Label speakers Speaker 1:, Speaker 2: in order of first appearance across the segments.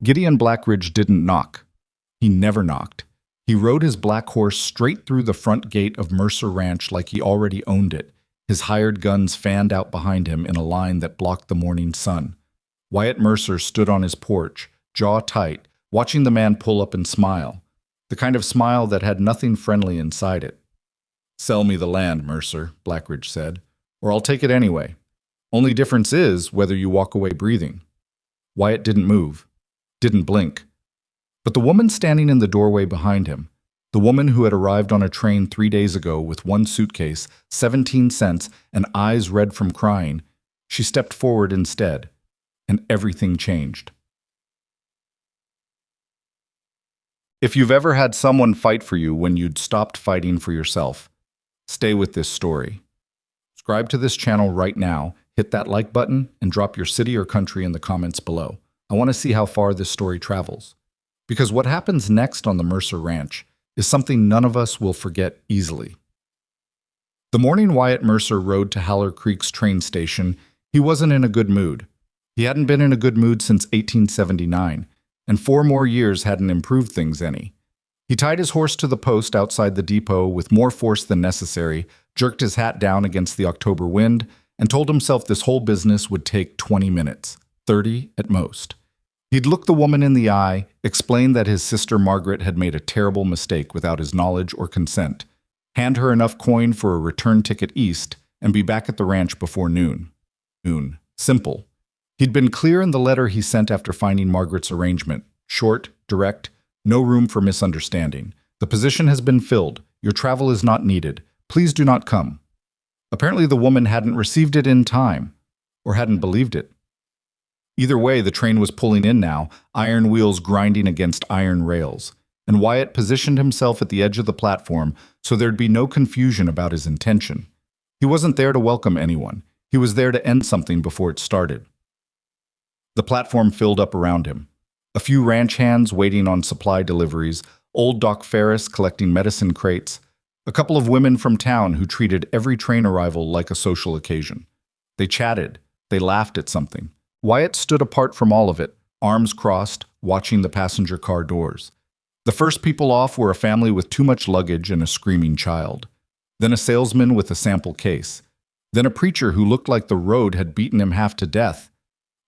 Speaker 1: Gideon Blackridge didn't knock. He never knocked. He rode his black horse straight through the front gate of Mercer Ranch like he already owned it, his hired guns fanned out behind him in a line that blocked the morning sun. Wyatt Mercer stood on his porch, jaw tight, watching the man pull up and smile, the kind of smile that had nothing friendly inside it. "Sell me the land, Mercer," Blackridge said, "or I'll take it anyway. Only difference is whether you walk away breathing." Wyatt didn't move, didn't blink. But the woman standing in the doorway behind him, the woman who had arrived on a train 3 days ago with one suitcase, 17 cents, and eyes red from crying, she stepped forward instead, and everything changed. If you've ever had someone fight for you when you'd stopped fighting for yourself, stay with this story. Subscribe to this channel right now, hit that like button, and drop your city or country in the comments below. I want to see how far this story travels. Because what happens next on the Mercer Ranch is something none of us will forget easily. The morning Wyatt Mercer rode to Haller Creek's train station, he wasn't in a good mood. He hadn't been in a good mood since 1879, and 4 more years hadn't improved things any. He tied his horse to the post outside the depot with more force than necessary, jerked his hat down against the October wind, and told himself this whole business would take 20 minutes, 30 at most. He'd look the woman in the eye, explain that his sister Margaret had made a terrible mistake without his knowledge or consent, hand her enough coin for a return ticket east, and be back at the ranch before noon. Simple. He'd been clear in the letter he sent after finding Margaret's arrangement. Short, direct, no room for misunderstanding. "The position has been filled. Your travel is not needed. Please do not come." Apparently the woman hadn't received it in time, or hadn't believed it. Either way, the train was pulling in now, iron wheels grinding against iron rails, and Wyatt positioned himself at the edge of the platform so there'd be no confusion about his intention. He wasn't there to welcome anyone. He was there to end something before it started. The platform filled up around him. A few ranch hands waiting on supply deliveries, old Doc Ferris collecting medicine crates, a couple of women from town who treated every train arrival like a social occasion. They chatted. They laughed at something. Wyatt stood apart from all of it, arms crossed, watching the passenger car doors. The first people off were a family with too much luggage and a screaming child. Then a salesman with a sample case. Then a preacher who looked like the road had beaten him half to death.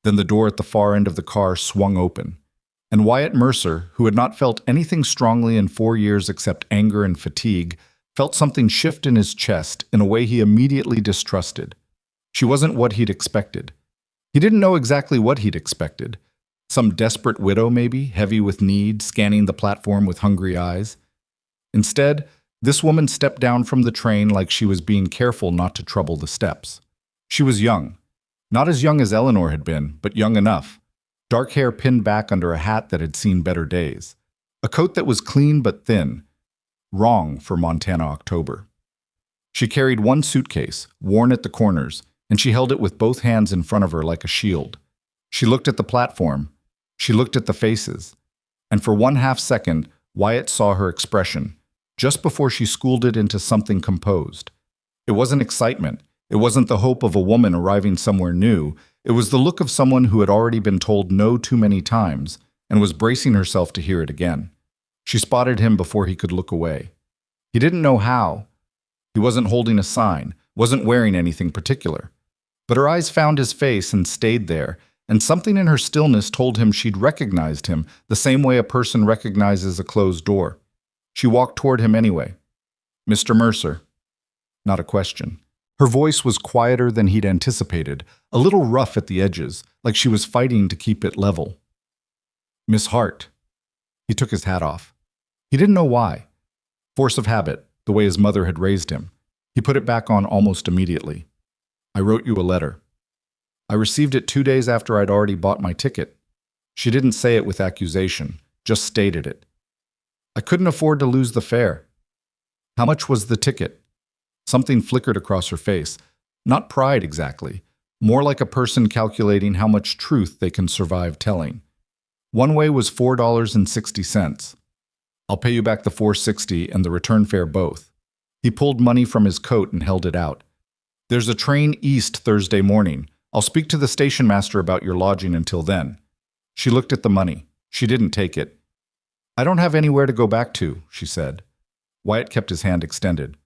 Speaker 1: Then the door at the far end of the car swung open. And Wyatt Mercer, who had not felt anything strongly in 4 years except anger and fatigue, felt something shift in his chest in a way he immediately distrusted. She wasn't what he'd expected. He didn't know exactly what he'd expected. Some desperate widow, maybe, heavy with need, scanning the platform with hungry eyes. Instead, this woman stepped down from the train like she was being careful not to trouble the steps. She was young. Not as young as Eleanor had been, but young enough. Dark hair pinned back under a hat that had seen better days. A coat that was clean but thin. Wrong for Montana October. She carried one suitcase, worn at the corners, and she held it with both hands in front of her like a shield. She looked at the platform. She looked at the faces. And for 1/2 second, Wyatt saw her expression, just before she schooled it into something composed. It wasn't excitement. It wasn't the hope of a woman arriving somewhere new. It was the look of someone who had already been told no too many times and was bracing herself to hear it again. She spotted him before he could look away. He didn't know how. He wasn't holding a sign, wasn't wearing anything particular. But her eyes found his face and stayed there, and something in her stillness told him she'd recognized him the same way a person recognizes a closed door. She walked toward him anyway. "Mr. Mercer." Not a question. Her voice was quieter than he'd anticipated, a little rough at the edges, like she was fighting to keep it level. "Miss Hart." He took his hat off. He didn't know why. Force of habit, the way his mother had raised him. He put it back on almost immediately. "I wrote you a letter. I received it 2 days after I'd already bought my ticket." She didn't say it with accusation, just stated it. "I couldn't afford to lose the fare." "How much was the ticket?" Something flickered across her face. Not pride exactly, more like a person calculating how much truth they can survive telling. One way was $4.60. "I'll pay you back the $4.60 and the return fare both." He pulled money from his coat and held it out. "There's a train east Thursday morning. I'll speak to the station master about your lodging until then." She looked at the money. She didn't take it. I don't have anywhere to go back to, she said. Wyatt kept his hand extended.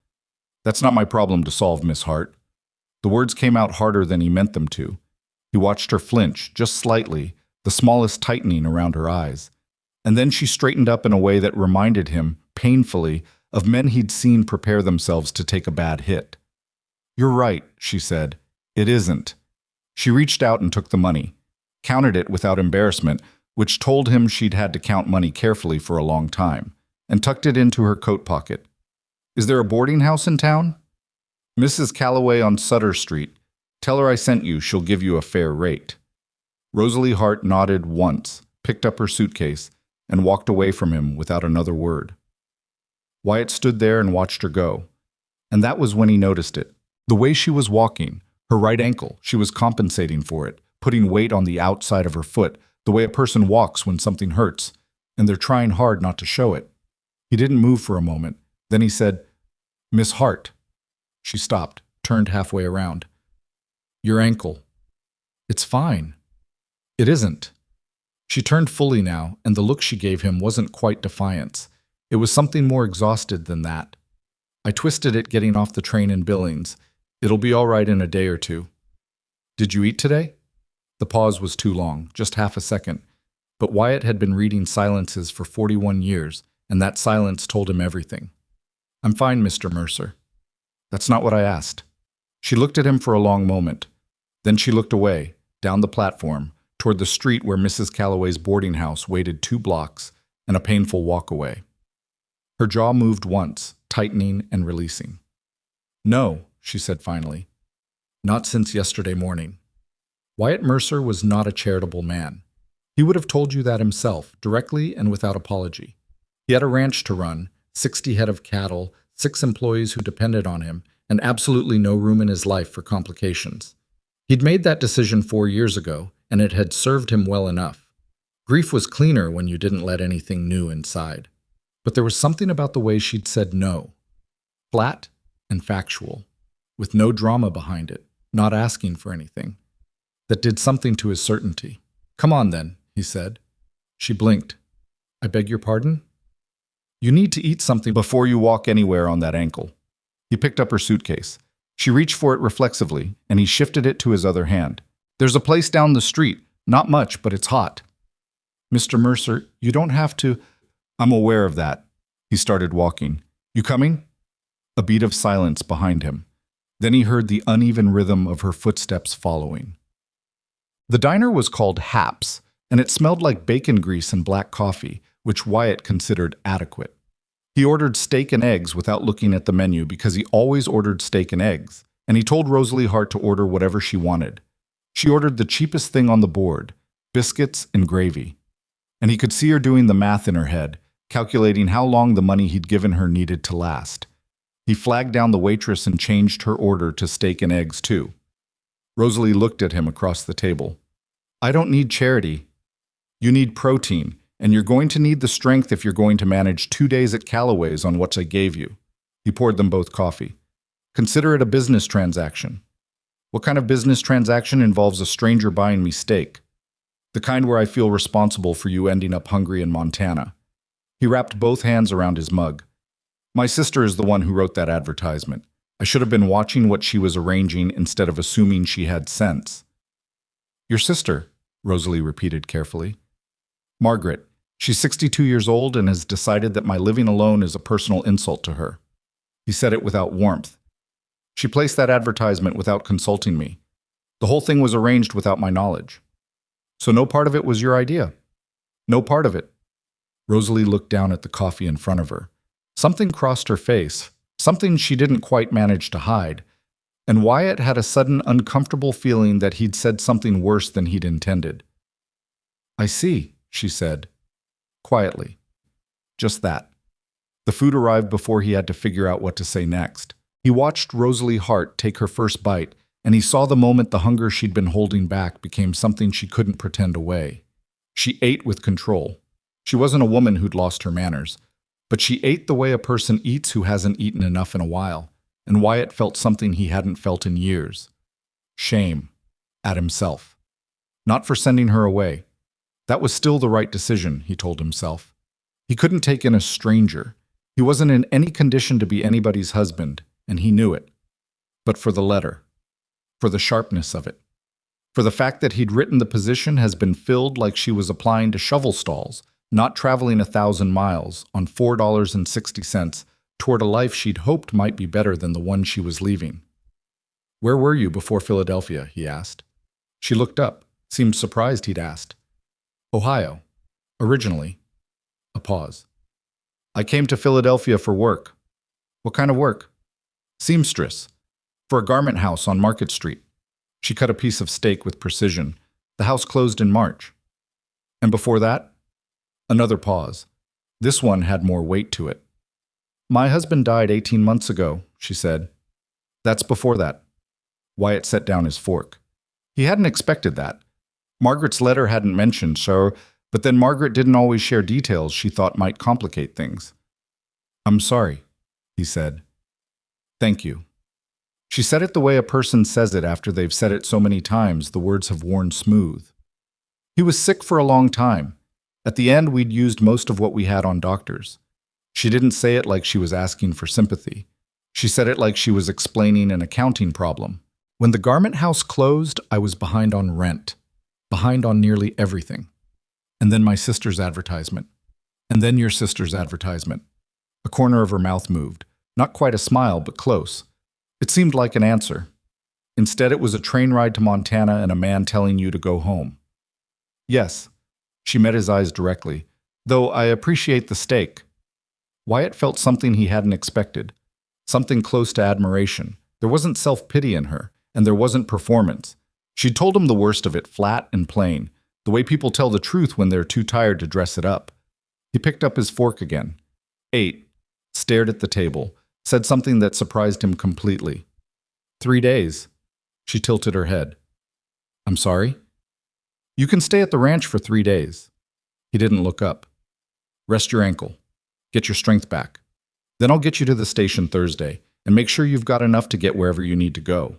Speaker 1: That's not my problem to solve, Miss Hart. The words came out harder than he meant them to. He watched her flinch, just slightly, the smallest tightening around her eyes. And then she straightened up in a way that reminded him, painfully, of men he'd seen prepare themselves to take a bad hit. You're right, she said. It isn't. She reached out and took the money, counted it without embarrassment, which told him she'd had to count money carefully for a long time, and tucked it into her coat pocket. Is there a boarding house in town? Mrs. Calloway on Sutter Street. Tell her I sent you, she'll give you a fair rate. Rosalie Hart nodded once, picked up her suitcase, and walked away from him without another word. Wyatt stood there and watched her go, and that was when he noticed it. The way she was walking, her right ankle, she was compensating for it, putting weight on the outside of her foot, the way a person walks when something hurts, and they're trying hard not to show it. He didn't move for a moment. Then he said, Miss Hart. She stopped, turned halfway around. Your ankle. It's fine. It isn't. She turned fully now, and the look she gave him wasn't quite defiance. It was something more exhausted than that. I twisted it getting off the train in Billings. It'll be all right in a day or two. Did you eat today? The pause was too long, just half a second. But Wyatt had been reading silences for 41 years, and that silence told him everything. I'm fine, Mr. Mercer. That's not what I asked. She looked at him for a long moment. Then she looked away, down the platform, toward the street where Mrs. Calloway's boarding house waited 2 blocks and a painful walk away. Her jaw moved once, tightening and releasing. No, she said finally. Not since yesterday morning. Wyatt Mercer was not a charitable man. He would have told you that himself, directly and without apology. He had a ranch to run, 60 head of cattle, 6 employees who depended on him, and absolutely no room in his life for complications. He'd made that decision 4 years ago, and it had served him well enough. Grief was cleaner when you didn't let anything new inside. But there was something about the way she'd said no. Flat and factual, with no drama behind it, not asking for anything. That did something to his certainty. Come on then, he said. She blinked. I beg your pardon? You need to eat something before you walk anywhere on that ankle. He picked up her suitcase. She reached for it reflexively, and he shifted it to his other hand. There's a place down the street. Not much, but it's hot. Mr. Mercer, you don't have to. I'm aware of that. He started walking. You coming? A beat of silence behind him. Then he heard the uneven rhythm of her footsteps following. The diner was called Haps, and it smelled like bacon grease and black coffee, which Wyatt considered adequate. He ordered steak and eggs without looking at the menu because he always ordered steak and eggs, and he told Rosalie Hart to order whatever she wanted. She ordered the cheapest thing on the board, biscuits and gravy. And he could see her doing the math in her head, calculating how long the money he'd given her needed to last. He flagged down the waitress and changed her order to steak and eggs too. Rosalie looked at him across the table. I don't need charity. You need protein, and you're going to need the strength if you're going to manage 2 days at Calloway's on what I gave you. He poured them both coffee. Consider it a business transaction. What kind of business transaction involves a stranger buying me steak? The kind where I feel responsible for you ending up hungry in Montana. He wrapped both hands around his mug. My sister is the one who wrote that advertisement. I should have been watching what she was arranging instead of assuming she had sense. Your sister, Rosalie repeated carefully. Margaret. She's 62 years old and has decided that my living alone is a personal insult to her. He said it without warmth. She placed that advertisement without consulting me. The whole thing was arranged without my knowledge. So no part of it was your idea? No part of it. Rosalie looked down at the coffee in front of her. Something crossed her face, something she didn't quite manage to hide, and Wyatt had a sudden uncomfortable feeling that he'd said something worse than he'd intended. I see, she said, quietly. Just that. The food arrived before he had to figure out what to say next. He watched Rosalie Hart take her first bite, and he saw the moment the hunger she'd been holding back became something she couldn't pretend away. She ate with control. She wasn't a woman who'd lost her manners, but she ate the way a person eats who hasn't eaten enough in a while, and Wyatt felt something he hadn't felt in years. Shame. At himself. Not for sending her away. That was still the right decision, he told himself. He couldn't take in a stranger. He wasn't in any condition to be anybody's husband, and he knew it. But for the letter, for the sharpness of it, for the fact that he'd written the position has been filled like she was applying to shovel stalls, not traveling 1,000 miles on $4.60 toward a life she'd hoped might be better than the one she was leaving. "Where were you before Philadelphia?" he asked. She looked up, seemed surprised he'd asked. "Ohio. Originally." A pause. "I came to Philadelphia for work." "What kind of work?" "Seamstress. For a garment house on Market Street." She cut a piece of steak with precision. "The house closed in March." "And before that?" Another pause. This one had more weight to it. "My husband died 18 months ago," she said. "That's before that." Wyatt set down his fork. He hadn't expected that. Margaret's letter hadn't mentioned so, but then Margaret didn't always share details she thought might complicate things. "I'm sorry," he said. "Thank you." She said it the way a person says it after they've said it so many times the words have worn smooth. He was sick for a long time. At the end, we'd used most of what we had on doctors. She didn't say it like she was asking for sympathy. She said it like she was explaining an accounting problem. "When the garment house closed, I was behind on rent, behind on nearly everything. And then my sister's advertisement. And then your sister's advertisement." A corner of her mouth moved. Not quite a smile, but close. It seemed like an answer. Instead, it was a train ride to Montana and a man telling you to go home. "Yes." She met his eyes directly. "Though I appreciate the steak." Wyatt felt something he hadn't expected. Something close to admiration. There wasn't self-pity in her, and there wasn't performance. She'd told him the worst of it, flat and plain, the way people tell the truth when they're too tired to dress it up. He picked up his fork again, ate, stared at the table, said something that surprised him completely. 3 days. She tilted her head. "I'm sorry?" "You can stay at the ranch for 3 days." He didn't look up. "Rest your ankle. Get your strength back. Then I'll get you to the station Thursday, and make sure you've got enough to get wherever you need to go."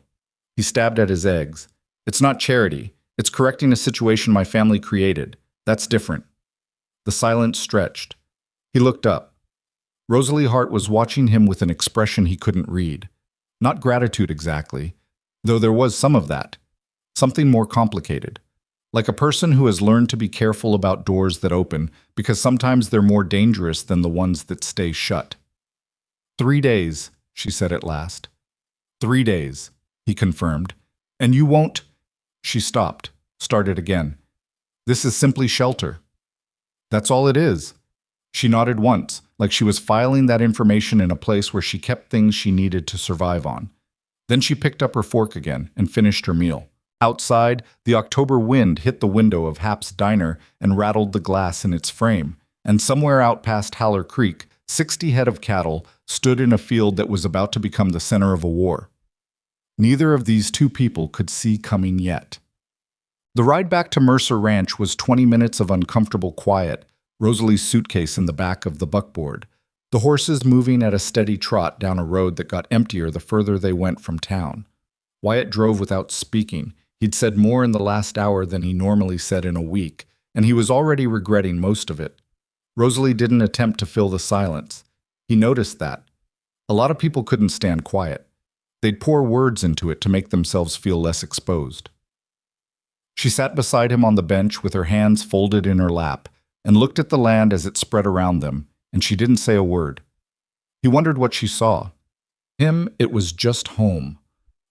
Speaker 1: He stabbed at his eggs. "It's not charity. It's correcting a situation my family created. That's different." The silence stretched. He looked up. Rosalie Hart was watching him with an expression he couldn't read. Not gratitude exactly, though there was some of that. Something more complicated. Like a person who has learned to be careful about doors that open, because sometimes they're more dangerous than the ones that stay shut. 3 days, she said at last. 3 days, he confirmed. "And you won't—" She stopped, started again. "This is simply shelter." "That's all it is." She nodded once, like she was filing that information in a place where she kept things she needed to survive on. Then she picked up her fork again and finished her meal. Outside, the October wind hit the window of Hap's diner and rattled the glass in its frame, and somewhere out past Haller Creek, 60 head of cattle stood in a field that was about to become the center of a war. Neither of these two people could see coming yet. The ride back to Mercer Ranch was 20 minutes of uncomfortable quiet, Rosalie's suitcase in the back of the buckboard, the horses moving at a steady trot down a road that got emptier the further they went from town. Wyatt drove without speaking. He'd said more in the last hour than he normally said in a week, and he was already regretting most of it. Rosalie didn't attempt to fill the silence. He noticed that. A lot of people couldn't stand quiet. They'd pour words into it to make themselves feel less exposed. She sat beside him on the bench with her hands folded in her lap and looked at the land as it spread around them, and she didn't say a word. He wondered what she saw. Him, it was just home.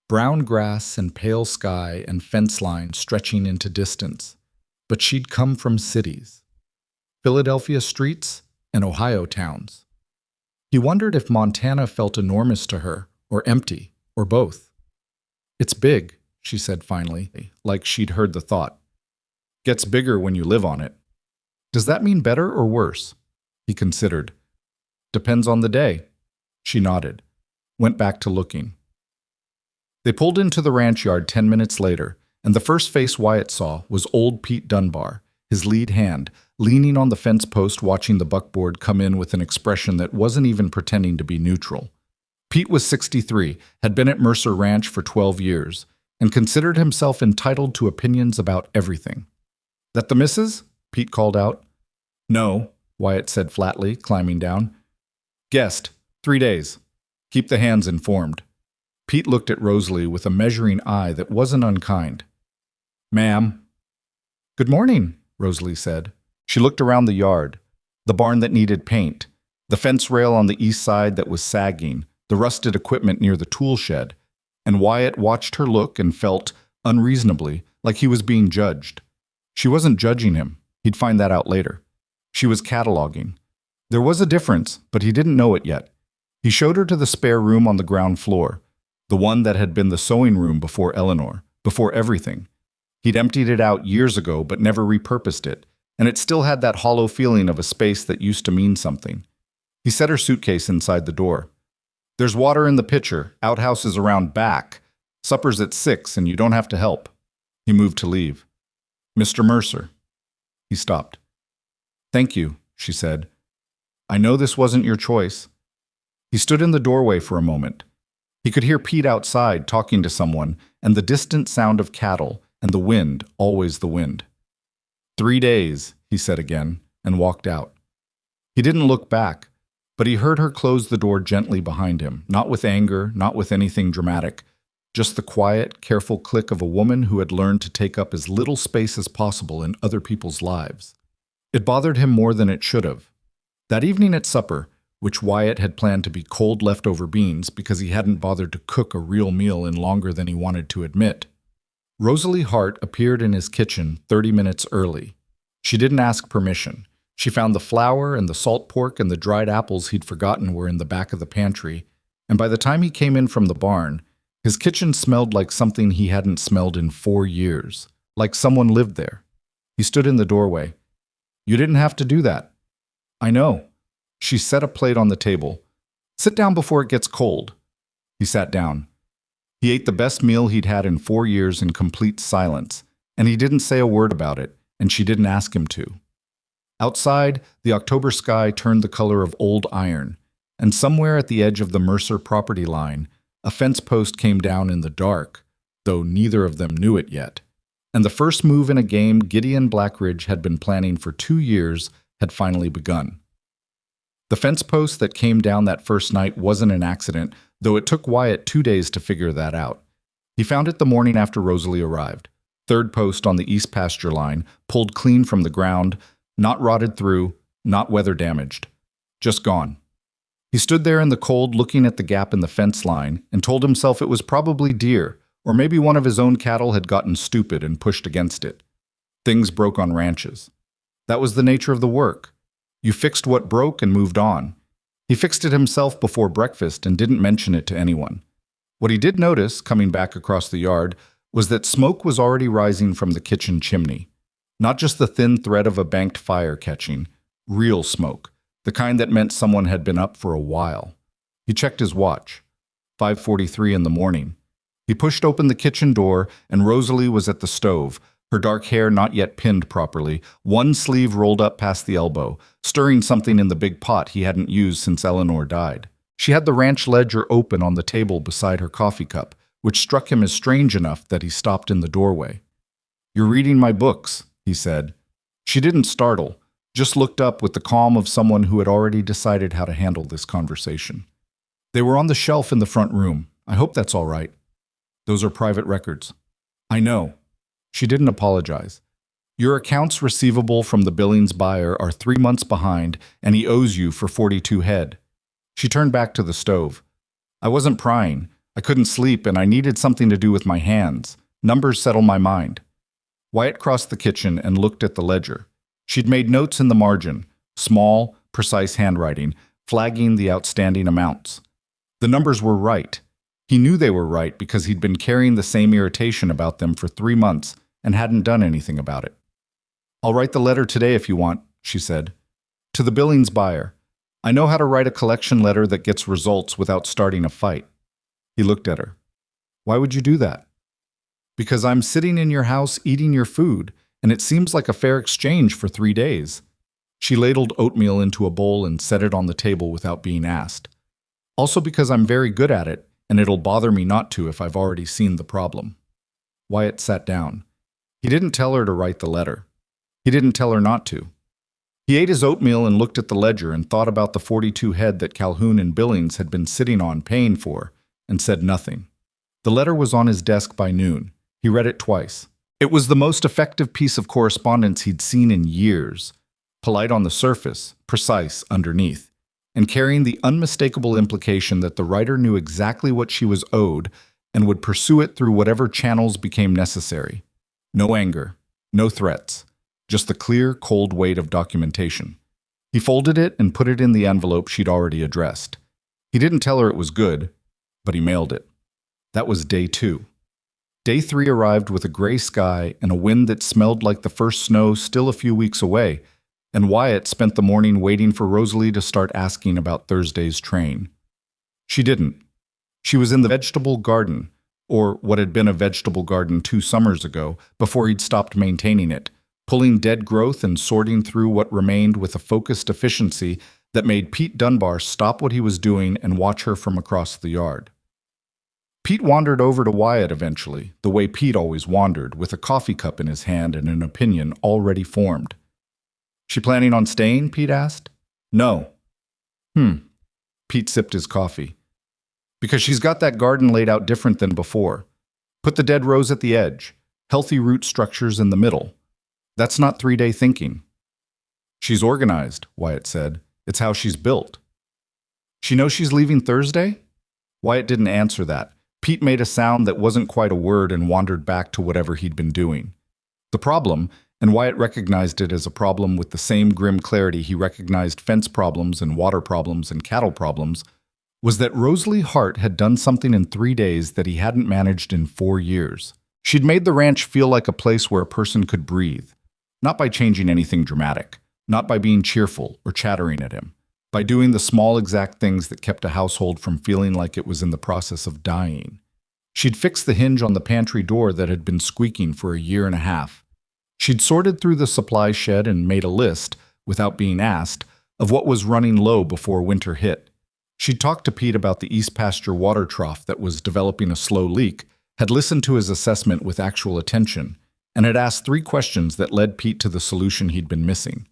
Speaker 1: Brown grass and pale sky and fence line stretching into distance. But she'd come from cities. Philadelphia streets and Ohio towns. He wondered if Montana felt enormous to her, or empty, or both. "It's big," she said finally, like she'd heard the thought. "Gets bigger when you live on it." "Does that mean better or worse?" He considered. "Depends on the day." She nodded, went back to looking. They pulled into the ranch yard 10 minutes later, and the first face Wyatt saw was old Pete Dunbar, his lead hand, leaning on the fence post watching the buckboard come in with an expression that wasn't even pretending to be neutral. Pete was 63, had been at Mercer Ranch for 12 years, and considered himself entitled to opinions about everything. "That the missus?" Pete called out. No, Wyatt said flatly, climbing down. Guest, 3 days. Keep the hands informed. Pete looked at Rosalie with a measuring eye that wasn't unkind. Ma'am. Good morning, Rosalie said. She looked around the yard, the barn that needed paint, the fence rail on the east side that was sagging, the rusted equipment near the tool shed, and Wyatt watched her look and felt, unreasonably, like he was being judged. She wasn't judging him. He'd find that out later. She was cataloging. There was a difference, but he didn't know it yet. He showed her to the spare room on the ground floor, the one that had been the sewing room before Eleanor, before everything. He'd emptied it out years ago but never repurposed it, and it still had that hollow feeling of a space that used to mean something. He set her suitcase inside the door. There's water in the pitcher, outhouses around back. Supper's at 6 and you don't have to help. He moved to leave. Mr. Mercer. He stopped. Thank you, she said. I know this wasn't your choice. He stood in the doorway for a moment. He could hear Pete outside talking to someone and the distant sound of cattle and the wind, always the wind. 3 days, he said again, and walked out. He didn't look back, but he heard her close the door gently behind him, not with anger, not with anything dramatic, just the quiet, careful click of a woman who had learned to take up as little space as possible in other people's lives. It bothered him more than it should have. That evening at supper, which Wyatt had planned to be cold leftover beans because he hadn't bothered to cook a real meal in longer than he wanted to admit, Rosalie Hart appeared in his kitchen 30 minutes early. She didn't ask permission. She found the flour and the salt pork and the dried apples he'd forgotten were in the back of the pantry, and by the time he came in from the barn, his kitchen smelled like something he hadn't smelled in 4 years, like someone lived there. He stood in the doorway. You didn't have to do that. I know. She set a plate on the table. Sit down before it gets cold. He sat down. He ate the best meal he'd had in 4 years in complete silence, and he didn't say a word about it, and she didn't ask him to. Outside, the October sky turned the color of old iron, and somewhere at the edge of the Mercer property line, a fence post came down in the dark, though neither of them knew it yet. And the first move in a game Gideon Blackridge had been planning for 2 years had finally begun. The fence post that came down that first night wasn't an accident, though it took Wyatt 2 days to figure that out. He found it the morning after Rosalie arrived. Third post on the east pasture line, pulled clean from the ground, not rotted through, not weather damaged. Just gone. He stood there in the cold looking at the gap in the fence line and told himself it was probably deer, or maybe one of his own cattle had gotten stupid and pushed against it. Things broke on ranches. That was the nature of the work. You fixed what broke and moved on. He fixed it himself before breakfast and didn't mention it to anyone. What he did notice, coming back across the yard, was that smoke was already rising from the kitchen chimney. Not just the thin thread of a banked fire catching, real smoke, the kind that meant someone had been up for a while. He checked his watch. 5:43 in the morning. He pushed open the kitchen door, and Rosalie was at the stove, her dark hair not yet pinned properly, one sleeve rolled up past the elbow, stirring something in the big pot he hadn't used since Eleanor died. She had the ranch ledger open on the table beside her coffee cup, which struck him as strange enough that he stopped in the doorway. You're reading my books, he said. She didn't startle, just looked up with the calm of someone who had already decided how to handle this conversation. They were on the shelf in the front room. I hope that's all right. Those are private records. I know. She didn't apologize. Your accounts receivable from the Billings buyer are 3 months behind, and he owes you for 42 head. She turned back to the stove. I wasn't prying. I couldn't sleep, and I needed something to do with my hands. Numbers settle my mind. Wyatt crossed the kitchen and looked at the ledger. She'd made notes in the margin, small, precise handwriting, flagging the outstanding amounts. The numbers were right. He knew they were right because he'd been carrying the same irritation about them for 3 months and hadn't done anything about it. I'll write the letter today if you want, she said. To the Billings buyer. I know how to write a collection letter that gets results without starting a fight. He looked at her. Why would you do that? Because I'm sitting in your house eating your food, and it seems like a fair exchange for 3 days. She ladled oatmeal into a bowl and set it on the table without being asked. Also because I'm very good at it, and it'll bother me not to if I've already seen the problem. Wyatt sat down. He didn't tell her to write the letter. He didn't tell her not to. He ate his oatmeal and looked at the ledger and thought about the 42 head that Calhoun and Billings had been sitting on paying for, and said nothing. The letter was on his desk by noon. He read it twice. It was the most effective piece of correspondence he'd seen in years. Polite on the surface, precise underneath, and carrying the unmistakable implication that the writer knew exactly what she was owed and would pursue it through whatever channels became necessary. No anger, no threats, just the clear, cold weight of documentation. He folded it and put it in the envelope she'd already addressed. He didn't tell her it was good, but he mailed it. That was day 2. Day 3 arrived with a gray sky and a wind that smelled like the first snow still a few weeks away, and Wyatt spent the morning waiting for Rosalie to start asking about Thursday's train. She didn't. She was in the vegetable garden, or what had been a vegetable garden 2 summers ago, before he'd stopped maintaining it, pulling dead growth and sorting through what remained with a focused efficiency that made Pete Dunbar stop what he was doing and watch her from across the yard. Pete wandered over to Wyatt eventually, the way Pete always wandered, with a coffee cup in his hand and an opinion already formed. "She planning on staying?" Pete asked. "No." Pete sipped his coffee. "Because she's got that garden laid out different than before. Put the dead rose at the edge, healthy root structures in the middle. That's not 3-day thinking." "She's organized," Wyatt said. "It's how she's built." "She knows she's leaving Thursday?" Wyatt didn't answer that. Pete made a sound that wasn't quite a word and wandered back to whatever he'd been doing. The problem, and Wyatt recognized it as a problem with the same grim clarity he recognized fence problems and water problems and cattle problems, was that Rosalie Hart had done something in 3 days that he hadn't managed in 4 years. She'd made the ranch feel like a place where a person could breathe, not by changing anything dramatic, not by being cheerful or chattering at him, by doing the small exact things that kept a household from feeling like it was in the process of dying. She'd fixed the hinge on the pantry door that had been squeaking for a year and a half. She'd sorted through the supply shed and made a list, without being asked, of what was running low before winter hit. She'd talked to Pete about the East Pasture water trough that was developing a slow leak, had listened to his assessment with actual attention, and had asked 3 questions that led Pete to the solution he'd been missing.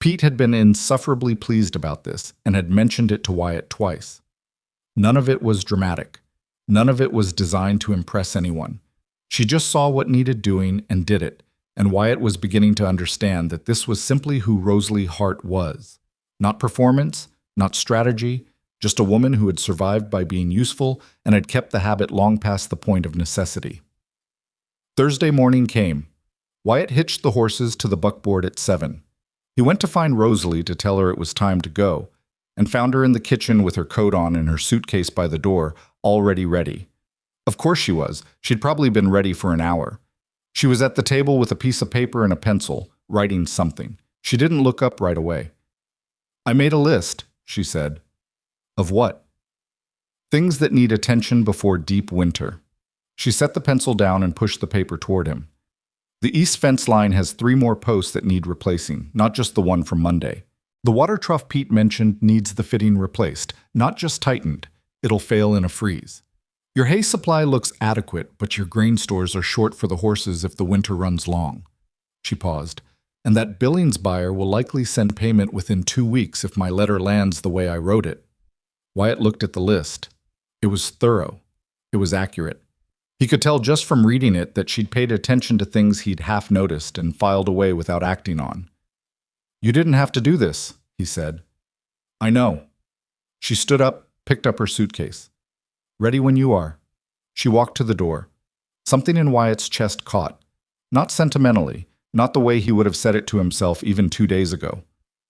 Speaker 1: Pete had been insufferably pleased about this and had mentioned it to Wyatt twice. None of it was dramatic. None of it was designed to impress anyone. She just saw what needed doing and did it, and Wyatt was beginning to understand that this was simply who Rosalie Hart was. Not performance, not strategy, just a woman who had survived by being useful and had kept the habit long past the point of necessity. Thursday morning came. Wyatt hitched the horses to the buckboard at 7. He went to find Rosalie to tell her it was time to go, and found her in the kitchen with her coat on and her suitcase by the door, already ready. Of course she was. She'd probably been ready for an hour. She was at the table with a piece of paper and a pencil, writing something. She didn't look up right away. "I made a list," she said. "Of what?" "Things that need attention before deep winter." She set the pencil down and pushed the paper toward him. "The east fence line has 3 more posts that need replacing, not just the one from Monday. The water trough Pete mentioned needs the fitting replaced, not just tightened. It'll fail in a freeze. Your hay supply looks adequate, but your grain stores are short for the horses if the winter runs long." She paused. "And that Billings buyer will likely send payment within 2 weeks if my letter lands the way I wrote it." Wyatt looked at the list. It was thorough. It was accurate. He could tell just from reading it that she'd paid attention to things he'd half noticed and filed away without acting on. "You didn't have to do this," he said. "I know." She stood up, picked up her suitcase. "Ready when you are." She walked to the door. Something in Wyatt's chest caught. Not sentimentally, not the way he would have said it to himself even 2 days ago.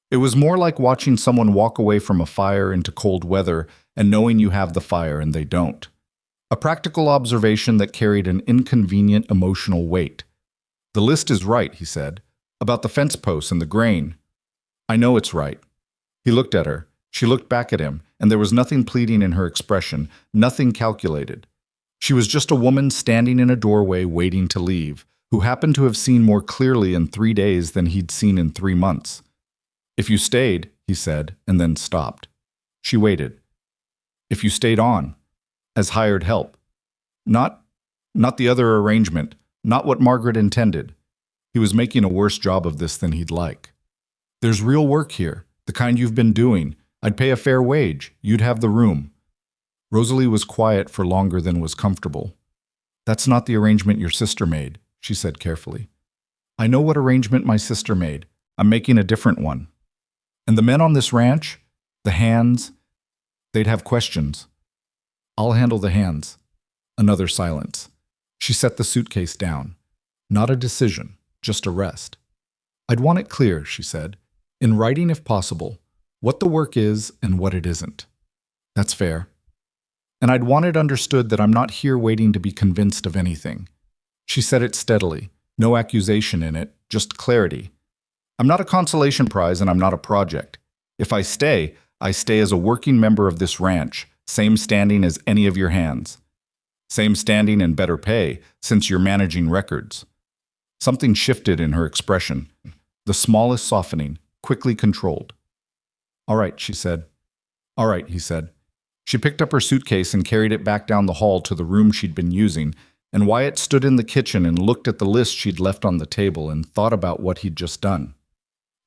Speaker 1: It was more like watching someone walk away from a fire into cold weather and knowing you have the fire and they don't. A practical observation that carried an inconvenient emotional weight. "The list is right," he said, "about the fence posts and the grain." "I know it's right." He looked at her. She looked back at him, and there was nothing pleading in her expression, nothing calculated. She was just a woman standing in a doorway waiting to leave, who happened to have seen more clearly in 3 days than he'd seen in 3 months. "If you stayed," he said, and then stopped. She waited. "If you stayed on, as hired help. Not the other arrangement, not what Margaret intended. He was making a worse job of this than he'd like. There's real work here, the kind you've been doing. I'd pay a fair wage. You'd have the room. Rosalie was quiet for longer than was comfortable. That's not the arrangement your sister made, she said carefully. I know what arrangement my sister made. I'm making a different one. And the men on this ranch, the hands, they'd have questions. I'll handle the hands. Another silence. She set the suitcase down. Not a decision, just a rest. I'd want it clear, she said, in writing if possible, what the work is and what it isn't. That's fair. And I'd want it understood that I'm not here waiting to be convinced of anything. She said it steadily, no accusation in it, just clarity. I'm not a consolation prize and I'm not a project. If I stay as a working member of this ranch, same standing as any of your hands. Same standing and better pay, since you're managing records. Something shifted in her expression, the smallest softening, quickly controlled. All right, she said. All right, he said. She picked up her suitcase and carried it back down the hall to the room she'd been using, and Wyatt stood in the kitchen and looked at the list she'd left on the table and thought about what he'd just done.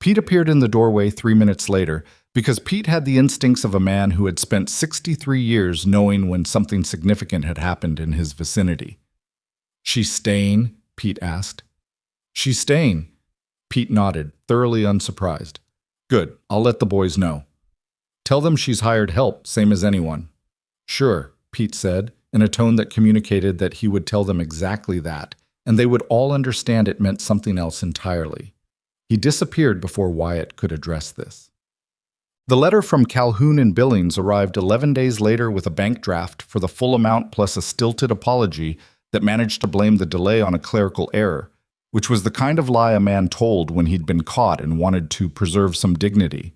Speaker 1: Pete appeared in the doorway 3 minutes later, because Pete had the instincts of a man who had spent 63 years knowing when something significant had happened in his vicinity. She's staying? Pete asked. She's staying. Pete nodded, thoroughly unsurprised. Good, I'll let the boys know. Tell them she's hired help, same as anyone. Sure, Pete said, in a tone that communicated that he would tell them exactly that, and they would all understand it meant something else entirely. He disappeared before Wyatt could address this. The letter from Calhoun and Billings arrived 11 days later with a bank draft for the full amount plus a stilted apology that managed to blame the delay on a clerical error, which was the kind of lie a man told when he'd been caught and wanted to preserve some dignity.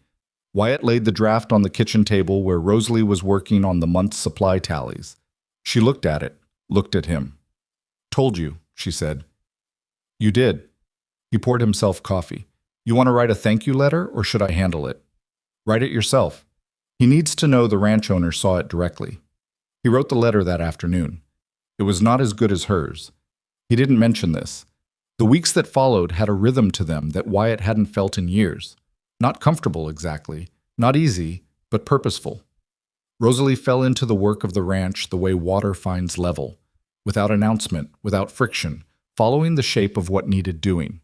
Speaker 1: Wyatt laid the draft on the kitchen table where Rosalie was working on the month's supply tallies. She looked at it, looked at him. Told you, she said. You did. He poured himself coffee. You want to write a thank you letter, or should I handle it? Write it yourself. He needs to know the ranch owner saw it directly. He wrote the letter that afternoon. It was not as good as hers. He didn't mention this. The weeks that followed had a rhythm to them that Wyatt hadn't felt in years. Not comfortable exactly, not easy, but purposeful. Rosalie fell into the work of the ranch the way water finds level, without announcement, without friction, following the shape of what needed doing.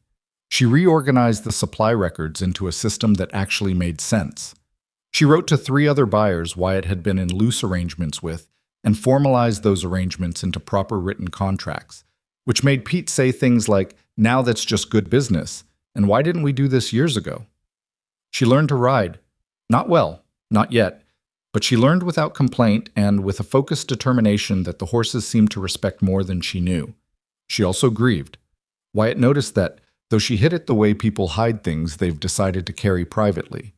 Speaker 1: She reorganized the supply records into a system that actually made sense. She wrote to 3 other buyers Wyatt had been in loose arrangements with and formalized those arrangements into proper written contracts, which made Pete say things like, now that's just good business, and why didn't we do this years ago? She learned to ride. Not well, not yet, but she learned without complaint and with a focused determination that the horses seemed to respect more than she knew. She also grieved. Wyatt noticed that, though she hid it the way people hide things they've decided to carry privately.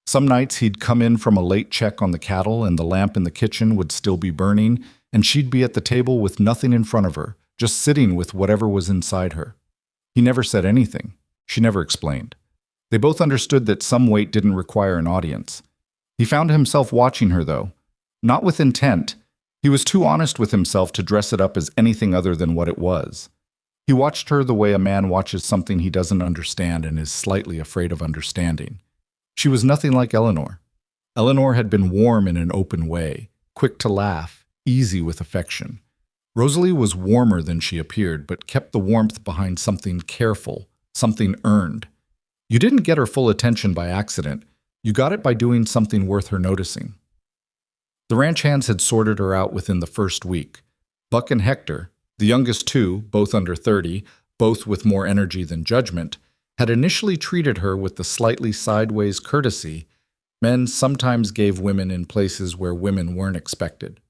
Speaker 1: Some nights he'd come in from a late check on the cattle and the lamp in the kitchen would still be burning, and she'd be at the table with nothing in front of her, just sitting with whatever was inside her. He never said anything. She never explained. They both understood that some weight didn't require an audience. He found himself watching her, though. Not with intent. He was too honest with himself to dress it up as anything other than what it was. He watched her the way a man watches something he doesn't understand and is slightly afraid of understanding. She was nothing like Eleanor. Eleanor had been warm in an open way, quick to laugh, easy with affection. Rosalie was warmer than she appeared, but kept the warmth behind something careful, something earned. You didn't get her full attention by accident. You got it by doing something worth her noticing. The ranch hands had sorted her out within the first week. Buck and Hector, the youngest 2, both under 30, both with more energy than judgment, had initially treated her with the slightly sideways courtesy men sometimes gave women in places where women weren't expected.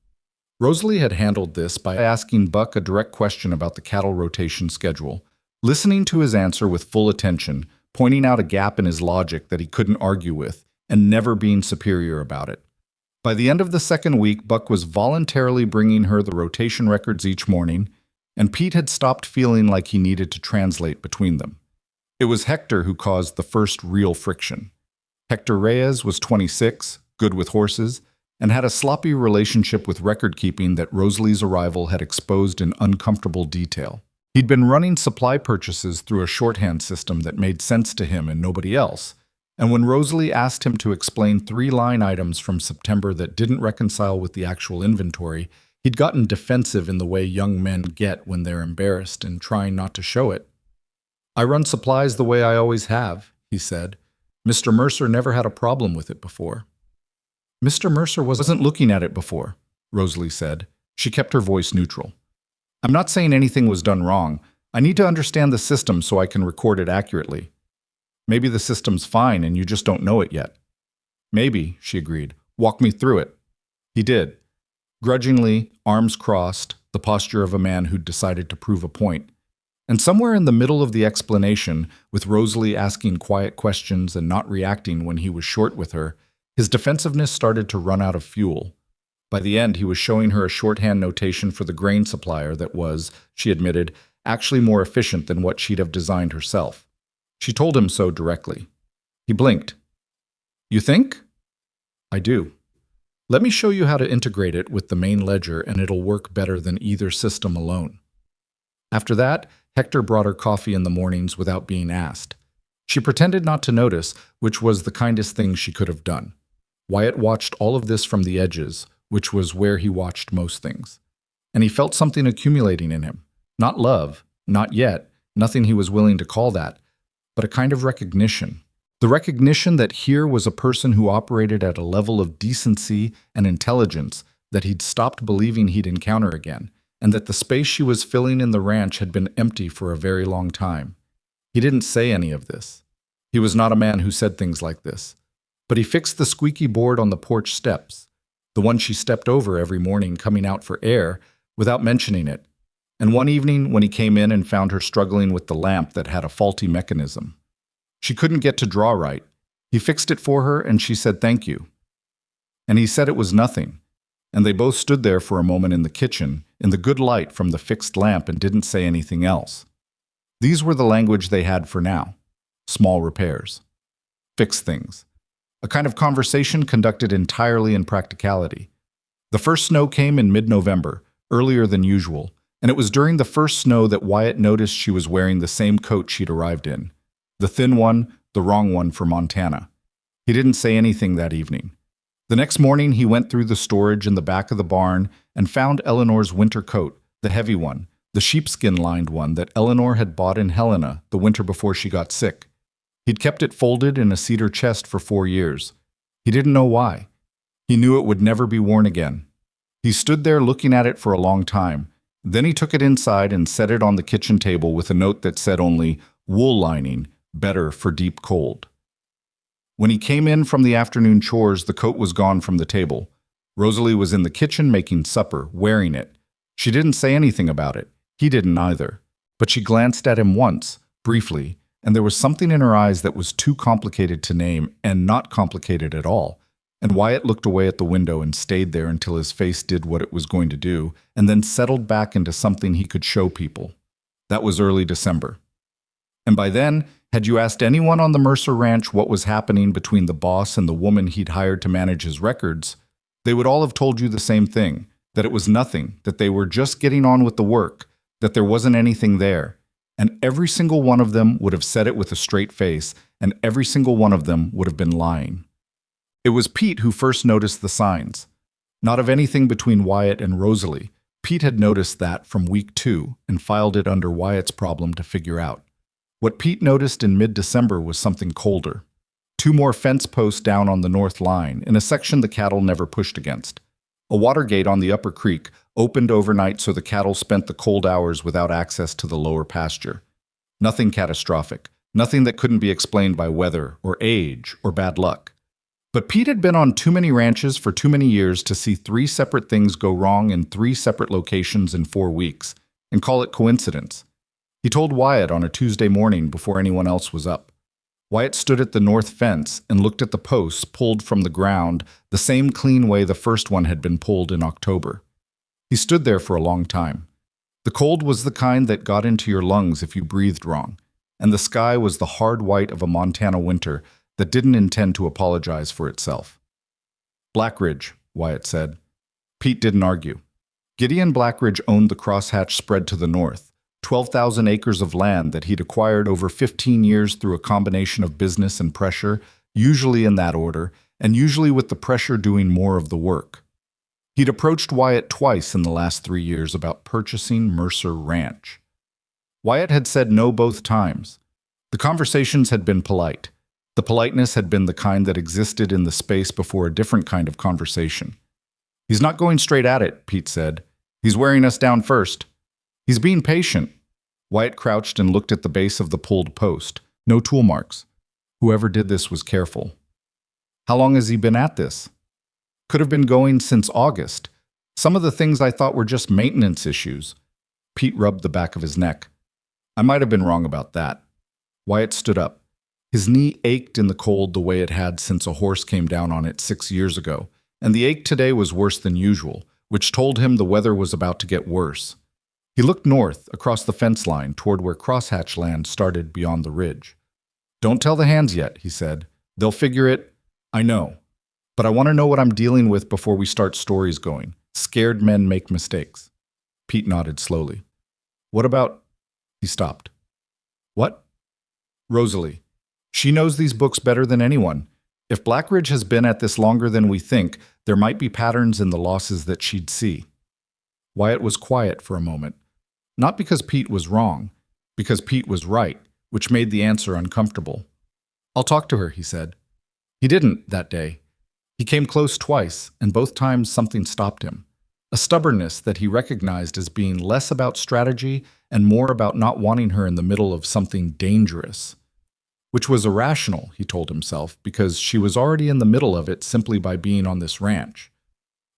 Speaker 1: Rosalie had handled this by asking Buck a direct question about the cattle rotation schedule, listening to his answer with full attention, pointing out a gap in his logic that he couldn't argue with, and never being superior about it. By the end of the second week, Buck was voluntarily bringing her the rotation records each morning, and Pete had stopped feeling like he needed to translate between them. It was Hector who caused the first real friction. Hector Reyes was 26, good with horses, and had a sloppy relationship with record-keeping that Rosalie's arrival had exposed in uncomfortable detail. He'd been running supply purchases through a shorthand system that made sense to him and nobody else. And when Rosalie asked him to explain 3 line items from September that didn't reconcile with the actual inventory, he'd gotten defensive in the way young men get when they're embarrassed and trying not to show it. "I run supplies the way I always have," he said. "Mr. Mercer never had a problem with it before." "Mr. Mercer wasn't looking at it before," Rosalie said. She kept her voice neutral. "I'm not saying anything was done wrong. I need to understand the system so I can record it accurately. Maybe the system's fine and you just don't know it yet." "Maybe," she agreed. "Walk me through it." He did. Grudgingly, arms crossed, the posture of a man who'd decided to prove a point. And somewhere in the middle of the explanation, with Rosalie asking quiet questions and not reacting when he was short with her, his defensiveness started to run out of fuel. By the end, he was showing her a shorthand notation for the grain supplier that was, she admitted, actually more efficient than what she'd have designed herself. She told him so directly. He blinked. "You think?" "I do. Let me show you how to integrate it with the main ledger and it'll work better than either system alone." After that, Hector brought her coffee in the mornings without being asked. She pretended not to notice, which was the kindest thing she could have done. Wyatt watched all of this from the edges, which was where he watched most things. And he felt something accumulating in him. Not love, not yet, nothing he was willing to call that, but a kind of recognition. The recognition that here was a person who operated at a level of decency and intelligence that he'd stopped believing he'd encounter again, and that the space she was filling in the ranch had been empty for a very long time. He didn't say any of this. He was not a man who said things like this. But he fixed the squeaky board on the porch steps, the one she stepped over every morning coming out for air, without mentioning it. And one evening when he came in and found her struggling with the lamp that had a faulty mechanism. She couldn't get to draw right. He fixed it for her and she said thank you. And he said it was nothing. And they both stood there for a moment in the kitchen, in the good light from the fixed lamp, and didn't say anything else. These were the language they had for now. Small repairs. Fix things. A kind of conversation conducted entirely in practicality. The first snow came in mid-November, earlier than usual, and it was during the first snow that Wyatt noticed she was wearing the same coat she'd arrived in. The thin one, the wrong one for Montana. He didn't say anything that evening. The next morning, he went through the storage in the back of the barn and found Eleanor's winter coat, the heavy one, the sheepskin-lined one that Eleanor had bought in Helena the winter before she got sick. He'd kept it folded in a cedar chest for 4 years. He didn't know why. He knew it would never be worn again. He stood there looking at it for a long time. Then he took it inside and set it on the kitchen table with a note that said only, "Wool lining, better for deep cold." When he came in from the afternoon chores, the coat was gone from the table. Rosalie was in the kitchen making supper, wearing it. She didn't say anything about it. He didn't either. But she glanced at him once, briefly, and there was something in her eyes that was too complicated to name and not complicated at all. And Wyatt looked away at the window and stayed there until his face did what it was going to do, and then settled back into something he could show people. That was early December. And by then, had you asked anyone on the Mercer Ranch what was happening between the boss and the woman he'd hired to manage his records, they would all have told you the same thing, that it was nothing, that they were just getting on with the work, that there wasn't anything there. And every single one of them would have said it with a straight face, and every single one of them would have been lying. It was Pete who first noticed the signs. Not of anything between Wyatt and Rosalie. Pete had noticed that from week 2 and filed it under Wyatt's problem to figure out. What Pete noticed in mid-December was something colder. 2 more fence posts down on the north line, in a section the cattle never pushed against. A water gate on the upper creek opened overnight so the cattle spent the cold hours without access to the lower pasture. Nothing catastrophic, nothing that couldn't be explained by weather or age or bad luck. But Pete had been on too many ranches for too many years to see 3 separate things go wrong in 3 separate locations in 4 weeks, and call it coincidence. He told Wyatt on a Tuesday morning before anyone else was up. Wyatt stood at the north fence and looked at the posts pulled from the ground the same clean way the first one had been pulled in October. He stood there for a long time. The cold was the kind that got into your lungs if you breathed wrong, and the sky was the hard white of a Montana winter that didn't intend to apologize for itself. "Blackridge," Wyatt said. Pete didn't argue. Gideon Blackridge owned the crosshatch spread to the north, 12,000 acres of land that he'd acquired over 15 years through a combination of business and pressure, usually in that order, and usually with the pressure doing more of the work. He'd approached Wyatt twice in the last 3 years about purchasing Mercer Ranch. Wyatt had said no both times. The conversations had been polite. The politeness had been the kind that existed in the space before a different kind of conversation. "He's not going straight at it," Pete said. "He's wearing us down first. He's being patient." Wyatt crouched and looked at the base of the pulled post. No tool marks. Whoever did this was careful. "How long has he been at this?" "Could have been going since August. Some of the things I thought were just maintenance issues." Pete rubbed the back of his neck. "I might have been wrong about that." Wyatt stood up. His knee ached in the cold the way it had since a horse came down on it 6 years ago, and the ache today was worse than usual, which told him the weather was about to get worse. He looked north, across the fence line, toward where crosshatch land started beyond the ridge. "Don't tell the hands yet," he said. "They'll figure it." "I know. But I want to know what I'm dealing with before we start stories going. Scared men make mistakes." Pete nodded slowly. "What about—" He stopped. "What?" "Rosalie. She knows these books better than anyone. If Blackridge has been at this longer than we think, there might be patterns in the losses that she'd see." Wyatt was quiet for a moment. Not because Pete was wrong, because Pete was right, which made the answer uncomfortable. "I'll talk to her," he said. He didn't, that day. He came close twice, and both times something stopped him. A stubbornness that he recognized as being less about strategy and more about not wanting her in the middle of something dangerous. Which was irrational, he told himself, because she was already in the middle of it simply by being on this ranch.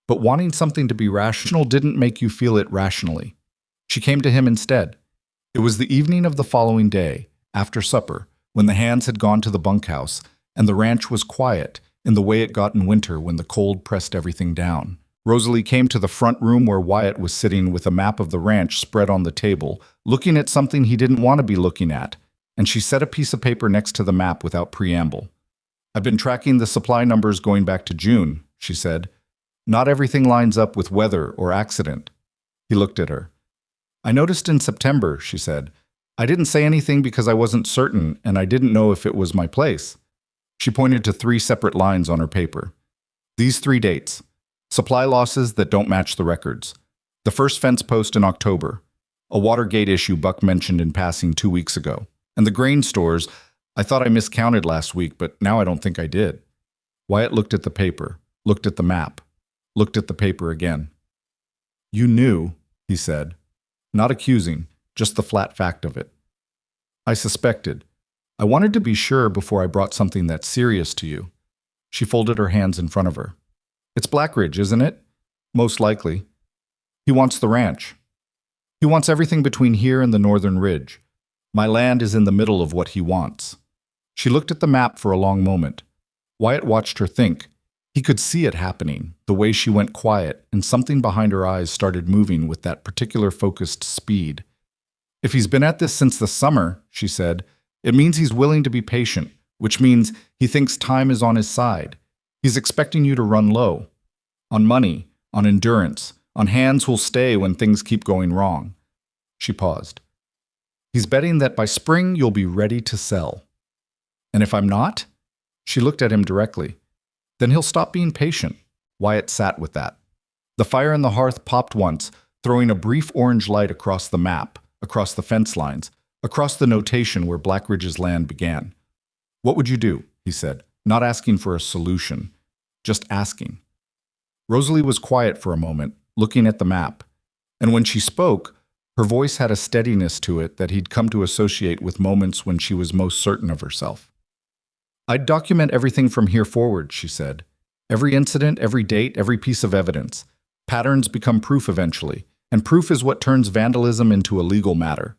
Speaker 1: But wanting something to be rational didn't make you feel it rationally. She came to him instead. It was the evening of the following day, after supper, when the hands had gone to the bunkhouse, and the ranch was quiet, in the way it got in winter when the cold pressed everything down. Rosalie came to the front room where Wyatt was sitting with a map of the ranch spread on the table, looking at something he didn't want to be looking at, and she set a piece of paper next to the map without preamble. "I've been tracking the supply numbers going back to June," she said. "Not everything lines up with weather or accident." He looked at her. "I noticed in September," she said. "I didn't say anything because I wasn't certain, and I didn't know if it was my place." She pointed to 3 separate lines on her paper. "These 3 dates. Supply losses that don't match the records. The first fence post in October. A Watergate issue Buck mentioned in passing 2 weeks ago. And the grain stores, I thought I miscounted last week, but now I don't think I did." Wyatt looked at the paper, looked at the map, looked at the paper again. "You knew," he said. Not accusing, just the flat fact of it. "I suspected. I wanted to be sure before I brought something that serious to you." She folded her hands in front of her. "It's Blackridge, isn't it?" "Most likely. He wants the ranch. He wants everything between here and the northern ridge. My land is in the middle of what he wants." She looked at the map for a long moment. Wyatt watched her think. He could see it happening, the way she went quiet, and something behind her eyes started moving with that particular focused speed. "If he's been at this since the summer," she said, "it means he's willing to be patient, which means he thinks time is on his side. He's expecting you to run low. On money, on endurance, on hands who'll stay when things keep going wrong." She paused. "He's betting that by spring you'll be ready to sell." "And if I'm not?" She looked at him directly. "Then he'll stop being patient." Wyatt sat with that. The fire in the hearth popped once, throwing a brief orange light across the map, across the fence lines, across the notation where Blackridge's land began. "What would you do?" he said, not asking for a solution, just asking. Rosalie was quiet for a moment, looking at the map, and when she spoke, her voice had a steadiness to it that he'd come to associate with moments when she was most certain of herself. "I'd document everything from here forward," she said. "Every incident, every date, every piece of evidence. Patterns become proof eventually, and proof is what turns vandalism into a legal matter."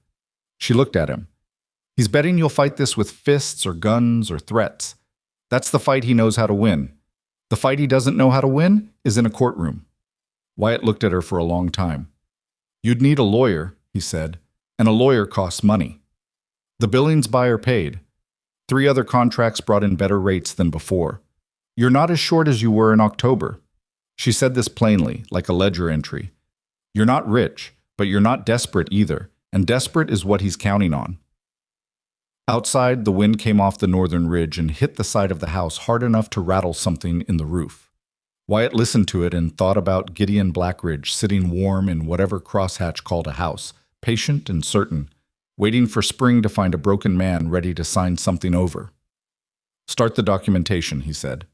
Speaker 1: She looked at him. "He's betting you'll fight this with fists or guns or threats. That's the fight he knows how to win. The fight he doesn't know how to win is in a courtroom." Wyatt looked at her for a long time. "You'd need a lawyer," he said, "and a lawyer costs money. The Billings buyer paid. 3 other contracts brought in better rates than before. You're not as short as you were in October." She said this plainly, like a ledger entry. "You're not rich, but you're not desperate either, and desperate is what he's counting on. Outside, the wind came off the northern ridge and hit the side of the house hard enough to rattle something in the roof. Wyatt listened to it and thought about Gideon Blackridge sitting warm in whatever crosshatch called a house, patient and certain, waiting for spring to find a broken man ready to sign something over. "Start the documentation," he said.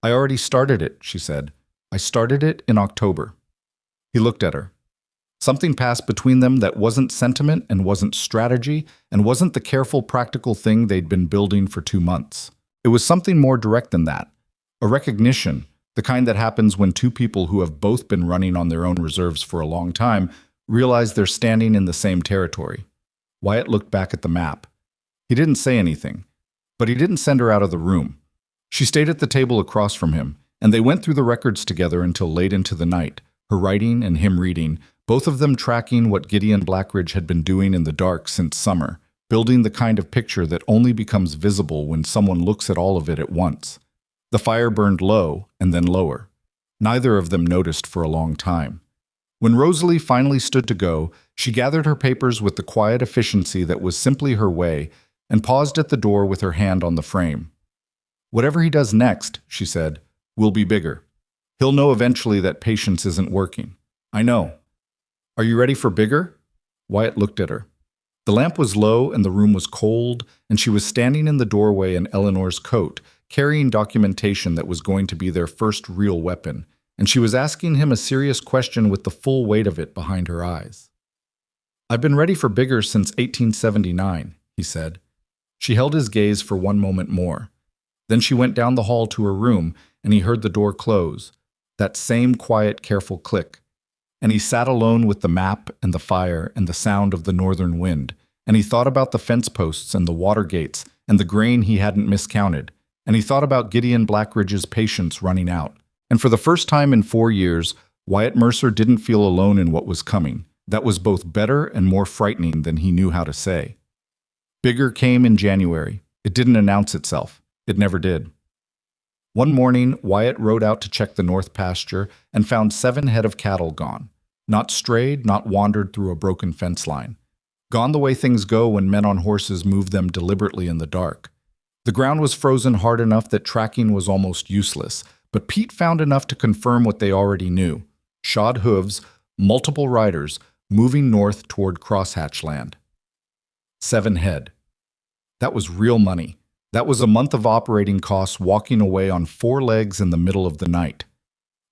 Speaker 1: "I already started it," she said. "I started it in October." He looked at her. Something passed between them that wasn't sentiment and wasn't strategy and wasn't the careful, practical thing they'd been building for 2 months. It was something more direct than that. A recognition, the kind that happens when two people who have both been running on their own reserves for a long time realize they're standing in the same territory. Wyatt looked back at the map. He didn't say anything, but he didn't send her out of the room. She stayed at the table across from him, and they went through the records together until late into the night, her writing and him reading, both of them tracking what Gideon Blackridge had been doing in the dark since summer, building the kind of picture that only becomes visible when someone looks at all of it at once. The fire burned low and then lower. Neither of them noticed for a long time. When Rosalie finally stood to go, she gathered her papers with the quiet efficiency that was simply her way and paused at the door with her hand on the frame. "Whatever he does next," she said, "will be bigger. He'll know eventually that patience isn't working. I know. Are you ready for bigger?" Wyatt looked at her. The lamp was low and the room was cold, and she was standing in the doorway in Eleanor's coat, carrying documentation that was going to be their first real weapon, and she was asking him a serious question with the full weight of it behind her eyes. "I've been ready for bigger since 1879, he said. She held his gaze for one moment more. Then she went down the hall to her room, and he heard the door close, that same quiet, careful click. And he sat alone with the map and the fire and the sound of the northern wind, and he thought about the fence posts and the water gates and the grain he hadn't miscounted, and he thought about Gideon Blackridge's patience running out. And for the first time in 4 years, Wyatt Mercer didn't feel alone in what was coming. That was both better and more frightening than he knew how to say. Bigger came in January. It didn't announce itself. It never did. One morning, Wyatt rode out to check the north pasture and found 7 head of cattle gone. Not strayed, not wandered through a broken fence line. Gone the way things go when men on horses move them deliberately in the dark. The ground was frozen hard enough that tracking was almost useless, but Pete found enough to confirm what they already knew. Shod hooves, multiple riders, moving north toward crosshatch land. 7 head. That was real money. That was a month of operating costs walking away on 4 legs in the middle of the night.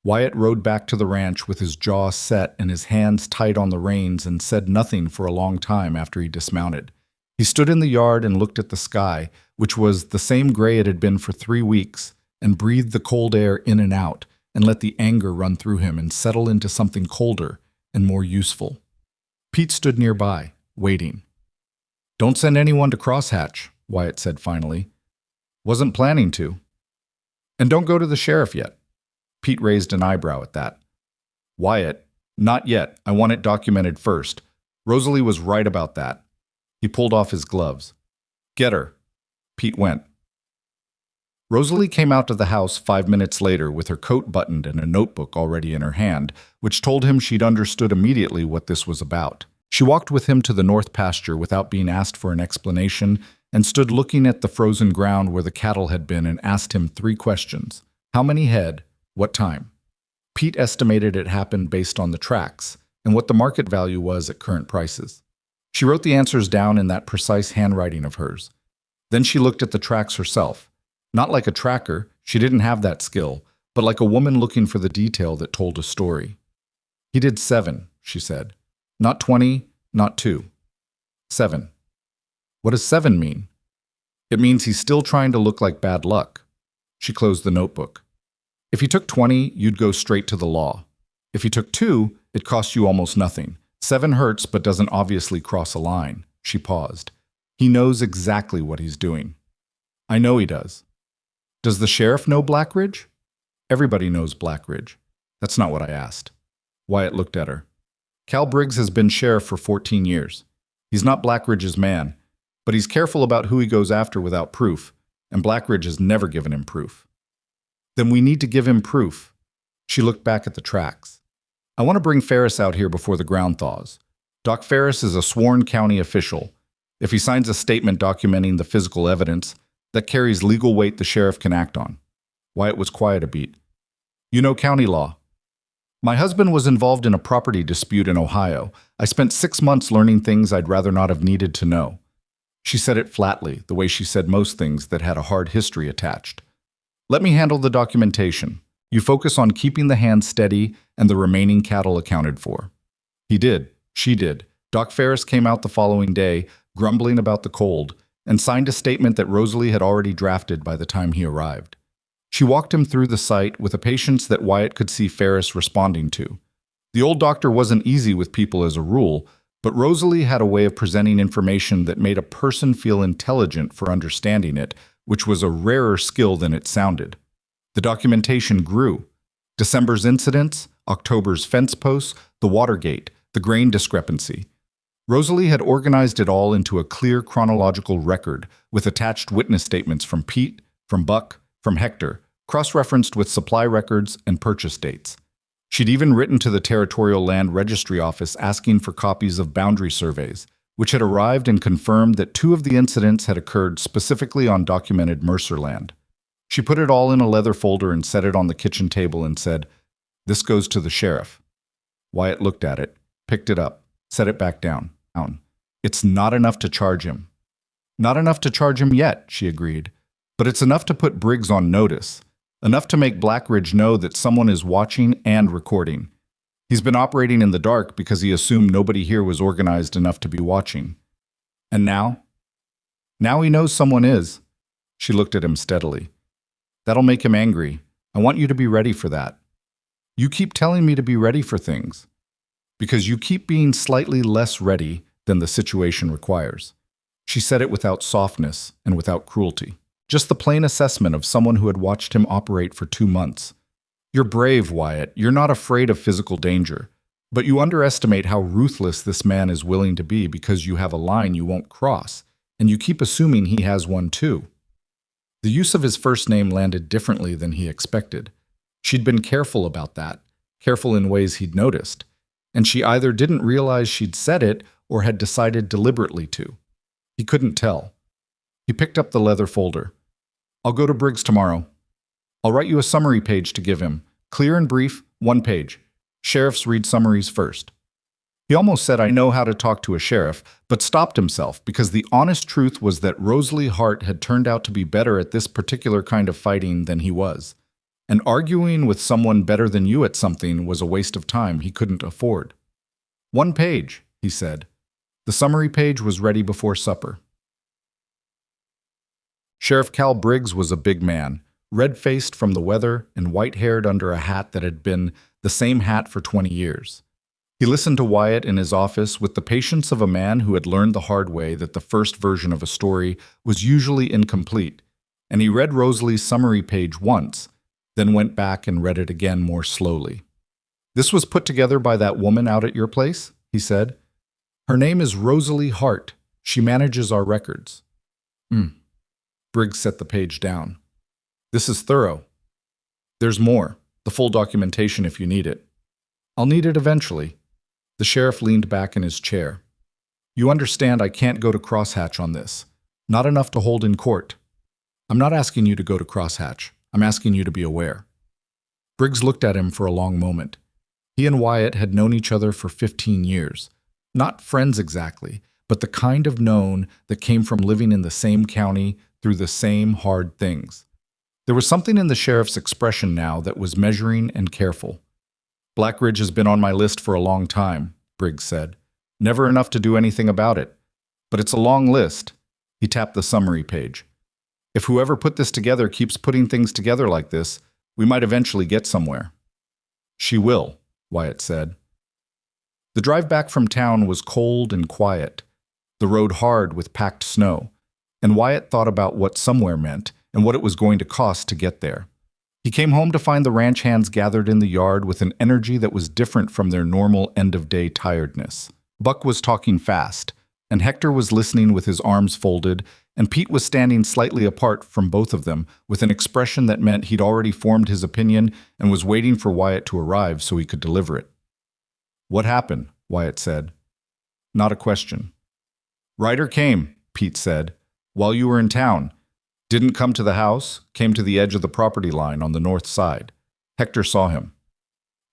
Speaker 1: Wyatt rode back to the ranch with his jaw set and his hands tight on the reins and said nothing for a long time after he dismounted. He stood in the yard and looked at the sky, which was the same gray it had been for 3 weeks, and breathed the cold air in and out and let the anger run through him and settle into something colder and more useful. Pete stood nearby, waiting. "Don't send anyone to crosshatch," Wyatt said finally. "Wasn't planning to. And don't go to the sheriff yet." Pete raised an eyebrow at that. "Wyatt, not yet. I want it documented first. Rosalie was right about that." He pulled off his gloves. "Get her." Pete went. Rosalie came out to the house 5 minutes later with her coat buttoned and a notebook already in her hand, which told him she'd understood immediately what this was about. She walked with him to the north pasture without being asked for an explanation and stood looking at the frozen ground where the cattle had been and asked him 3 questions. How many head? What time? Pete estimated it happened based on the tracks and what the market value was at current prices. She wrote the answers down in that precise handwriting of hers. Then she looked at the tracks herself. Not like a tracker, she didn't have that skill, but like a woman looking for the detail that told a story. "He did 7, she said. Not 20, not 2. 7. What does 7 mean? It means he's still trying to look like bad luck. She closed the notebook. If he took 20, you'd go straight to the law. If he took 2, it costs you almost nothing. 7 hurts but doesn't obviously cross a line. She paused. He knows exactly what he's doing. I know he does. Does the sheriff know Blackridge? Everybody knows Blackridge. That's not what I asked. Wyatt looked at her. Cal Briggs has been sheriff for 14 years. He's not Blackridge's man, but he's careful about who he goes after without proof, and Blackridge has never given him proof. Then we need to give him proof. She looked back at the tracks. I want to bring Ferris out here before the ground thaws. Doc Ferris is a sworn county official. If he signs a statement documenting the physical evidence, that carries legal weight the sheriff can act on. Wyatt was quiet a beat. You know county law. My husband was involved in a property dispute in Ohio. I spent 6 months learning things I'd rather not have needed to know. She said it flatly, the way she said most things that had a hard history attached. Let me handle the documentation. You focus on keeping the hand steady and the remaining cattle accounted for. He did. She did. Doc Ferris came out the following day, grumbling about the cold, and signed a statement that Rosalie had already drafted by the time he arrived. She walked him through the site with a patience that Wyatt could see Ferris responding to. The old doctor wasn't easy with people as a rule, but Rosalie had a way of presenting information that made a person feel intelligent for understanding it, which was a rarer skill than it sounded. The documentation grew. December's incidents, October's fence posts, the Watergate, the grain discrepancy. Rosalie had organized it all into a clear chronological record with attached witness statements from Pete, from Buck, from Hector, cross-referenced with supply records and purchase dates. She'd even written to the Territorial Land Registry Office asking for copies of boundary surveys, which had arrived and confirmed that 2 of the incidents had occurred specifically on documented Mercer land. She put it all in a leather folder and set it on the kitchen table and said, "This goes to the sheriff." Wyatt looked at it, picked it up, set it back down. It's not enough to charge him. Not enough to charge him yet, she agreed. But it's enough to put Briggs on notice. Enough to make Blackridge know that someone is watching and recording. He's been operating in the dark because he assumed nobody here was organized enough to be watching. And now? Now he knows someone is. She looked at him steadily. That'll make him angry. I want you to be ready for that. You keep telling me to be ready for things. Because you keep being slightly less ready than the situation requires. She said it without softness and without cruelty. Just the plain assessment of someone who had watched him operate for 2 months. You're brave, Wyatt. You're not afraid of physical danger. But you underestimate how ruthless this man is willing to be because you have a line you won't cross, and you keep assuming he has one too. The use of his first name landed differently than he expected. She'd been careful about that, careful in ways he'd noticed, and she either didn't realize she'd said it or had decided deliberately to. He couldn't tell. He picked up the leather folder. I'll go to Briggs tomorrow. I'll write you a summary page to give him. Clear and brief, 1 page. Sheriffs read summaries first. He almost said, I know how to talk to a sheriff, but stopped himself because the honest truth was that Rosalie Hart had turned out to be better at this particular kind of fighting than he was. And arguing with someone better than you at something was a waste of time he couldn't afford. 1 page, he said. The summary page was ready before supper. Sheriff Cal Briggs was a big man, red-faced from the weather and white-haired under a hat that had been the same hat for 20 years. He listened to Wyatt in his office with the patience of a man who had learned the hard way that the first version of a story was usually incomplete, and he read Rosalie's summary page once, then went back and read it again more slowly. This was put together by that woman out at your place, he said. Her name is Rosalie Hart. She manages our records. Briggs set the page down. This is thorough. There's more, the full documentation if you need it. I'll need it eventually. The sheriff leaned back in his chair. You understand I can't go to Crosshatch on this. Not enough to hold in court. I'm not asking you to go to Crosshatch. I'm asking you to be aware. Briggs looked at him for a long moment. He and Wyatt had known each other for 15 years. Not friends exactly, but the kind of known that came from living in the same county through the same hard things. There was something in the sheriff's expression now that was measuring and careful. Blackridge has been on my list for a long time, Briggs said. Never enough to do anything about it. But it's a long list. He tapped the summary page. If whoever put this together keeps putting things together like this, we might eventually get somewhere. She will, Wyatt said. The drive back from town was cold and quiet, the road hard with packed snow, and Wyatt thought about what somewhere meant and what it was going to cost to get there. He came home to find the ranch hands gathered in the yard with an energy that was different from their normal end-of-day tiredness. Buck was talking fast, and Hector was listening with his arms folded, and Pete was standing slightly apart from both of them with an expression that meant he'd already formed his opinion and was waiting for Wyatt to arrive so he could deliver it. What happened? Wyatt said. not a question. "Ryder came," Pete said, "while you were in town. Didn't come to the house, came to the edge of the property line on the north side. Hector saw him."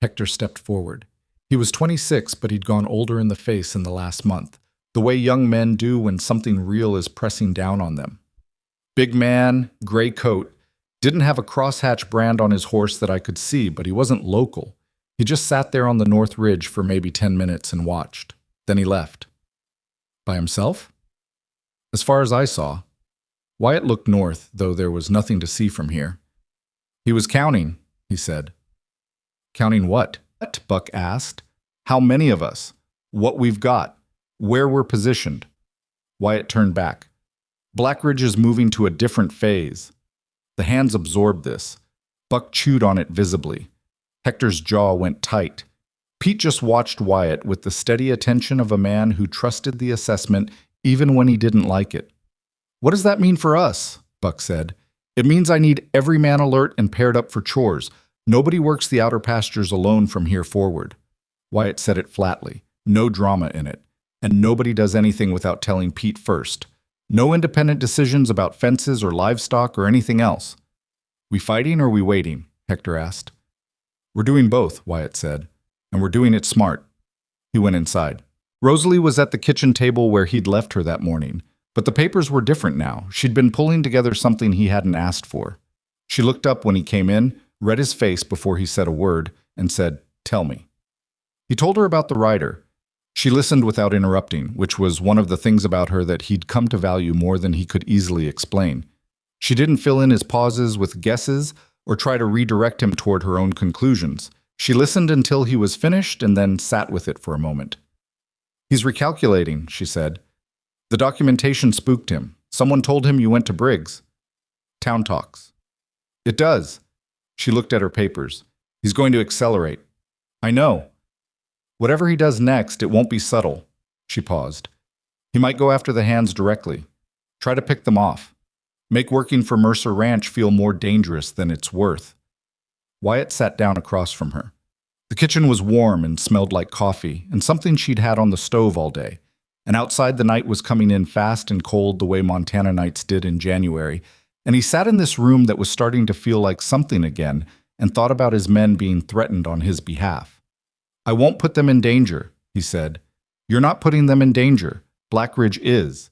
Speaker 1: Hector stepped forward. He was 26, but he'd gone older in the face in the last month, the way young men do when something real is pressing down on them. Big man, gray coat, didn't have a crosshatch brand on his horse that I could see, but he wasn't local. He just sat there on the North Ridge for maybe 10 minutes and watched. Then he left. By himself? As far as I saw. Wyatt looked north, though there was nothing to see from here. "He was counting," he said. "Counting what?" Buck asked. "How many of us? What we've got? Where we're positioned?" Wyatt turned back. Blackridge is moving to a different phase. The hands absorbed this. Buck chewed on it visibly. Hector's jaw went tight. Pete just watched Wyatt with the steady attention of a man who trusted the assessment even when he didn't like it. "What does that mean for us?" Buck said. "It means I need every man alert and paired up for chores. Nobody works the outer pastures alone from here forward." Wyatt said it flatly, no drama in it, and nobody does anything without telling Pete first. No independent decisions about fences or livestock or anything else. "We fighting or we waiting?" Hector asked. "We're doing both," Wyatt said, "and we're doing it smart." He went inside. Rosalie was at the kitchen table where he'd left her that morning, but the papers were different now. She'd been pulling together something he hadn't asked for. She looked up when he came in, read his face before he said a word, and said, "Tell me." He told her about the rider. She listened without interrupting, which was one of the things about her that he'd come to value more than he could easily explain. She didn't fill in his pauses with guesses or try to redirect him toward her own conclusions. She listened until he was finished and then sat with it for a moment. "He's recalculating," she said. "The documentation spooked him. Someone told him you went to Briggs." "Town talks." "It does." She looked at her papers. "He's going to accelerate." "I know." "Whatever he does next, it won't be subtle." She paused. "He might go after the hands directly. Try to pick them off. Make working for Mercer Ranch feel more dangerous than it's worth." Wyatt sat down across from her. The kitchen was warm and smelled like coffee and something she'd had on the stove all day. And outside the night was coming in fast and cold the way Montana nights did in January. And he sat in this room that was starting to feel like something again and thought about his men being threatened on his behalf. "I won't put them in danger," he said. "You're not putting them in danger. Blackridge is."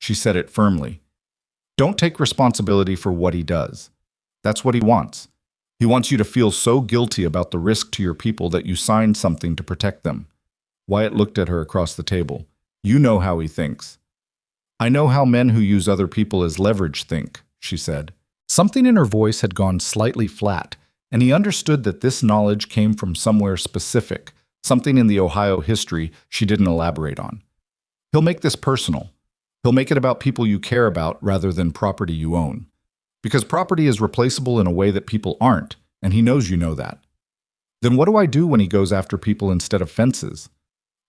Speaker 1: She said it firmly. "Don't take responsibility for what he does. That's what he wants. He wants you to feel so guilty about the risk to your people that you sign something to protect them." Wyatt looked at her across the table. "You know how he thinks." "I know how men who use other people as leverage think," she said. Something in her voice had gone slightly flat, and he understood that this knowledge came from somewhere specific, something in the Ohio history she didn't elaborate on. "He'll make this personal. He'll make it about people you care about rather than property you own. Because property is replaceable in a way that people aren't, and he knows you know that." "Then what do I do when he goes after people instead of fences?"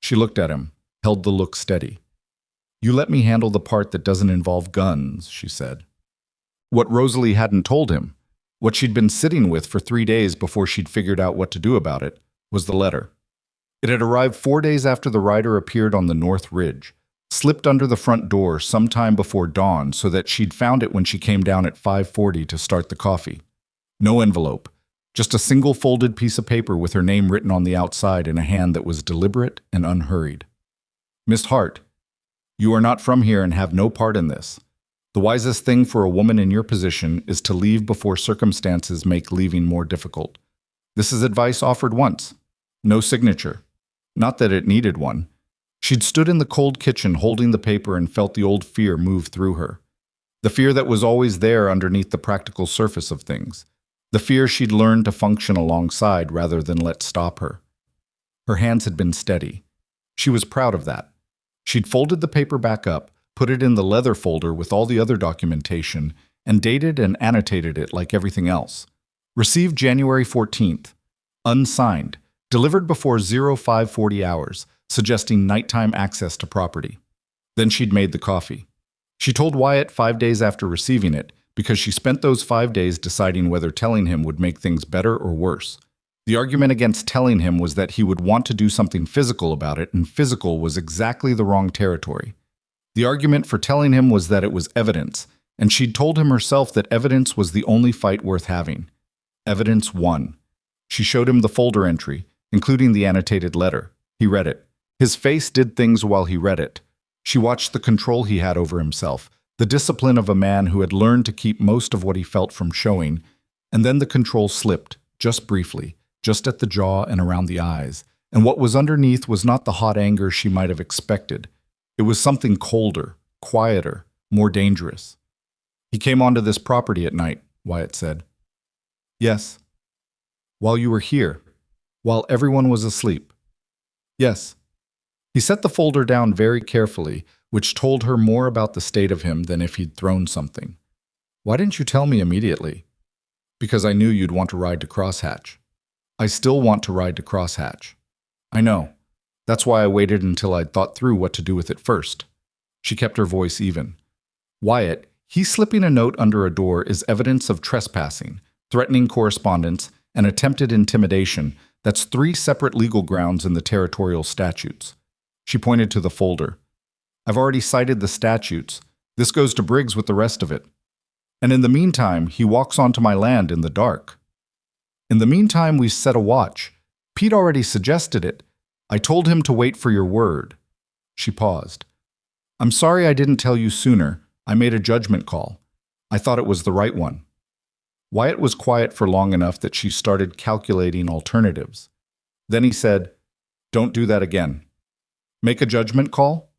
Speaker 1: She looked at him, held the look steady. "You let me handle the part that doesn't involve guns," she said. What Rosalie hadn't told him, what she'd been sitting with for 3 days before she'd figured out what to do about it, was the letter. It had arrived 4 days after the rider appeared on the North Ridge, slipped under the front door sometime before dawn so that she'd found it when she came down at 5:40 to start the coffee. No envelope, just a single folded piece of paper with her name written on the outside in a hand that was deliberate and unhurried. "Miss Hart, you are not from here and have no part in this. The wisest thing for a woman in your position is to leave before circumstances make leaving more difficult. This is advice offered once. No signature. Not that it needed one." She'd stood in the cold kitchen holding the paper and felt the old fear move through her. The fear that was always there underneath the practical surface of things. The fear she'd learned to function alongside rather than let stop her. Her hands had been steady. She was proud of that. She'd folded the paper back up, put it in the leather folder with all the other documentation, and dated and annotated it like everything else. Received January 14th. Unsigned. Delivered before 0540 hours. Suggesting nighttime access to property. Then she'd made the coffee. She told Wyatt 5 days after receiving it, because she spent those 5 days deciding whether telling him would make things better or worse. The argument against telling him was that he would want to do something physical about it, and physical was exactly the wrong territory. The argument for telling him was that it was evidence, and she'd told him herself that evidence was the only fight worth having. Evidence won. She showed him the folder entry, including the annotated letter. He read it. His face did things while he read it. She watched the control he had over himself, the discipline of a man who had learned to keep most of what he felt from showing, and then the control slipped, just briefly, just at the jaw and around the eyes, and what was underneath was not the hot anger she might have expected. It was something colder, quieter, more dangerous. "He came onto this property at night," Wyatt said. "Yes." "While you were here, while everyone was asleep." "Yes." He set the folder down very carefully, which told her more about the state of him than if he'd thrown something. "Why didn't you tell me immediately?" "Because I knew you'd want to ride to Crosshatch." "I still want to ride to Crosshatch." "I know. That's why I waited until I'd thought through what to do with it first." She kept her voice even. "Wyatt, he slipping a note under a door is evidence of trespassing, threatening correspondence, and attempted intimidation. That's 3 separate legal grounds in the territorial statutes." She pointed to the folder. "I've already cited the statutes. This goes to Briggs with the rest of it. And in the meantime, he walks onto my land in the dark. In the meantime, we set a watch. Pete already suggested it. I told him to wait for your word." She paused. "I'm sorry I didn't tell you sooner. I made a judgment call. I thought it was the right one." Wyatt was quiet for long enough that she started calculating alternatives. Then he said, "Don't do that again." "Make a judgment call?"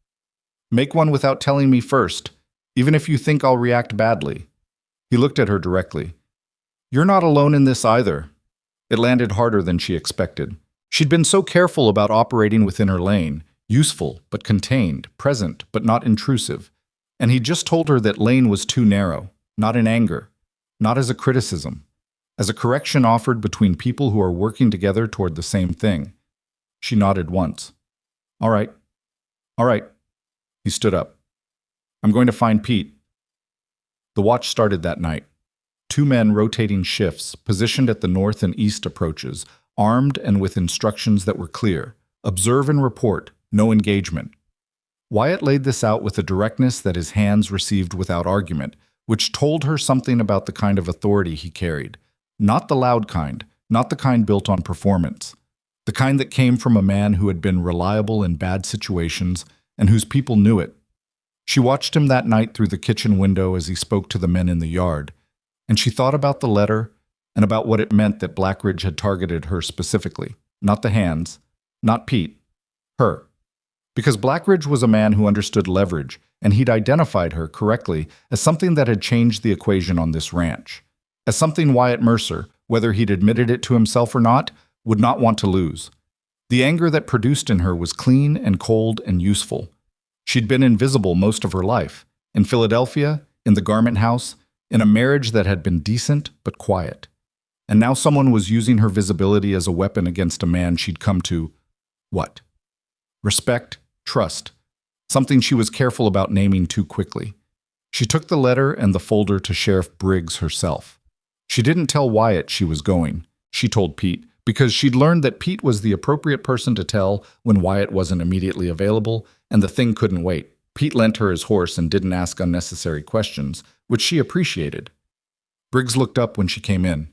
Speaker 1: "Make one without telling me first, even if you think I'll react badly." He looked at her directly. "You're not alone in this either." It landed harder than she expected. She'd been so careful about operating within her lane, useful but contained, present but not intrusive. And he just told her that lane was too narrow, not in anger, not as a criticism, as a correction offered between people who are working together toward the same thing. She nodded once. "All right. All right." He stood up. "I'm going to find Pete." The watch started that night. 2 men rotating shifts, positioned at the north and east approaches, armed and with instructions that were clear. Observe and report, no engagement. Wyatt laid this out with a directness that his hands received without argument, which told her something about the kind of authority he carried. Not the loud kind, not the kind built on performance. The kind that came from a man who had been reliable in bad situations and whose people knew it. She watched him that night through the kitchen window as he spoke to the men in the yard, and she thought about the letter and about what it meant that Blackridge had targeted her specifically. Not the hands, not Pete, her. Because Blackridge was a man who understood leverage, and he'd identified her correctly as something that had changed the equation on this ranch. As something Wyatt Mercer, whether he'd admitted it to himself or not, would not want to lose. The anger that produced in her was clean and cold and useful. She'd been invisible most of her life, in Philadelphia, in the garment house, in a marriage that had been decent but quiet. And now someone was using her visibility as a weapon against a man she'd come to, what? Respect, trust, something she was careful about naming too quickly. She took the letter and the folder to Sheriff Briggs herself. She didn't tell Wyatt she was going. She told Pete, because she'd learned that Pete was the appropriate person to tell when Wyatt wasn't immediately available, and the thing couldn't wait. Pete lent her his horse and didn't ask unnecessary questions, which she appreciated. Briggs looked up when she came in.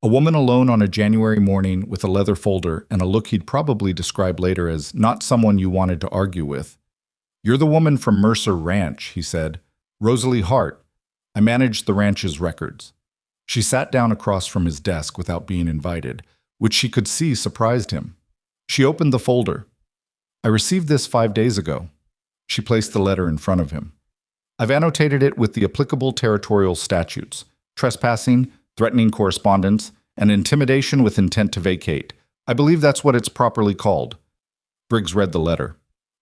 Speaker 1: A woman alone on a January morning with a leather folder and a look he'd probably describe later as not someone you wanted to argue with. "You're the woman from Mercer Ranch," he said. "Rosalie Hart. I managed the ranch's records." She sat down across from his desk without being invited, which she could see surprised him. She opened the folder. "I received this 5 days ago." She placed the letter in front of him. "I've annotated it with the applicable territorial statutes: trespassing, threatening correspondence, and intimidation with intent to vacate. I believe that's what it's properly called." Briggs read the letter,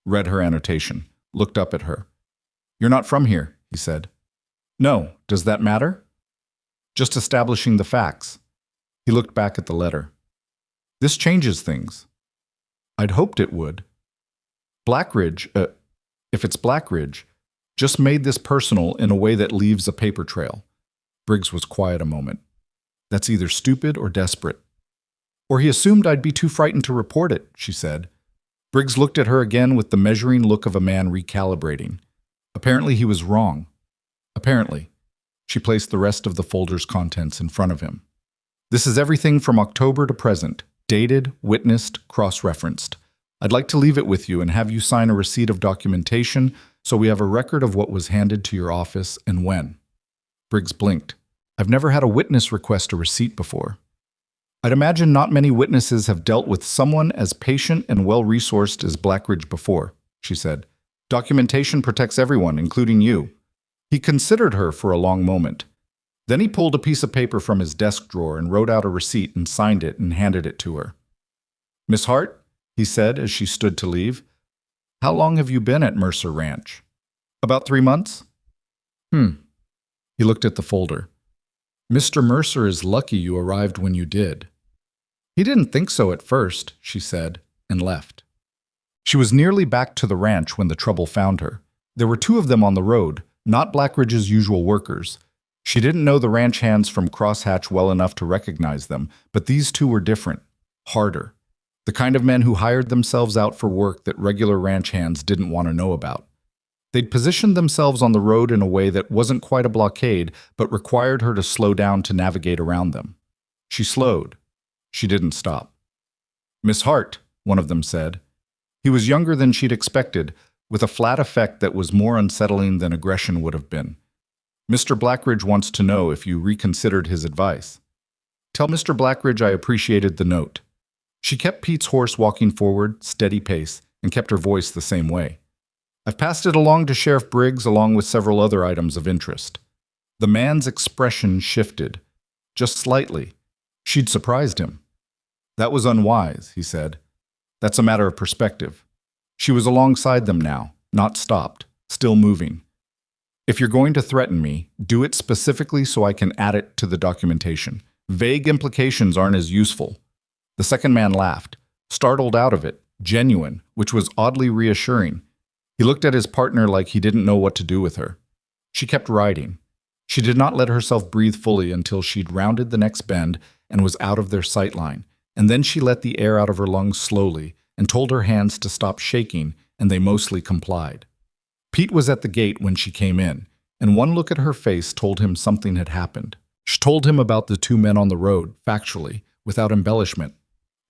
Speaker 1: read her annotation, looked up at her. "You're not from here," he said. "No. Does that matter?" "Just establishing the facts." He looked back at the letter. "This changes things." "I'd hoped it would." Blackridge, if it's Blackridge, just made this personal in a way that leaves a paper trail." Briggs was quiet a moment. "That's either stupid or desperate." Or he assumed I'd be too frightened to report it, she said. Briggs looked at her again with the measuring look of a man recalibrating. Apparently he was wrong. Apparently. She placed the rest of the folder's contents in front of him. This is everything from October to present, dated, witnessed, cross-referenced. I'd like to leave it with you and have you sign a receipt of documentation so we have a record of what was handed to your office and when. Briggs blinked. I've never had a witness request a receipt before. I'd imagine not many witnesses have dealt with someone as patient and well-resourced as Blackridge before, she said. Documentation protects everyone, including you. He considered her for a long moment. Then he pulled a piece of paper from his desk drawer and wrote out a receipt and signed it and handed it to her. Miss Hart, he said as she stood to leave, how long have you been at Mercer Ranch? About 3 months? He looked at the folder. Mr. Mercer is lucky you arrived when you did. He didn't think so at first, she said, and left. She was nearly back to the ranch when the trouble found her. There were 2 of them on the road, not Blackridge's usual workers. She didn't know the ranch hands from Crosshatch well enough to recognize them, but these 2 were different, harder. The kind of men who hired themselves out for work that regular ranch hands didn't want to know about. They'd positioned themselves on the road in a way that wasn't quite a blockade, but required her to slow down to navigate around them. She slowed. She didn't stop. Miss Hart, one of them said. He was younger than she'd expected, with a flat effect that was more unsettling than aggression would have been. Mr. Blackridge wants to know if you reconsidered his advice. Tell Mr. Blackridge I appreciated the note. She kept Pete's horse walking forward, steady pace, and kept her voice the same way. I've passed it along to Sheriff Briggs along with several other items of interest. The man's expression shifted, just slightly. She'd surprised him. That was unwise, he said. That's a matter of perspective. She was alongside them now, not stopped, still moving. If you're going to threaten me, do it specifically so I can add it to the documentation. Vague implications aren't as useful. The second man laughed, startled out of it, genuine, which was oddly reassuring. He looked at his partner like he didn't know what to do with her. She kept riding. She did not let herself breathe fully until she'd rounded the next bend and was out of their sight line, and then she let the air out of her lungs slowly and told her hands to stop shaking, and they mostly complied. Pete was at the gate when she came in, and one look at her face told him something had happened. She told him about the 2 men on the road, factually, without embellishment.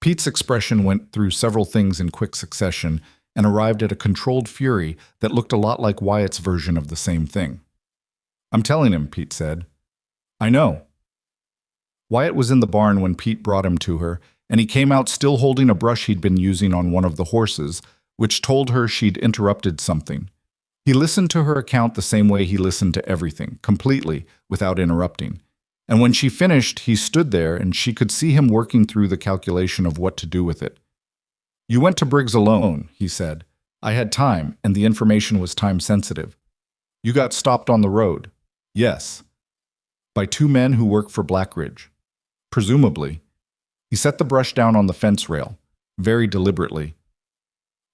Speaker 1: Pete's expression went through several things in quick succession and arrived at a controlled fury that looked a lot like Wyatt's version of the same thing. I'm telling him, Pete said. I know. Wyatt was in the barn when Pete brought him to her, and he came out still holding a brush he'd been using on one of the horses, which told her she'd interrupted something. He listened to her account the same way he listened to everything, completely, without interrupting. And when she finished, he stood there and she could see him working through the calculation of what to do with it. You went to Briggs alone, he said. I had time, and the information was time-sensitive. You got stopped on the road. Yes. By 2 men who work for Blackridge. Presumably. He set the brush down on the fence rail, very deliberately.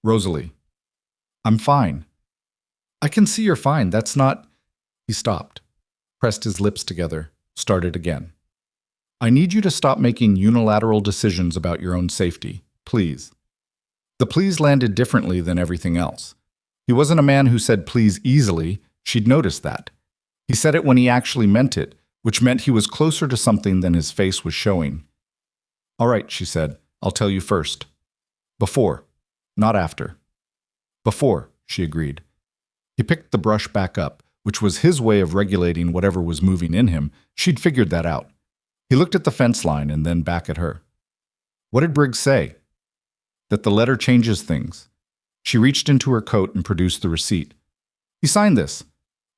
Speaker 1: Rosalie. I'm fine. I can see you're fine. That's not... He stopped, pressed his lips together, started again. I need you to stop making unilateral decisions about your own safety, please. The please landed differently than everything else. He wasn't a man who said please easily. She'd noticed that. He said it when he actually meant it, which meant he was closer to something than his face was showing. All right, she said. I'll tell you first. Before, not after. Before, she agreed. He picked the brush back up, which was his way of regulating whatever was moving in him. She'd figured that out. He looked at the fence line and then back at her. What did Briggs say? That the letter changes things. She reached into her coat and produced the receipt. He signed this.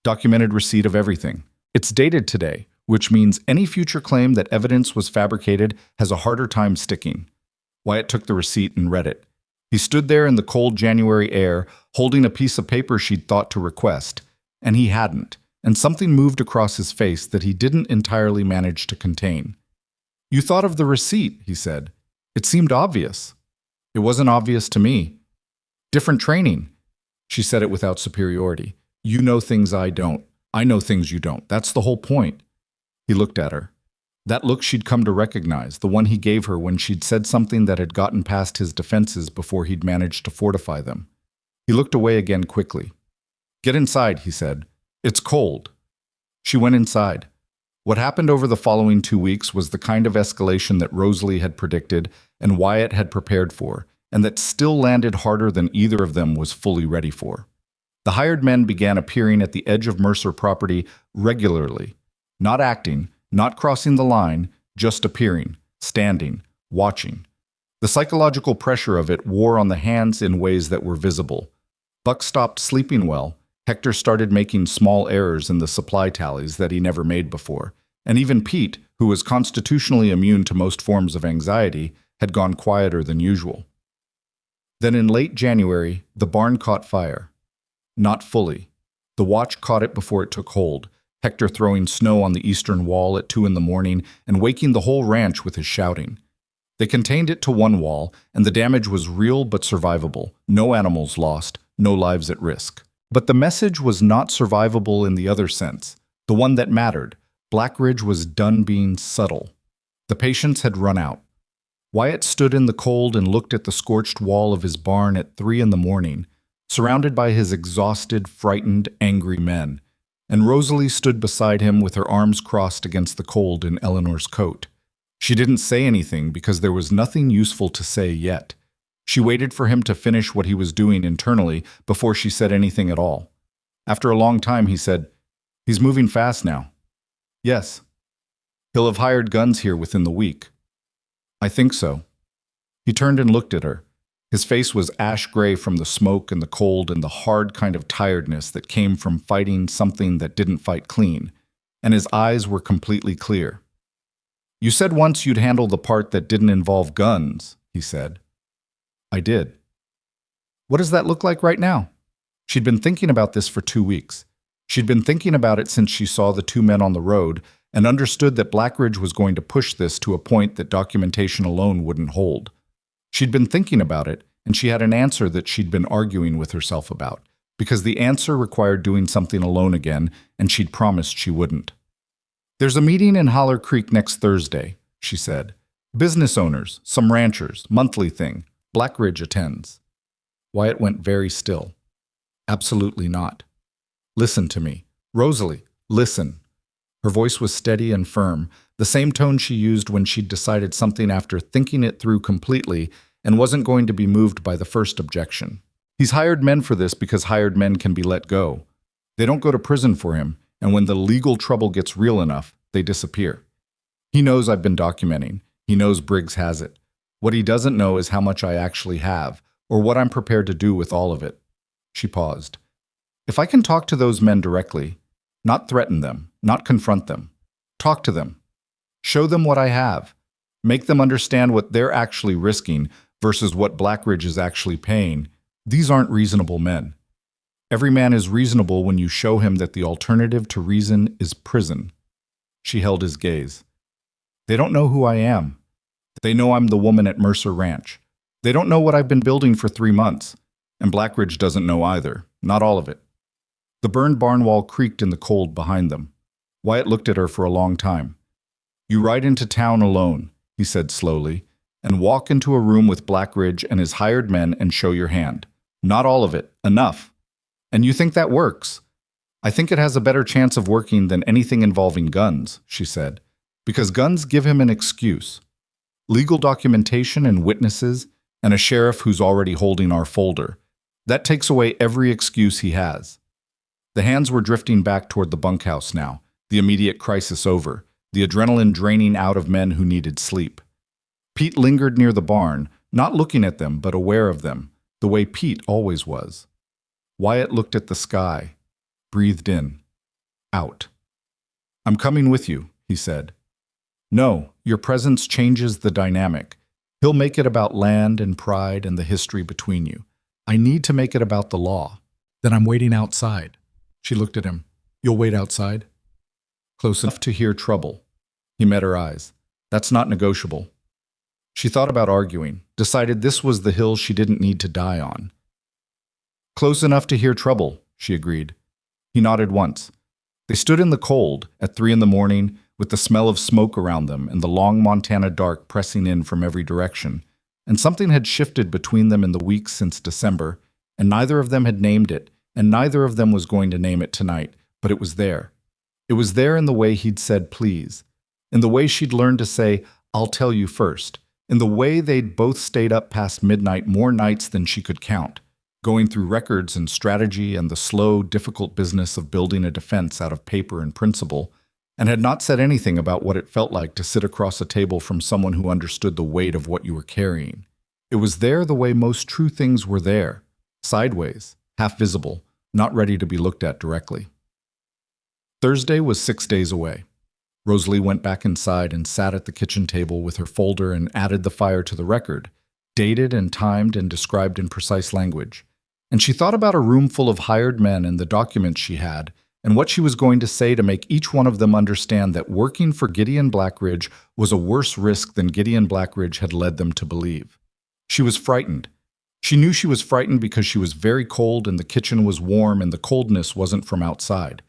Speaker 1: Documented receipt of everything. It's dated today, which means any future claim that evidence was fabricated has a harder time sticking. Wyatt took the receipt and read it. He stood there in the cold January air, holding a piece of paper she'd thought to request, and he hadn't, and something moved across his face that he didn't entirely manage to contain. You thought of the receipt, he said. It seemed obvious. It wasn't obvious to me. Different training. She said it without superiority. You know things I don't. I know things you don't. That's the whole point. He looked at her. That look she'd come to recognize, the one he gave her when she'd said something that had gotten past his defenses before he'd managed to fortify them. He looked away again quickly. "Get inside," he said. "It's cold." She went inside. What happened over the following 2 weeks was the kind of escalation that Rosalie had predicted and Wyatt had prepared for, and that still landed harder than either of them was fully ready for. The hired men began appearing at the edge of Mercer property regularly, not acting, not crossing the line, just appearing, standing, watching. The psychological pressure of it wore on the hands in ways that were visible. Buck stopped sleeping well. Hector started making small errors in the supply tallies that he never made before. And even Pete, who was constitutionally immune to most forms of anxiety, had gone quieter than usual. Then in late January, the barn caught fire. Not fully. The watch caught it before it took hold, Hector throwing snow on the eastern wall at 2 a.m. and waking the whole ranch with his shouting. They contained it to one wall, and the damage was real but survivable. No animals lost, no lives at risk. But the message was not survivable in the other sense, the one that mattered. Blackridge was done being subtle. The patience had run out. Wyatt stood in the cold and looked at the scorched wall of his barn at 3 a.m, surrounded by his exhausted, frightened, angry men. And Rosalie stood beside him with her arms crossed against the cold in Eleanor's coat. She didn't say anything because there was nothing useful to say yet. She waited for him to finish what he was doing internally before she said anything at all. After a long time, he said, "He's moving fast now." "Yes. He'll have hired guns here within the week." "I think so." He turned and looked at her. His face was ash-gray from the smoke and the cold and the hard kind of tiredness that came from fighting something that didn't fight clean, and his eyes were completely clear. "You said once you'd handle the part that didn't involve guns," he said. "I did." "What does that look like right now?" She'd been thinking about this for 2 weeks. She'd been thinking about it since she saw the 2 men on the road and understood that Blackridge was going to push this to a point that documentation alone wouldn't hold. She'd been thinking about it, and she had an answer that she'd been arguing with herself about, because the answer required doing something alone again, and she'd promised she wouldn't. "There's a meeting in Holler Creek next Thursday," she said. "Business owners, some ranchers, monthly thing. Blackridge attends." Wyatt went very still. "Absolutely not. Listen to me. Rosalie, listen." Her voice was steady and firm, the same tone she used when she'd decided something after thinking it through completely and wasn't going to be moved by the first objection. "He's hired men for this because hired men can be let go. They don't go to prison for him, and when the legal trouble gets real enough, they disappear. He knows I've been documenting. He knows Briggs has it. What he doesn't know is how much I actually have, or what I'm prepared to do with all of it." She paused. "If I can talk to those men directly, not threaten them, not confront them, talk to them, show them what I have, make them understand what they're actually risking versus what Blackridge is actually paying, these aren't reasonable men. Every man is reasonable when you show him that the alternative to reason is prison." She held his gaze. "They don't know who I am. They know I'm the woman at Mercer Ranch. They don't know what I've been building for 3 months. And Blackridge doesn't know either, not all of it." The burned barn wall creaked in the cold behind them. Wyatt looked at her for a long time. "You ride into town alone," he said slowly, "and walk into a room with Blackridge and his hired men and show your hand. Not all of it, enough. And you think that works?" "I think it has a better chance of working than anything involving guns," she said, "because guns give him an excuse. Legal documentation and witnesses, and a sheriff who's already holding our folder. That takes away every excuse he has." The hands were drifting back toward the bunkhouse now, the immediate crisis over, the adrenaline draining out of men who needed sleep. Pete lingered near the barn, not looking at them but aware of them, the way Pete always was. Wyatt looked at the sky, breathed in, out. "I'm coming with you," he said. "No, your presence changes the dynamic. He'll make it about land and pride and the history between you. I need to make it about the law." "Then I'm waiting outside." She looked at him. "You'll wait outside?" "Close enough to hear trouble." He met her eyes. "That's not negotiable." She thought about arguing, decided this was the hill she didn't need to die on. "Close enough to hear trouble," she agreed. He nodded once. They stood in the cold at 3 a.m, with the smell of smoke around them and the long Montana dark pressing in from every direction. And something had shifted between them in the weeks since December, and neither of them had named it, and neither of them was going to name it tonight, but it was there. It was there in the way he'd said please, in the way she'd learned to say, "I'll tell you first," in the way they'd both stayed up past midnight more nights than she could count, going through records and strategy and the slow, difficult business of building a defense out of paper and principle, and had not said anything about what it felt like to sit across a table from someone who understood the weight of what you were carrying. It was there the way most true things were there, sideways, half visible, not ready to be looked at directly. Thursday was 6 days away. Rosalie went back inside and sat at the kitchen table with her folder and added the fire to the record, dated and timed and described in precise language. And she thought about a room full of hired men and the documents she had, and what she was going to say to make each one of them understand that working for Gideon Blackridge was a worse risk than Gideon Blackridge had led them to believe. She was frightened. She knew she was frightened because she was very cold and the kitchen was warm and the coldness wasn't from outside.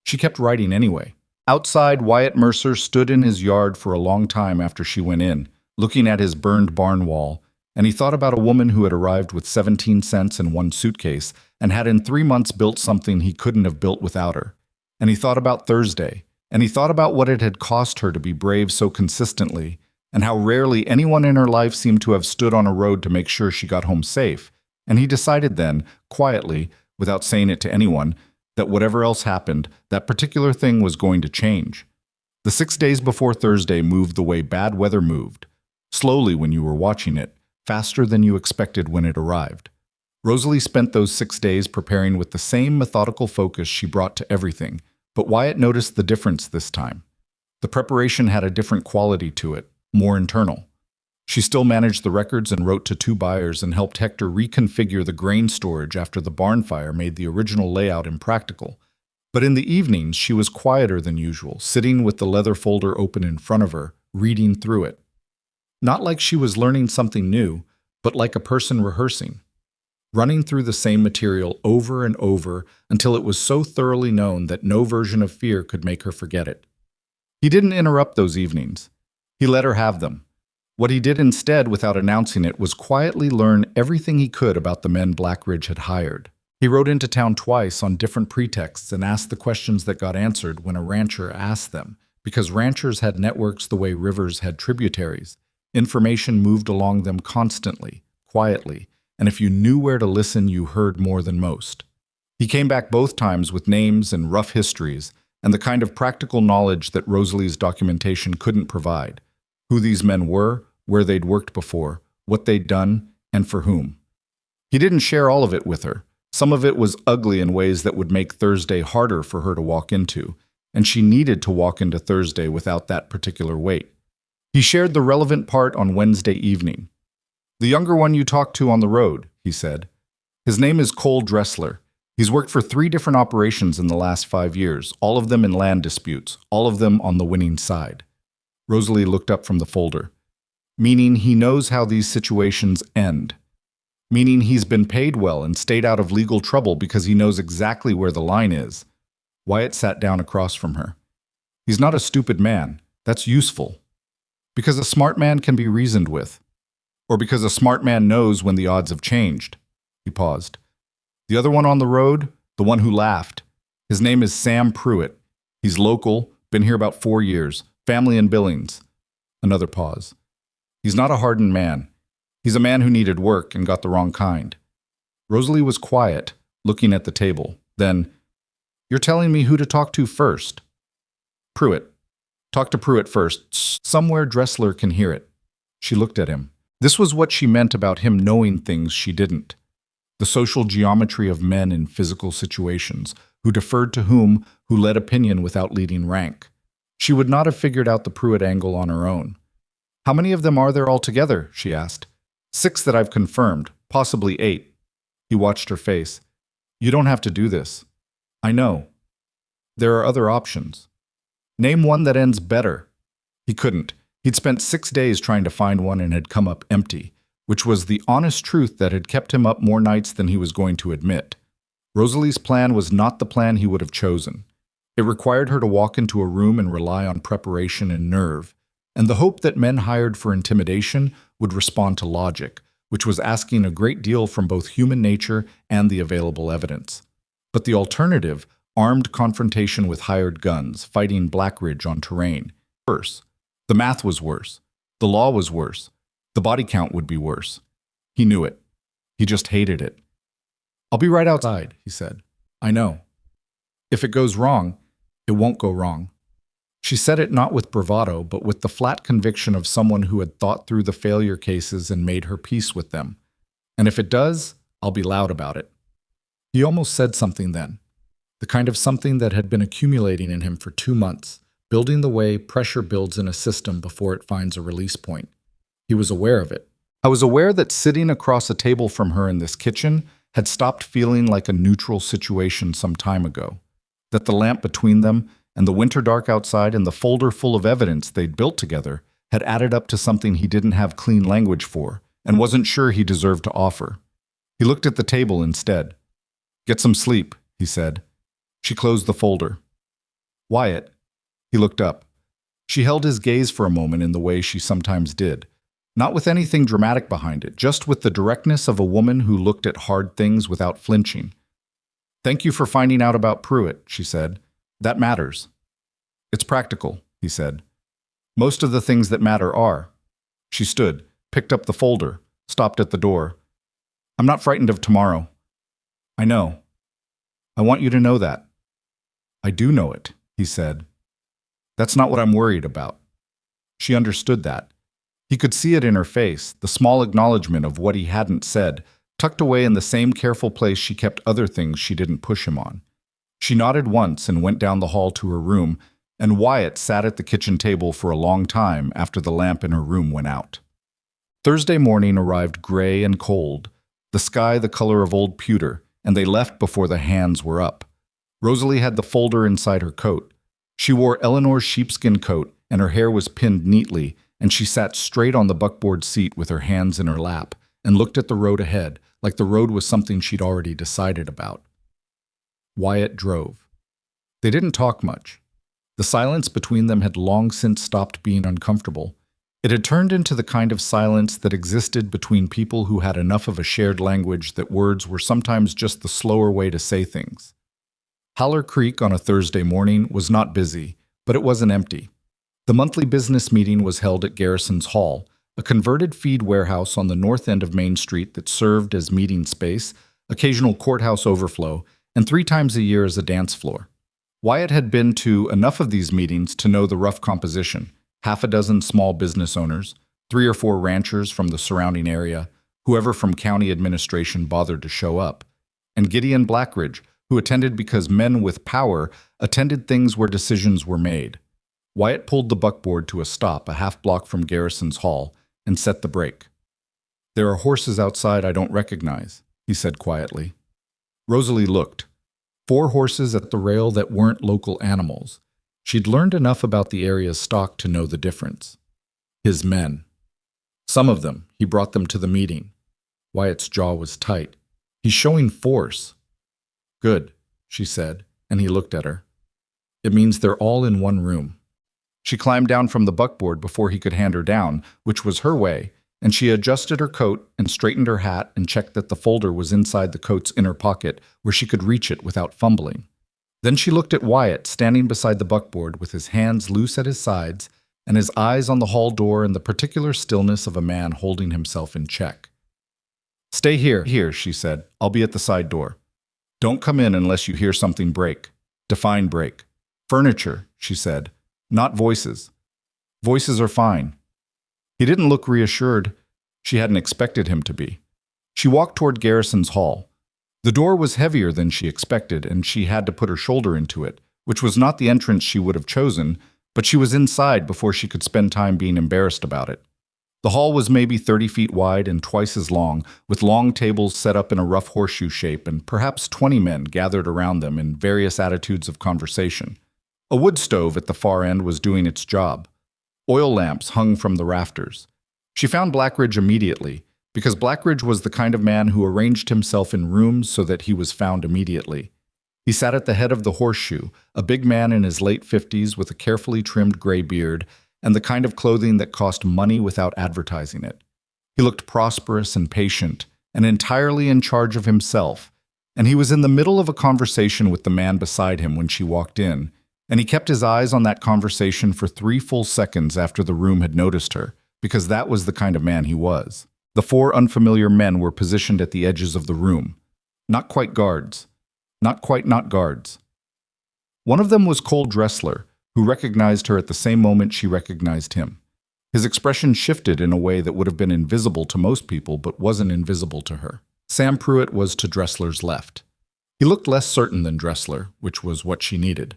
Speaker 1: She kept writing anyway. Outside, Wyatt Mercer stood in his yard for a long time after she went in, looking at his burned barn wall, and he thought about a woman who had arrived with 17 cents and one suitcase and had in 3 months built something he couldn't have built without her. And he thought about Thursday, and he thought about what it had cost her to be brave so consistently, and how rarely anyone in her life seemed to have stood on a road to make sure she got home safe. And he decided then, quietly, without saying it to anyone, that whatever else happened, that particular thing was going to change. The 6 days before Thursday moved the way bad weather moved, slowly when you were watching it, faster than you expected when it arrived. Rosalie spent those 6 days preparing with the same methodical focus she brought to everything, but Wyatt noticed the difference this time. The preparation had a different quality to it, more internal. She still managed the records and wrote to 2 buyers and helped Hector reconfigure the grain storage after the barn fire made the original layout impractical. But in the evenings, she was quieter than usual, sitting with the leather folder open in front of her, reading through it. Not like she was learning something new, but like a person rehearsing, running through the same material over and over until it was so thoroughly known that no version of fear could make her forget it. He didn't interrupt those evenings. He let her have them. What he did instead, without announcing it, was quietly learn everything he could about the men Blackridge had hired. He rode into town twice on different pretexts and asked the questions that got answered when a rancher asked them, because ranchers had networks the way rivers had tributaries. Information moved along them constantly, quietly, and if you knew where to listen, you heard more than most. He came back both times with names and rough histories, and the kind of practical knowledge that Rosalie's documentation couldn't provide. Who these men were, where they'd worked before, what they'd done, and for whom. He didn't share all of it with her. Some of it was ugly in ways that would make Thursday harder for her to walk into, and she needed to walk into Thursday without that particular weight. He shared the relevant part on Wednesday evening. "The younger one you talked to on the road," he said. "His name is Cole Dressler. He's worked for 3 different operations in the last 5 years, all of them in land disputes, all of them on the winning side." Rosalie looked up from the folder. "Meaning he knows how these situations end. Meaning he's been paid well and stayed out of legal trouble because he knows exactly where the line is." Wyatt sat down across from her. "He's not a stupid man. That's useful. Because a smart man can be reasoned with. Or because a smart man knows when the odds have changed." He paused. "The other one on the road, the one who laughed. His name is Sam Pruitt. He's local, been here about 4 years. Family in Billings." Another pause. "He's not a hardened man. He's a man who needed work and got the wrong kind." Rosalie was quiet, looking at the table. Then, "You're telling me who to talk to first?" "Pruitt. Talk to Pruitt first. Somewhere Dressler can hear it." She looked at him. This was what she meant about him knowing things she didn't. The social geometry of men in physical situations, who deferred to whom, who led opinion without leading rank. She would not have figured out the Pruitt angle on her own. "How many of them are there altogether?" she asked. 6 that I've confirmed, possibly 8. He watched her face. "You don't have to do this. I know. There are other options. Name one that ends better." He couldn't. He'd spent 6 days trying to find one and had come up empty, which was the honest truth that had kept him up more nights than he was going to admit. Rosalie's plan was not the plan he would have chosen. It required her to walk into a room and rely on preparation and nerve, and the hope that men hired for intimidation would respond to logic, which was asking a great deal from both human nature and the available evidence. But the alternative, armed confrontation with hired guns, fighting Blackridge on terrain, worse. The math was worse. The law was worse. The body count would be worse. He knew it. He just hated it. "I'll be right outside," he said. "I know. If it goes wrong, it won't go wrong." She said it not with bravado, but with the flat conviction of someone who had thought through the failure cases and made her peace with them. "And if it does, I'll be loud about it." He almost said something then, the kind of something that had been accumulating in him for 2 months, building the way pressure builds in a system before it finds a release point. He was aware of it. I was aware that sitting across a table from her in this kitchen had stopped feeling like a neutral situation some time ago, that the lamp between them and the winter dark outside and the folder full of evidence they'd built together had added up to something he didn't have clean language for and wasn't sure he deserved to offer. He looked at the table instead. "Get some sleep," he said. She closed the folder. "Wyatt." He looked up. She held his gaze for a moment in the way she sometimes did, not with anything dramatic behind it, just with the directness of a woman who looked at hard things without flinching. "Thank you for finding out about Pruitt," she said. "That matters." "It's practical," he said. "Most of the things that matter are." She stood, picked up the folder, stopped at the door. "I'm not frightened of tomorrow." "I know. I want you to know that." "I do know it," he said. "That's not what I'm worried about." She understood that. He could see it in her face, the small acknowledgement of what he hadn't said, tucked away in the same careful place she kept other things she didn't push him on. She nodded once and went down the hall to her room, and Wyatt sat at the kitchen table for a long time after the lamp in her room went out. Thursday morning arrived gray and cold, the sky the color of old pewter, and they left before the hands were up. Rosalie had the folder inside her coat. She wore Eleanor's sheepskin coat, and her hair was pinned neatly, and she sat straight on the buckboard seat with her hands in her lap and looked at the road ahead, like the road was something she'd already decided about. Wyatt drove. They didn't talk much. The silence between them had long since stopped being uncomfortable. It had turned into the kind of silence that existed between people who had enough of a shared language that words were sometimes just the slower way to say things. Haller Creek on a Thursday morning was not busy, but it wasn't empty. The monthly business meeting was held at Garrison's Hall, a converted feed warehouse on the north end of Main Street that served as meeting space, occasional courthouse overflow, and 3 times a year as a dance floor. Wyatt had been to enough of these meetings to know the rough composition: 6 small business owners, 3 or 4 ranchers from the surrounding area, whoever from county administration bothered to show up, and Gideon Blackridge, who attended because men with power attended things where decisions were made. Wyatt pulled the buckboard to a stop a half block from Garrison's Hall and set the brake. "There are horses outside I don't recognize," he said quietly. Rosalie looked. 4 horses at the rail that weren't local animals. She'd learned enough about the area's stock to know the difference. His men. Some of them, he brought them to the meeting. Wyatt's jaw was tight. "He's showing force." "Good," she said, and he looked at her. "It means they're all in one room." She climbed down from the buckboard before he could hand her down, which was her way, and she adjusted her coat and straightened her hat and checked that the folder was inside the coat's inner pocket where she could reach it without fumbling. Then she looked at Wyatt standing beside the buckboard with his hands loose at his sides and his eyes on the hall door in the particular stillness of a man holding himself in check. "Stay here," she said. "I'll be at the side door. Don't come in unless you hear something break. Define break." "Furniture," she said. "Not voices." "Voices are fine." He didn't look reassured. She hadn't expected him to be. She walked toward Garrison's Hall. The door was heavier than she expected, and she had to put her shoulder into it, which was not the entrance she would have chosen, but she was inside before she could spend time being embarrassed about it. The hall was maybe 30 feet wide and twice as long, with long tables set up in a rough horseshoe shape and perhaps 20 men gathered around them in various attitudes of conversation. A wood stove at the far end was doing its job. Oil lamps hung from the rafters. She found Blackridge immediately, because Blackridge was the kind of man who arranged himself in rooms so that he was found immediately. He sat at the head of the horseshoe, a big man in his late 50s with a carefully trimmed gray beard and the kind of clothing that cost money without advertising it. He looked prosperous and patient and entirely in charge of himself, and he was in the middle of a conversation with the man beside him when she walked in, and he kept his eyes on that conversation for 3 full seconds after the room had noticed her, because that was the kind of man he was. The 4 unfamiliar men were positioned at the edges of the room. Not quite guards. Not guards. One of them was Cole Dressler, who recognized her at the same moment she recognized him. His expression shifted in a way that would have been invisible to most people but wasn't invisible to her. Sam Pruitt was to Dressler's left. He looked less certain than Dressler, which was what she needed.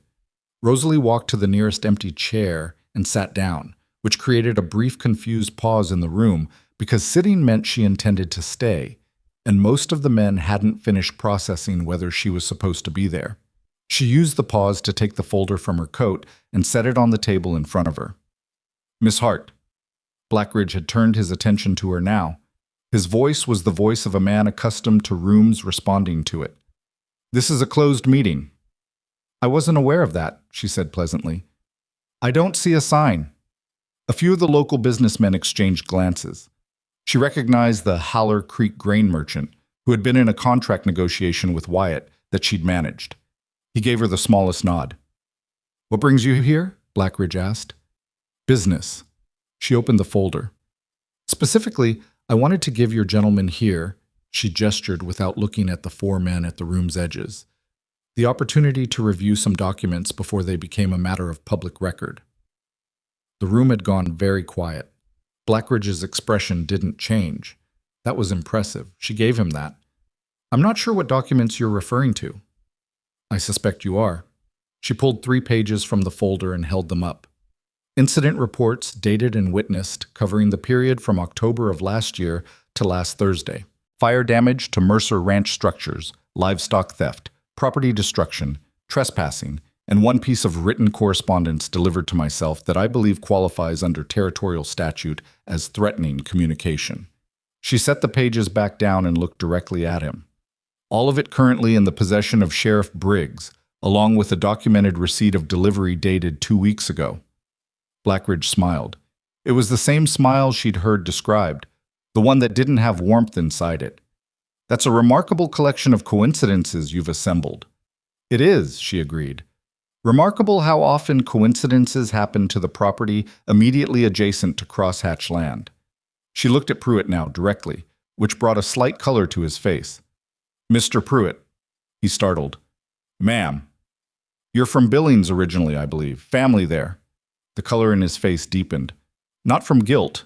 Speaker 1: Rosalie walked to the nearest empty chair and sat down, which created a brief confused pause in the room because sitting meant she intended to stay, and most of the men hadn't finished processing whether she was supposed to be there. She used the pause to take the folder from her coat and set it on the table in front of her. "Miss Hart." Blackridge had turned his attention to her now. His voice was the voice of a man accustomed to rooms responding to it. "This is a closed meeting." "I wasn't aware of that," she said pleasantly. "I don't see a sign." A few of the local businessmen exchanged glances. She recognized the Haller Creek grain merchant, who had been in a contract negotiation with Wyatt that she'd managed. He gave her the smallest nod. "What brings you here?" Blackridge asked. "Business." She opened the folder. "Specifically, I wanted to give your gentleman here," she gestured without looking at the 4 men at the room's edges, "the opportunity to review some documents before they became a matter of public record." The room had gone very quiet. Blackridge's expression didn't change. That was impressive. She gave him that. "I'm not sure what documents you're referring to." "I suspect you are." She pulled 3 pages from the folder and held them up. Incident reports dated and witnessed covering the period from October of last year to last Thursday. Fire damage to Mercer Ranch structures, livestock theft, property destruction, trespassing, and 1 piece of written correspondence delivered to myself that I believe qualifies under territorial statute as threatening communication. She set the pages back down and looked directly at him. "All of it currently in the possession of Sheriff Briggs, along with a documented receipt of delivery dated 2 weeks ago." Blackridge smiled. It was the same smile she'd heard described, the one that didn't have warmth inside it. "That's a remarkable collection of coincidences you've assembled." "It is," she agreed. "Remarkable how often coincidences happen to the property immediately adjacent to crosshatch land." She looked at Pruitt now directly, which brought a slight color to his face. "Mr. Pruitt," he startled. "Ma'am. You're from Billings originally, I believe. Family there." The color in his face deepened. "Not from guilt,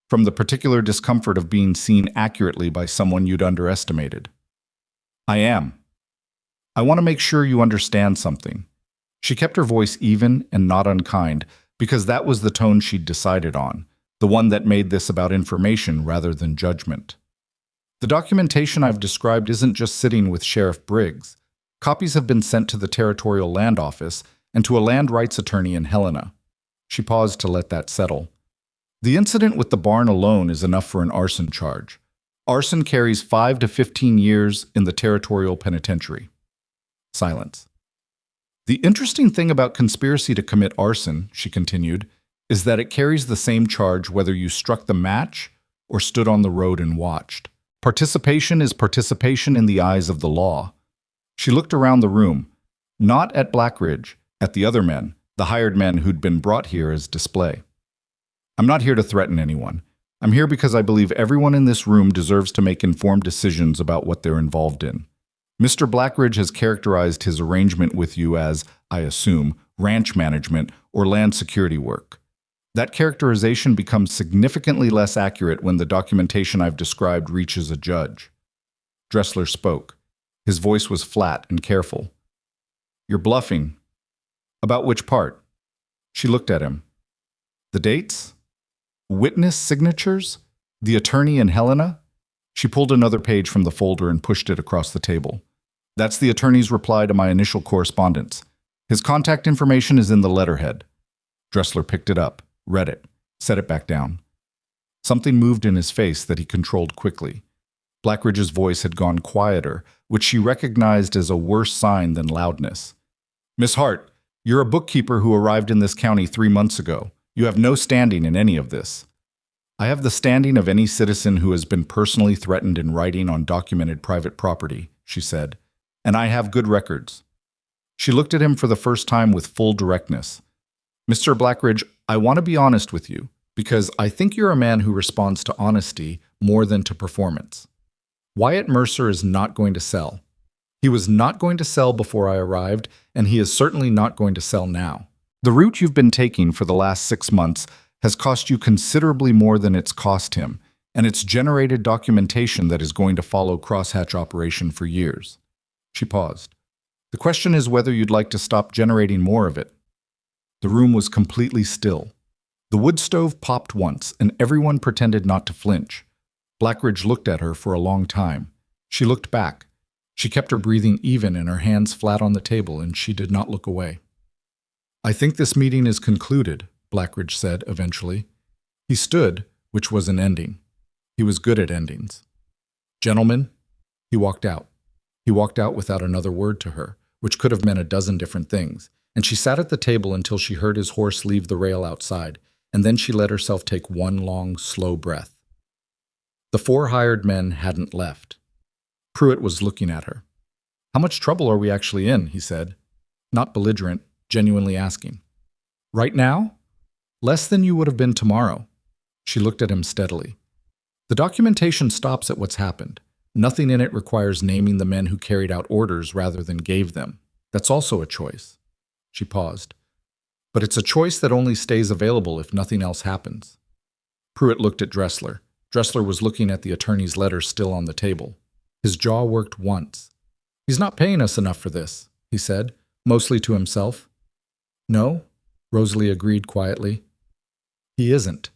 Speaker 1: from the particular discomfort of being seen accurately by someone you'd underestimated." "I am. I want to make sure you understand something." She kept her voice even and not unkind, because that was the tone she'd decided on, the one that made this about information rather than judgment. "The documentation I've described isn't just sitting with Sheriff Briggs. Copies have been sent to the Territorial Land Office and to a land rights attorney in Helena." She paused to let that settle. "The incident with the barn alone is enough for an arson charge. Arson carries 5 to 15 years in the Territorial Penitentiary." Silence. "The interesting thing about conspiracy to commit arson," she continued, "is that it carries the same charge whether you struck the match or stood on the road and watched. Participation is participation in the eyes of the law." She looked around the room, not at Blackridge, at the other men, the hired men who'd been brought here as display. "I'm not here to threaten anyone. I'm here because I believe everyone in this room deserves to make informed decisions about what they're involved in. Mr. Blackridge has characterized his arrangement with you as, I assume, ranch management or land security work. That characterization becomes significantly less accurate when the documentation I've described reaches a judge." Dressler spoke. His voice was flat and careful. "You're bluffing." "About which part?" She looked at him. "The dates? Witness signatures? The attorney in Helena?" She pulled another page from the folder and pushed it across the table. "That's the attorney's reply to my initial correspondence. His contact information is in the letterhead." Dressler picked it up, read it, set it back down. Something moved in his face that he controlled quickly. Blackridge's voice had gone quieter, which she recognized as a worse sign than loudness. "Miss Hart, you're a bookkeeper who arrived in this county 3 months ago. You have no standing in any of this." "I have the standing of any citizen who has been personally threatened in writing on documented private property," she said, "and I have good records." She looked at him for the first time with full directness. "Mr. Blackridge, I want to be honest with you, because I think you're a man who responds to honesty more than to performance. Wyatt Mercer is not going to sell. He was not going to sell before I arrived, and he is certainly not going to sell now. The route you've been taking for the last 6 months has cost you considerably more than it's cost him, and it's generated documentation that is going to follow crosshatch operation for years." She paused. "The question is whether you'd like to stop generating more of it." The room was completely still. The wood stove popped once, and everyone pretended not to flinch. Blackridge looked at her for a long time. She looked back. She kept her breathing even and her hands flat on the table, and she did not look away. "I think this meeting is concluded," Blackridge said eventually. He stood, which was an ending. He was good at endings. "Gentlemen," he walked out. He walked out without another word to her, which could have meant a dozen different things, and she sat at the table until she heard his horse leave the rail outside, and then she let herself take one long, slow breath. The 4 hired men hadn't left. Pruitt was looking at her. "How much trouble are we actually in?" he said. Not belligerent, genuinely asking. "Right now? Less than you would have been tomorrow." She looked at him steadily. "The documentation stops at what's happened. Nothing in it requires naming the men who carried out orders rather than gave them. That's also a choice." She paused. "But it's a choice that only stays available if nothing else happens." Pruitt looked at Dressler. Dressler was looking at the attorney's letter still on the table. His jaw worked once. "He's not paying us enough for this," he said, mostly to himself. "No," Rosalie agreed quietly. "He isn't."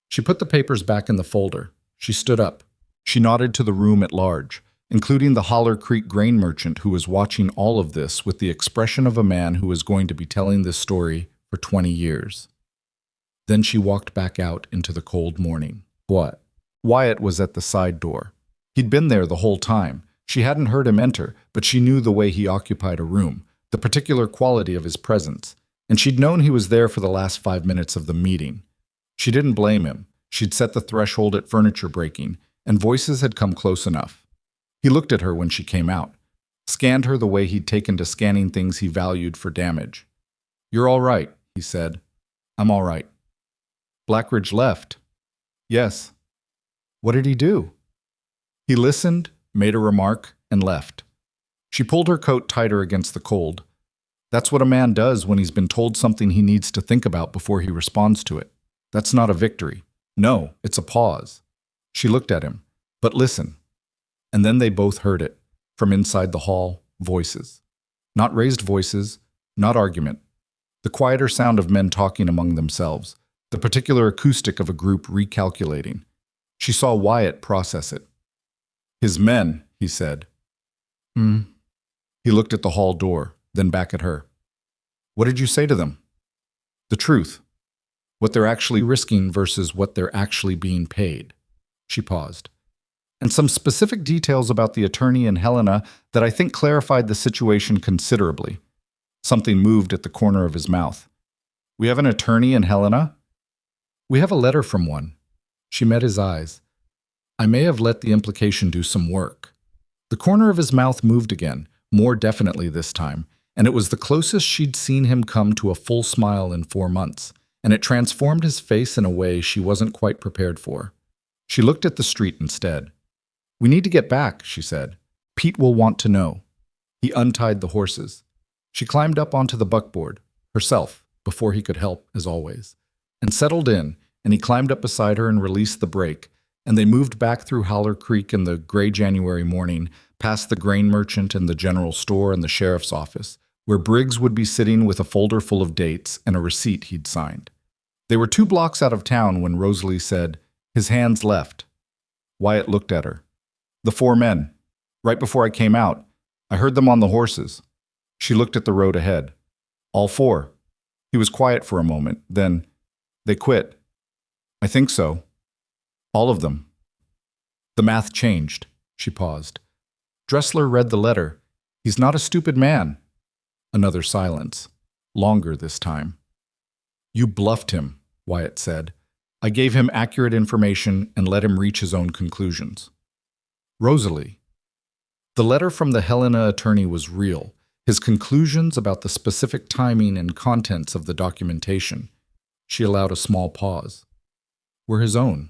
Speaker 1: She put the papers back in the folder. She stood up. She nodded to the room at large, including the Holler Creek grain merchant who was watching all of this with the expression of a man who was going to be telling this story for 20 years. Then she walked back out into the cold morning. What? Wyatt was at the side door. He'd been there the whole time. She hadn't heard him enter, but she knew the way he occupied a room, the particular quality of his presence, and she'd known he was there for the last 5 minutes of the meeting. She didn't blame him. She'd set the threshold at furniture breaking, and voices had come close enough. He looked at her when she came out, scanned her the way he'd taken to scanning things he valued for damage. "You're all right," he said. "I'm all right." "Blackridge left." "Yes." "What did he do?" "He listened, made a remark, and left." She pulled her coat tighter against the cold. "That's what a man does when he's been told something he needs to think about before he responds to it. That's not a victory. No, it's a pause." She looked at him. "But listen." And then they both heard it. From inside the hall, voices. Not raised voices, not argument. The quieter sound of men talking among themselves. The particular acoustic of a group recalculating. She saw Wyatt process it. "His men," he said. He looked at the hall door, then back at her. "What did you say to them?" "The truth. What they're actually risking versus what they're actually being paid." She paused. "And some specific details about the attorney and Helena that I think clarified the situation considerably." Something moved at the corner of his mouth. "We have an attorney and Helena?" "We have a letter from one." She met his eyes. "I may have let the implication do some work." The corner of his mouth moved again, more definitely this time, and it was the closest she'd seen him come to a full smile in 4 months, and it transformed his face in a way she wasn't quite prepared for. She looked at the street instead. "We need to get back," she said. "Pete will want to know." He untied the horses. She climbed up onto the buckboard, herself, before he could help, as always, and settled in, and he climbed up beside her and released the brake, and they moved back through Holler Creek in the gray January morning, past the grain merchant and the general store and the sheriff's office, where Briggs would be sitting with a folder full of dates and a receipt he'd signed. They were 2 blocks out of town when Rosalie said, "His hands left." Wyatt looked at her. "The 4 men. Right before I came out, I heard them on the horses." She looked at the road ahead. "All 4. He was quiet for a moment. Then, they quit." "I think so. All of them." The math changed. She paused. Dressler read the letter. He's not a stupid man. Another silence. Longer this time. You bluffed him, Wyatt said. I gave him accurate information and let him reach his own conclusions. Rosalie. The letter from the Helena attorney was real. His conclusions about the specific timing and contents of the documentation. She allowed a small pause. Were his own.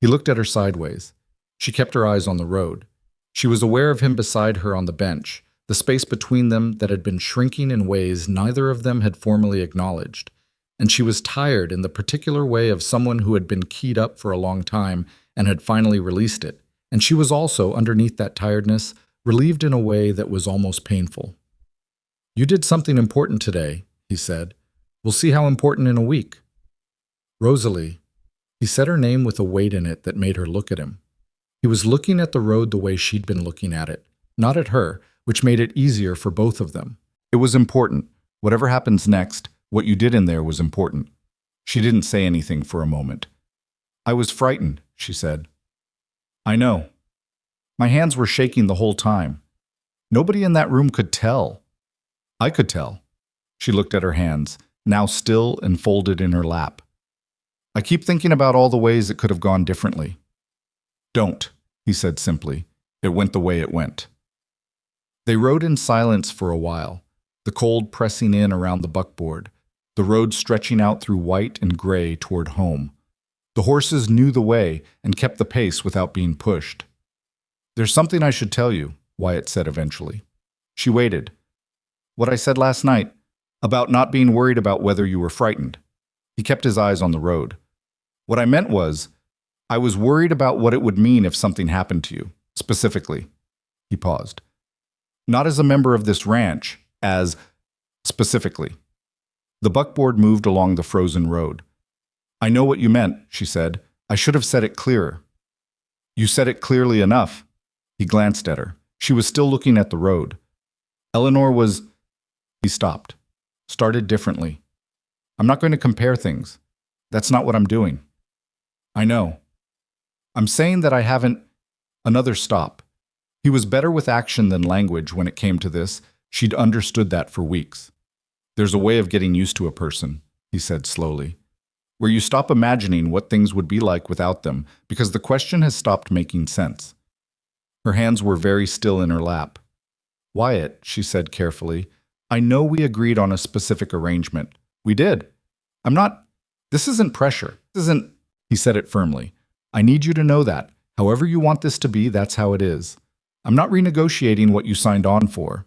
Speaker 1: He looked at her sideways. She kept her eyes on the road. She was aware of him beside her on the bench, the space between them that had been shrinking in ways neither of them had formally acknowledged. And she was tired in the particular way of someone who had been keyed up for a long time and had finally released it. And she was also, underneath that tiredness, relieved in a way that was almost painful. You did something important today, he said. We'll see how important in a week. Rosalie. He said her name with a weight in it that made her look at him. He was looking at the road the way she'd been looking at it, not at her, which made it easier for both of them. It was important. Whatever happens next, what you did in there was important. She didn't say anything for a moment. I was frightened, she said. I know. My hands were shaking the whole time. Nobody in that room could tell. I could tell. She looked at her hands, now still and folded in her lap. I keep thinking about all the ways it could have gone differently. Don't, he said simply. It went the way it went. They rode in silence for a while, the cold pressing in around the buckboard, the road stretching out through white and gray toward home. The horses knew the way and kept the pace without being pushed. There's something I should tell you, Wyatt said eventually. She waited. What I said last night, about not being worried about whether you were frightened. He kept his eyes on the road. What I meant was, I was worried about what it would mean if something happened to you, specifically. He paused. Not as a member of this ranch, as specifically. The buckboard moved along the frozen road. I know what you meant, she said. I should have said it clearer. You said it clearly enough. He glanced at her. She was still looking at the road. Eleanor was... He stopped. Started differently. I'm not going to compare things. That's not what I'm doing. I know. I'm saying that I haven't... Another stop. He was better with action than language when it came to this. She'd understood that for weeks. There's a way of getting used to a person, he said slowly, where you stop imagining what things would be like without them because the question has stopped making sense. Her hands were very still in her lap. Wyatt, she said carefully, I know we agreed on a specific arrangement. We did. This isn't pressure. This isn't, he said it firmly. I need you to know that. However you want this to be, that's how it is. I'm not renegotiating what you signed on for.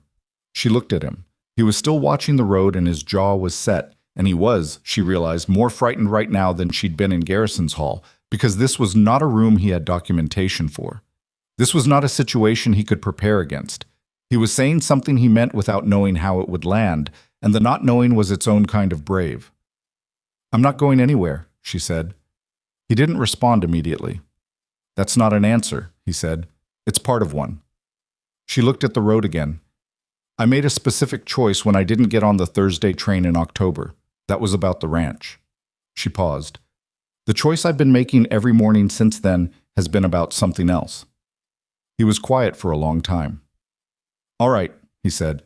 Speaker 1: She looked at him. He was still watching the road and his jaw was set, and he was, she realized, more frightened right now than she'd been in Garrison's Hall, because this was not a room he had documentation for. This was not a situation he could prepare against. He was saying something he meant without knowing how it would land, and the not knowing was its own kind of brave. I'm not going anywhere, she said. He didn't respond immediately. That's not an answer, he said. It's part of one. She looked at the road again. I made a specific choice when I didn't get on the Thursday train in October. That was about the ranch. She paused. The choice I've been making every morning since then has been about something else. He was quiet for a long time. All right, he said.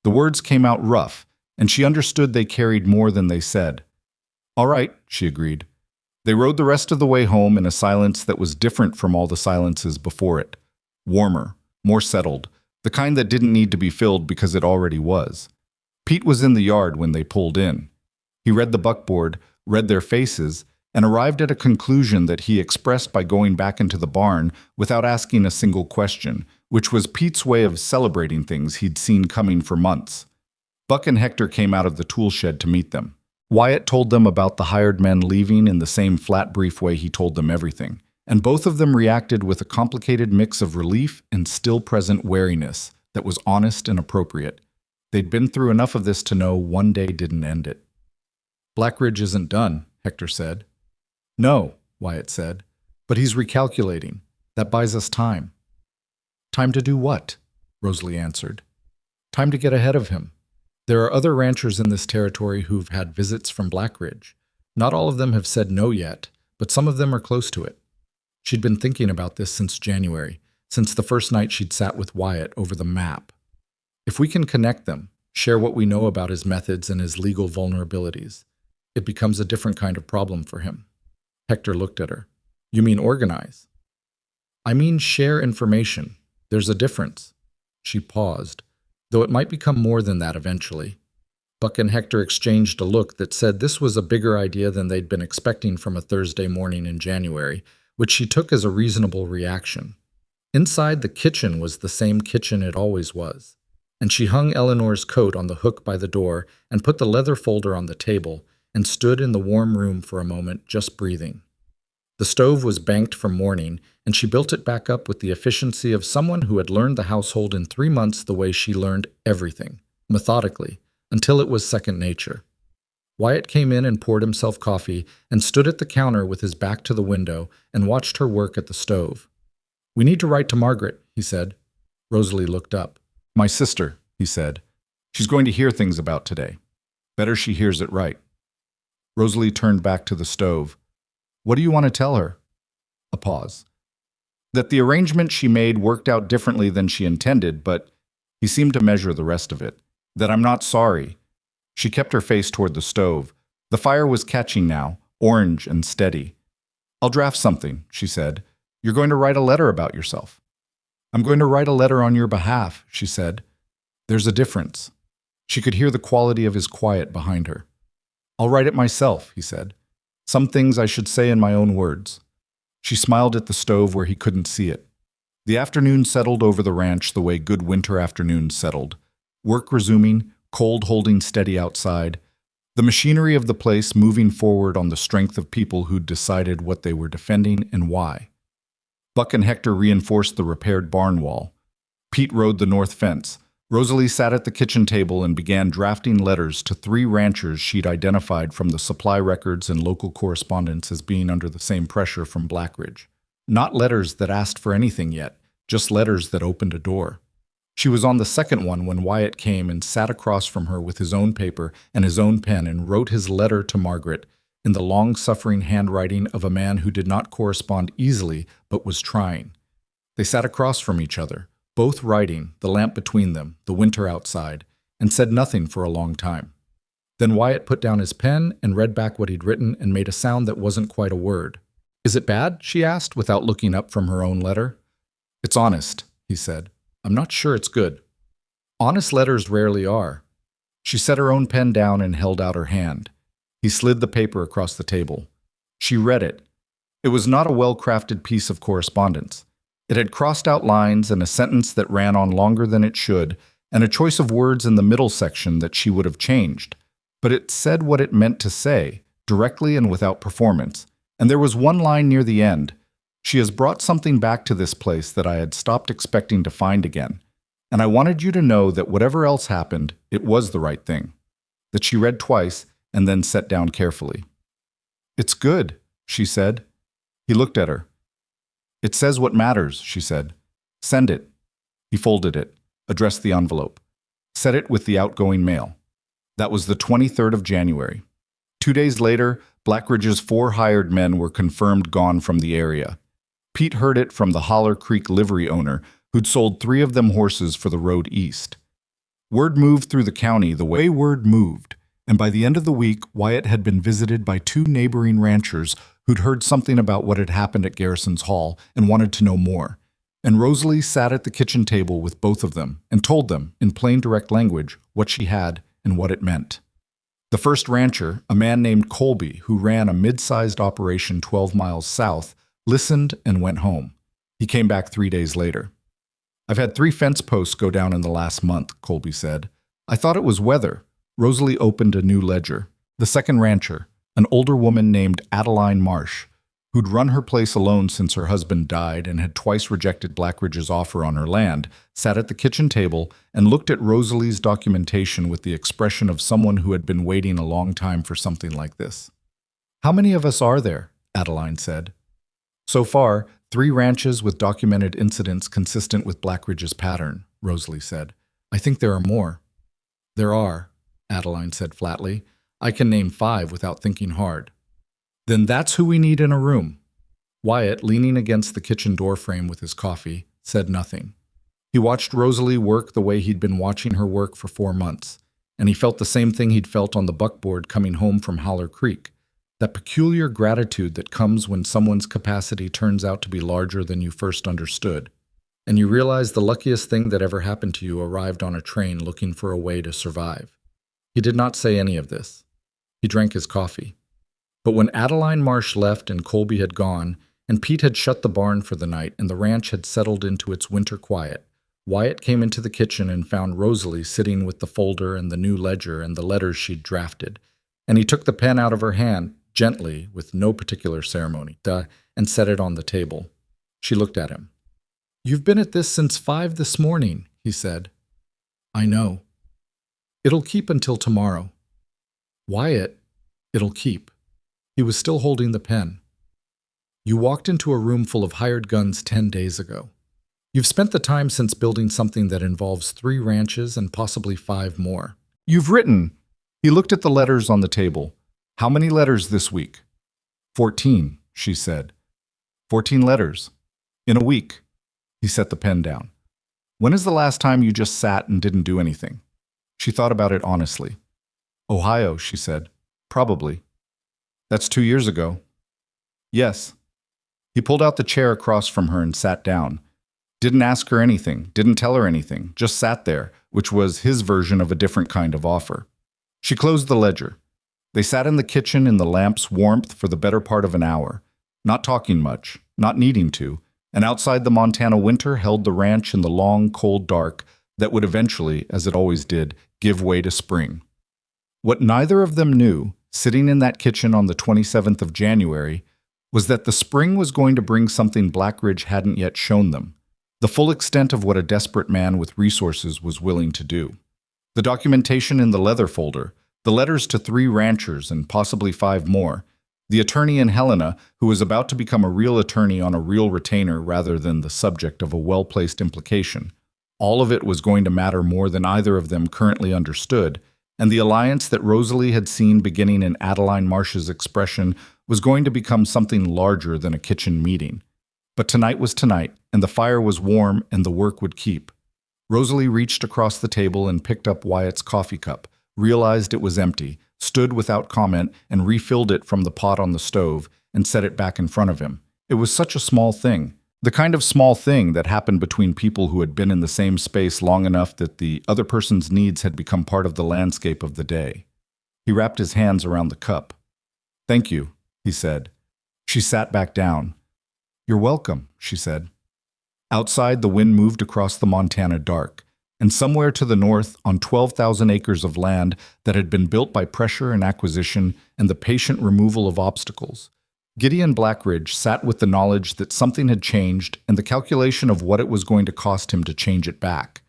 Speaker 1: The words came out rough, and she understood they carried more than they said. All right, she agreed. They rode the rest of the way home in a silence that was different from all the silences before it. Warmer, more settled, the kind that didn't need to be filled because it already was. Pete was in the yard when they pulled in. He read the buckboard, read their faces, and arrived at a conclusion that he expressed by going back into the barn without asking a single question, which was Pete's way of celebrating things he'd seen coming for months. Buck and Hector came out of the tool shed to meet them. Wyatt told them about the hired men leaving in the same flat, brief way he told them everything, and both of them reacted with a complicated mix of relief and still-present wariness that was honest and appropriate. They'd been through enough of this to know one day didn't end it. Blackridge isn't done, Hector said. No, Wyatt said, but he's recalculating. That buys us time. Time to do what? Rosalie answered. Time to get ahead of him. There are other ranchers in this territory who've had visits from Blackridge. Not all of them have said no yet, but some of them are close to it. She'd been thinking about this since January, since the first night she'd sat with Wyatt over the map. If we can connect them, share what we know about his methods and his legal vulnerabilities, it becomes a different kind of problem for him. Hector looked at her. You mean organize? I mean share information. There's a difference. She paused, though it might become more than that eventually. Buck and Hector exchanged a look that said this was a bigger idea than they'd been expecting from a Thursday morning in January, which she took as a reasonable reaction. Inside the kitchen was the same kitchen it always was, and she hung Eleanor's coat on the hook by the door and put the leather folder on the table and stood in the warm room for a moment, just breathing. The stove was banked from morning, and she built it back up with the efficiency of someone who had learned the household in 3 months the way she learned everything, methodically, until it was second nature. Wyatt came in and poured himself coffee and stood at the counter with his back to the window and watched her work at the stove. We need to write to Margaret, he said. Rosalie looked up. My sister, he said. She's going to hear things about today. Better she hears it right. Rosalie turned back to the stove. What do you want to tell her? A pause. That the arrangement she made worked out differently than she intended, but he seemed to measure the rest of it. That I'm not sorry. She kept her face toward the stove. The fire was catching now, orange and steady. I'll draft something, she said. You're going to write a letter about yourself. I'm going to write a letter on your behalf, she said. There's a difference. She could hear the quality of his quiet behind her. I'll write it myself, he said. Some things I should say in my own words. She smiled at the stove where he couldn't see it. The afternoon settled over the ranch the way good winter afternoons settled. Work resuming, cold holding steady outside, the machinery of the place moving forward on the strength of people who'd decided what they were defending and why. Buck and Hector reinforced the repaired barn wall. Pete rode the north fence. Rosalie sat at the kitchen table and began drafting letters to 3 ranchers she'd identified from the supply records and local correspondence as being under the same pressure from Blackridge. Not letters that asked for anything yet, just letters that opened a door. She was on the second one when Wyatt came and sat across from her with his own paper and his own pen and wrote his letter to Margaret in the long-suffering handwriting of a man who did not correspond easily but was trying. They sat across from each other, both writing, the lamp between them, the winter outside, and said nothing for a long time. Then Wyatt put down his pen and read back what he'd written and made a sound that wasn't quite a word. Is it bad? She asked, without looking up from her own letter. It's honest, he said. I'm not sure it's good. Honest letters rarely are. She set her own pen down and held out her hand. He slid the paper across the table. She read it. It was not a well-crafted piece of correspondence. It had crossed out lines and a sentence that ran on longer than it should, and a choice of words in the middle section that she would have changed. But it said what it meant to say, directly and without performance. And there was one line near the end. She has brought something back to this place that I had stopped expecting to find again. And I wanted you to know that whatever else happened, it was the right thing. That she read twice and then set down carefully. It's good, she said. He looked at her. It says what matters, she said. Send it. He folded it, addressed the envelope. Set it with the outgoing mail. That was the 23rd of January. 2 days later, Blackridge's 4 hired men were confirmed gone from the area. Pete heard it from the Holler Creek livery owner, who'd sold 3 of them horses for the road east. Word moved through the county the way word moved, and by the end of the week, Wyatt had been visited by 2 neighboring ranchers who'd heard something about what had happened at Garrison's Hall and wanted to know more. And Rosalie sat at the kitchen table with both of them and told them, in plain direct language, what she had and what it meant. The first rancher, a man named Colby, who ran a mid-sized operation 12 miles south, listened and went home. He came back 3 days later. I've had 3 fence posts go down in the last month, Colby said. I thought it was weather. Rosalie opened a new ledger. The second rancher, an older woman named Adeline Marsh, who'd run her place alone since her husband died and had twice rejected Blackridge's offer on her land, sat at the kitchen table and looked at Rosalie's documentation with the expression of someone who had been waiting a long time for something like this. How many of us are there? Adeline said. So far, 3 ranches with documented incidents consistent with Blackridge's pattern, Rosalie said. I think there are more. There are, Adeline said flatly. I can name 5 without thinking hard. Then that's who we need in a room. Wyatt, leaning against the kitchen doorframe with his coffee, said nothing. He watched Rosalie work the way he'd been watching her work for 4 months, and he felt the same thing he'd felt on the buckboard coming home from Howler Creek, that peculiar gratitude that comes when someone's capacity turns out to be larger than you first understood, and you realize the luckiest thing that ever happened to you arrived on a train looking for a way to survive. He did not say any of this. He drank his coffee. But when Adeline Marsh left and Colby had gone, and Pete had shut the barn for the night and the ranch had settled into its winter quiet, Wyatt came into the kitchen and found Rosalie sitting with the folder and the new ledger and the letters she'd drafted, and he took the pen out of her hand, gently, with no particular ceremony, and set it on the table. She looked at him. "You've been at this since 5 this morning," he said. "I know." "It'll keep until tomorrow." "Wyatt, it'll keep." He was still holding the pen. "You walked into a room full of hired guns 10 days ago. You've spent the time since building something that involves 3 ranches and possibly 5 more. You've written." He looked at the letters on the table. "How many letters this week?" 14, she said. 14 letters. In a week. He set the pen down. "When is the last time you just sat and didn't do anything?" She thought about it honestly. "Ohio," she said. "Probably." "That's 2 years ago." "Yes." He pulled out the chair across from her and sat down. Didn't ask her anything, didn't tell her anything, just sat there, which was his version of a different kind of offer. She closed the ledger. They sat in the kitchen in the lamp's warmth for the better part of an hour, not talking much, not needing to, and outside the Montana winter held the ranch in the long, cold dark that would eventually, as it always did, give way to spring. What neither of them knew, sitting in that kitchen on the 27th of January, was that the spring was going to bring something Blackridge hadn't yet shown them, the full extent of what a desperate man with resources was willing to do. The documentation in the leather folder, the letters to 3 ranchers and possibly 5 more, the attorney in Helena, who was about to become a real attorney on a real retainer rather than the subject of a well-placed implication, all of it was going to matter more than either of them currently understood, and the alliance that Rosalie had seen beginning in Adeline Marsh's expression was going to become something larger than a kitchen meeting. But tonight was tonight, and the fire was warm, and the work would keep. Rosalie reached across the table and picked up Wyatt's coffee cup, realized it was empty, stood without comment, and refilled it from the pot on the stove, and set it back in front of him. It was such a small thing, the kind of small thing that happened between people who had been in the same space long enough that the other person's needs had become part of the landscape of the day. He wrapped his hands around the cup. "Thank you," he said. She sat back down. "You're welcome," she said. Outside, the wind moved across the Montana dark, and somewhere to the north, on 12,000 acres of land that had been built by pressure and acquisition and the patient removal of obstacles, Gideon Blackridge sat with the knowledge that something had changed and the calculation of what it was going to cost him to change it back.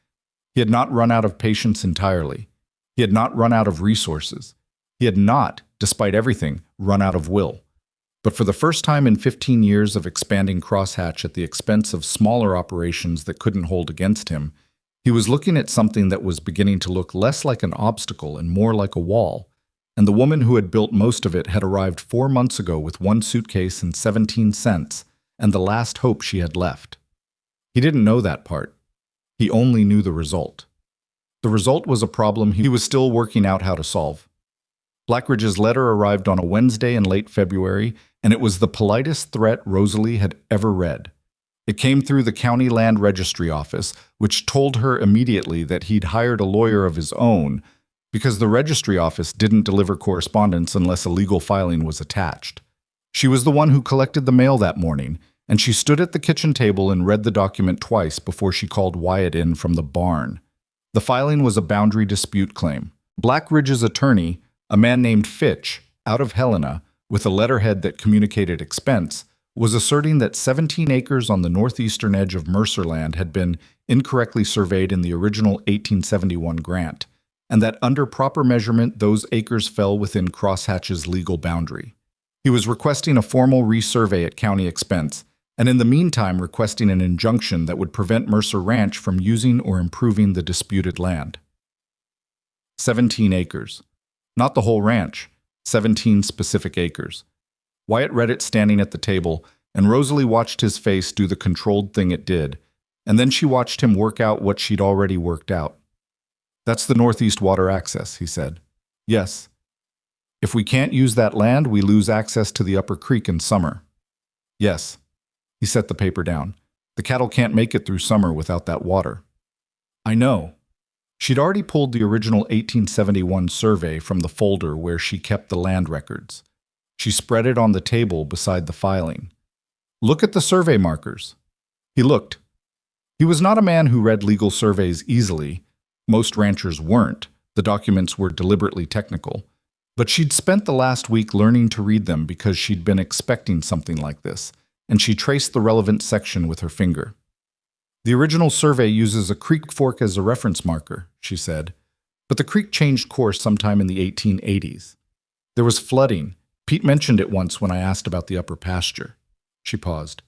Speaker 1: He had not run out of patience entirely. He had not run out of resources. He had not, despite everything, run out of will. But for the first time in 15 years of expanding Crosshatch at the expense of smaller operations that couldn't hold against him, he was looking at something that was beginning to look less like an obstacle and more like a wall, and the woman who had built most of it had arrived 4 months ago with 1 suitcase and 17 cents, and the last hope she had left. He didn't know that part. He only knew the result. The result was a problem he was still working out how to solve. Blackridge's letter arrived on a Wednesday in late February, and it was the politest threat Rosalie had ever read. It came through the county land registry office, which told her immediately that he'd hired a lawyer of his own because the registry office didn't deliver correspondence unless a legal filing was attached. She was the one who collected the mail that morning, and she stood at the kitchen table and read the document twice before she called Wyatt in from the barn. The filing was a boundary dispute claim. Blackridge's attorney, a man named Fitch, out of Helena, with a letterhead that communicated expense, was asserting that 17 acres on the northeastern edge of Mercerland had been incorrectly surveyed in the original 1871 grant, and that under proper measurement those acres fell within Crosshatch's legal boundary. He was requesting a formal resurvey at county expense, and in the meantime requesting an injunction that would prevent Mercer Ranch from using or improving the disputed land. 17 acres. Not the whole ranch. 17 specific acres. Wyatt read it standing at the table, and Rosalie watched his face do the controlled thing it did, And then she watched him work out what she'd already worked out. That's the northeast water access, he said. Yes. If we can't use that land, we lose access to the upper creek in summer. Yes. He set the paper down. The cattle can't make it through summer without that water. I know. She'd already pulled the original 1871 survey from the folder where she kept the land records. She spread it on the table beside the filing. Look at the survey markers. He looked. He was not a man who read legal surveys easily. Most ranchers weren't. The documents were deliberately technical. But she'd spent the last week learning to read them because she'd been expecting something like this, and she traced the relevant section with her finger. The original survey uses a creek fork as a reference marker, she said, but the creek changed course sometime in the 1880s. There was flooding. Pete mentioned it once when I asked about the upper pasture. She paused.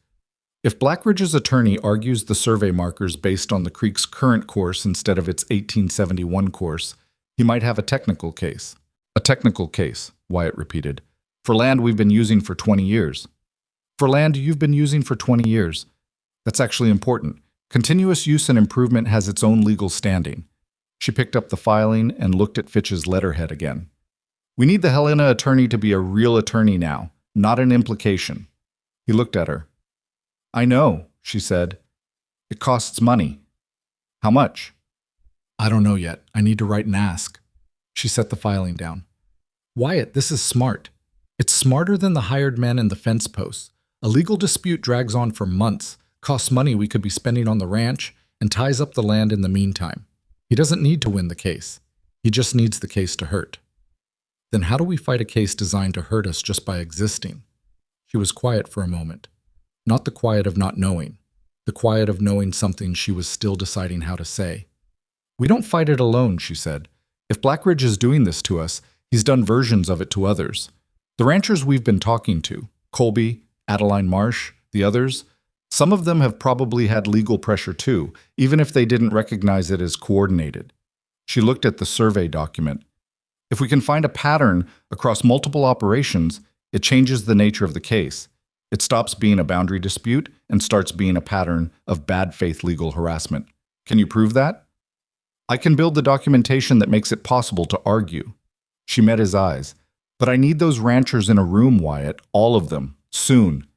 Speaker 1: If Blackridge's attorney argues the survey markers based on the creek's current course instead of its 1871 course, he might have a technical case. A technical case, Wyatt repeated, for land we've been using for 20 years. For land you've been using for 20 years. That's actually important. Continuous use and improvement has its own legal standing. She picked up the filing and looked at Fitch's letterhead again. We need the Helena attorney to be a real attorney now, not an implication. He looked at her. I know, she said. It costs money. How much? I don't know yet. I need to write and ask. She set the filing down. Wyatt, this is smart. It's smarter than the hired men and the fence posts. A legal dispute drags on for months, costs money we could be spending on the ranch, and ties up the land in the meantime. He doesn't need to win the case. He just needs the case to hurt. Then how do we fight a case designed to hurt us just by existing? She was quiet for a moment. Not the quiet of not knowing, the quiet of knowing something she was still deciding how to say. We don't fight it alone, she said. If Blackridge is doing this to us, he's done versions of it to others. The ranchers we've been talking to, Colby, Adeline Marsh, the others, some of them have probably had legal pressure too, even if they didn't recognize it as coordinated. She looked at the survey document. If we can find a pattern across multiple operations, it changes the nature of the case. It stops being a boundary dispute and starts being a pattern of bad faith legal harassment. Can you prove that? I can build the documentation that makes it possible to argue. She met his eyes. But I need those ranchers in a room, Wyatt, all of them, soon.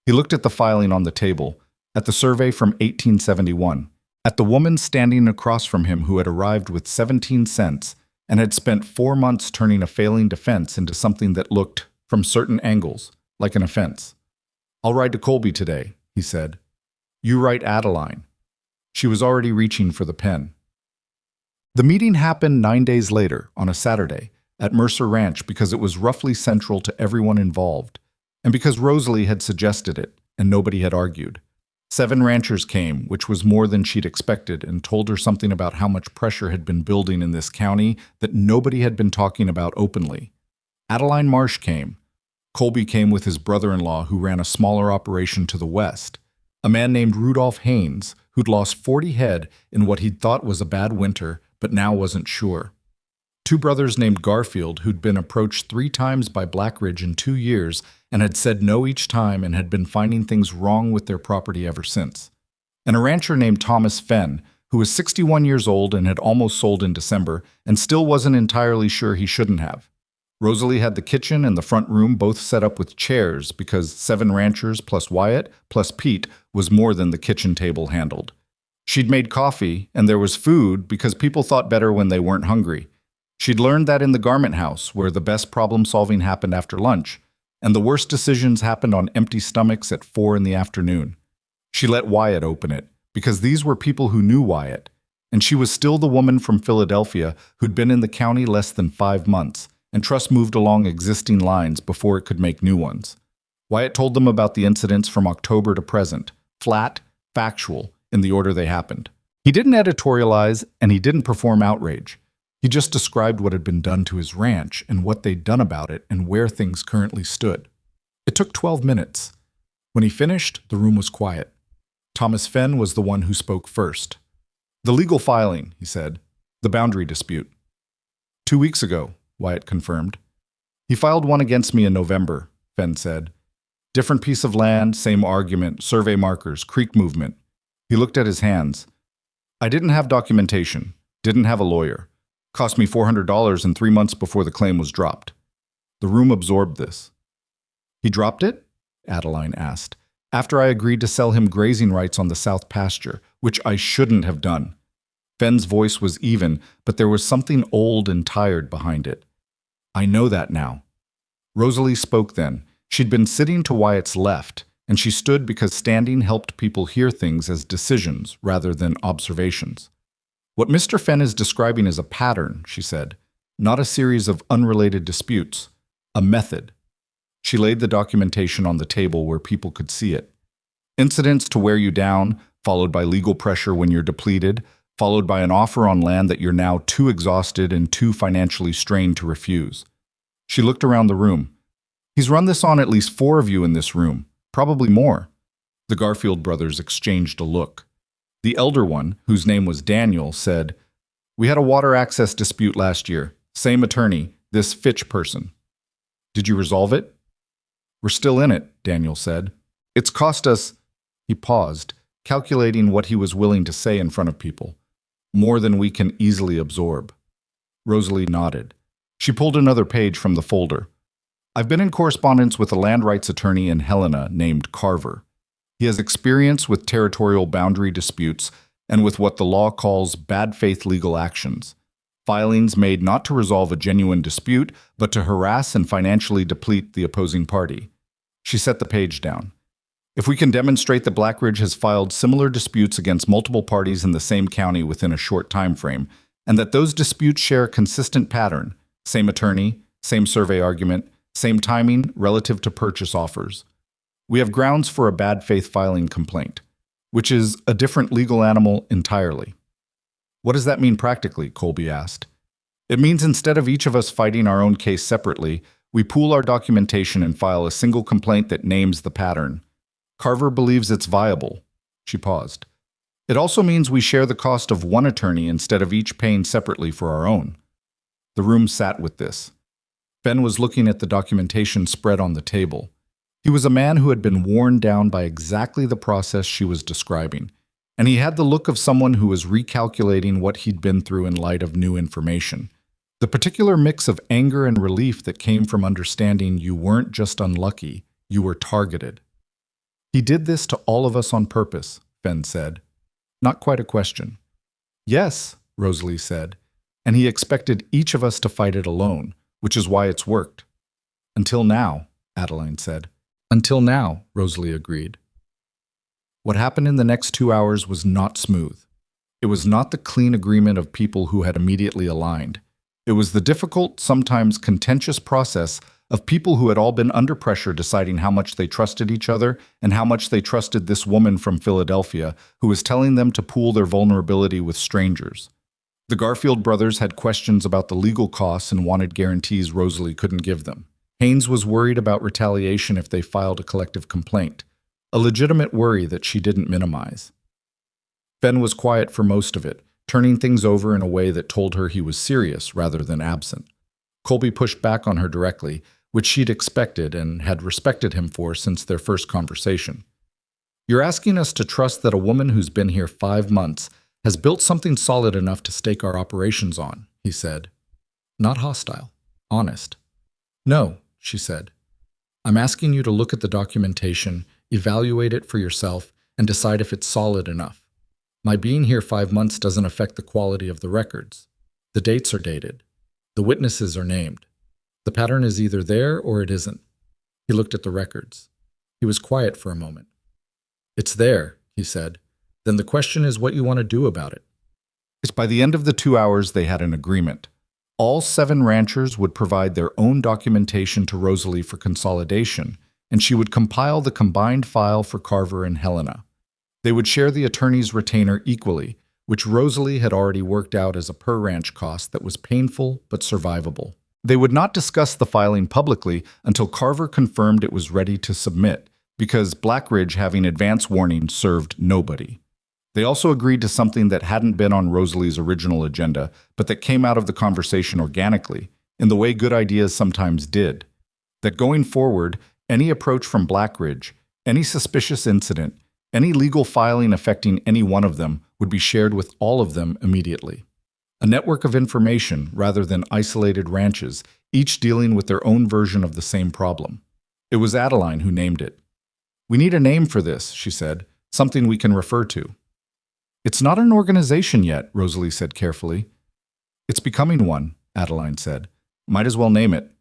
Speaker 1: He looked at the filing on the table, at the survey from 1871, at the woman standing across from him who had arrived with 17 cents and had spent 4 months turning a failing defense into something that looked, from certain angles, like an offense. I'll ride to Colby today, he said. You write Adeline. She was already reaching for the pen. The meeting happened 9 days later, on a Saturday, at Mercer Ranch because it was roughly central to everyone involved, and because Rosalie had suggested it, and nobody had argued. 7 ranchers came, which was more than she'd expected, and told her something about how much pressure had been building in this county that nobody had been talking about openly. Adeline Marsh came. Colby came with his brother-in-law who ran a smaller operation to the west, a man named Rudolph Haynes, who'd lost 40 head in what he'd thought was a bad winter, but now wasn't sure. 2 brothers named Garfield who'd been approached 3 times by Blackridge in 2 years and had said no each time and had been finding things wrong with their property ever since. And a rancher named Thomas Fenn, who was 61 years old and had almost sold in December and still wasn't entirely sure he shouldn't have. Rosalie had the kitchen and the front room both set up with chairs because 7 ranchers plus Wyatt plus Pete was more than the kitchen table handled. She'd made coffee, and there was food because people thought better when they weren't hungry. She'd learned that in the garment house, where the best problem-solving happened after lunch, and the worst decisions happened on empty stomachs at 4 in the afternoon. She let Wyatt open it, because these were people who knew Wyatt, and she was still the woman from Philadelphia who'd been in the county less than 5 months, and trust moved along existing lines before it could make new ones. Wyatt told them about the incidents from October to present, flat, factual, in the order they happened. He didn't editorialize, and he didn't perform outrage. He just described what had been done to his ranch and what they'd done about it and where things currently stood. It took 12 minutes. When he finished, the room was quiet. Thomas Fenn was the one who spoke first. The legal filing, he said. The boundary dispute. 2 weeks ago, Wyatt confirmed. He filed one against me in November, Fenn said. Different piece of land, same argument, survey markers, creek movement. He looked at his hands. I didn't have documentation, didn't have a lawyer. Cost me $400 in 3 months before the claim was dropped. The room absorbed this. He dropped it? Adeline asked. After I agreed to sell him grazing rights on the south pasture, which I shouldn't have done. Fenn's voice was even, but there was something old and tired behind it. I know that now. Rosalie spoke then. She'd been sitting to Wyatt's left, and she stood because standing helped people hear things as decisions rather than observations. What Mr. Fenn is describing is a pattern, she said, not a series of unrelated disputes, a method. She laid the documentation on the table where people could see it. Incidents to wear you down, followed by legal pressure when you're depleted, followed by an offer on land that you're now too exhausted and too financially strained to refuse. She looked around the room. He's run this on at least 4 of you in this room, probably more. The Garfield brothers exchanged a look. The elder one, whose name was Daniel, said, We had a water access dispute last year. Same attorney, this Fitch person. Did you resolve it? We're still in it, Daniel said. It's cost us... He paused, calculating what he was willing to say in front of people. More than we can easily absorb. Rosalie nodded. She pulled another page from the folder. I've been in correspondence with a land rights attorney in Helena named Carver. He has experience with territorial boundary disputes and with what the law calls bad faith legal actions. Filings made not to resolve a genuine dispute, but to harass and financially deplete the opposing party. She set the page down. If we can demonstrate that Blackridge has filed similar disputes against multiple parties in the same county within a short time frame, and that those disputes share a consistent pattern, same attorney, same survey argument, same timing relative to purchase offers, we have grounds for a bad faith filing complaint, which is a different legal animal entirely. What does that mean practically? Colby asked. It means instead of each of us fighting our own case separately, we pool our documentation and file a single complaint that names the pattern. Carver believes it's viable. She paused. It also means we share the cost of one attorney instead of each paying separately for our own. The room sat with this. Ben was looking at the documentation spread on the table. He was a man who had been worn down by exactly the process she was describing, and he had the look of someone who was recalculating what he'd been through in light of new information. The particular mix of anger and relief that came from understanding you weren't just unlucky, you were targeted. He did this to all of us on purpose, Fenn said. Not quite a question. Yes, Rosalie said, and he expected each of us to fight it alone, which is why it's worked. Until now, Adeline said. Until now, Rosalie agreed. What happened in the next 2 hours was not smooth. It was not the clean agreement of people who had immediately aligned. It was the difficult, sometimes contentious process of people who had all been under pressure deciding how much they trusted each other and how much they trusted this woman from Philadelphia who was telling them to pool their vulnerability with strangers. The Garfield brothers had questions about the legal costs and wanted guarantees Rosalie couldn't give them. Haynes was worried about retaliation if they filed a collective complaint, a legitimate worry that she didn't minimize. Ben was quiet for most of it, turning things over in a way that told her he was serious rather than absent. Colby pushed back on her directly, which she'd expected and had respected him for since their first conversation. You're asking us to trust that a woman who's been here 5 months has built something solid enough to stake our operations on, he said. Not hostile, honest. No, she said. I'm asking you to look at the documentation, evaluate it for yourself, and decide if it's solid enough. My being here 5 months doesn't affect the quality of the records. The dates are dated. The witnesses are named. The pattern is either there or it isn't. He looked at the records. He was quiet for a moment. It's there, he said. Then the question is what you want to do about it. By the end of the 2 hours, they had an agreement. All 7 ranchers would provide their own documentation to Rosalie for consolidation, and she would compile the combined file for Carver and Helena. They would share the attorney's retainer equally, which Rosalie had already worked out as a per-ranch cost that was painful but survivable. They would not discuss the filing publicly until Carver confirmed it was ready to submit, because Blackridge having advance warning served nobody. They also agreed to something that hadn't been on Rosalie's original agenda, but that came out of the conversation organically, in the way good ideas sometimes did. That going forward, any approach from Blackridge, any suspicious incident, Any legal filing affecting any one of them would be shared with all of them immediately. A network of information rather than isolated ranches, each dealing with their own version of the same problem. It was Adeline who named it. "We need a name for this," she said, "something we can refer to." "It's not an organization yet," Rosalie said carefully. "It's becoming one," Adeline said. "Might as well name it."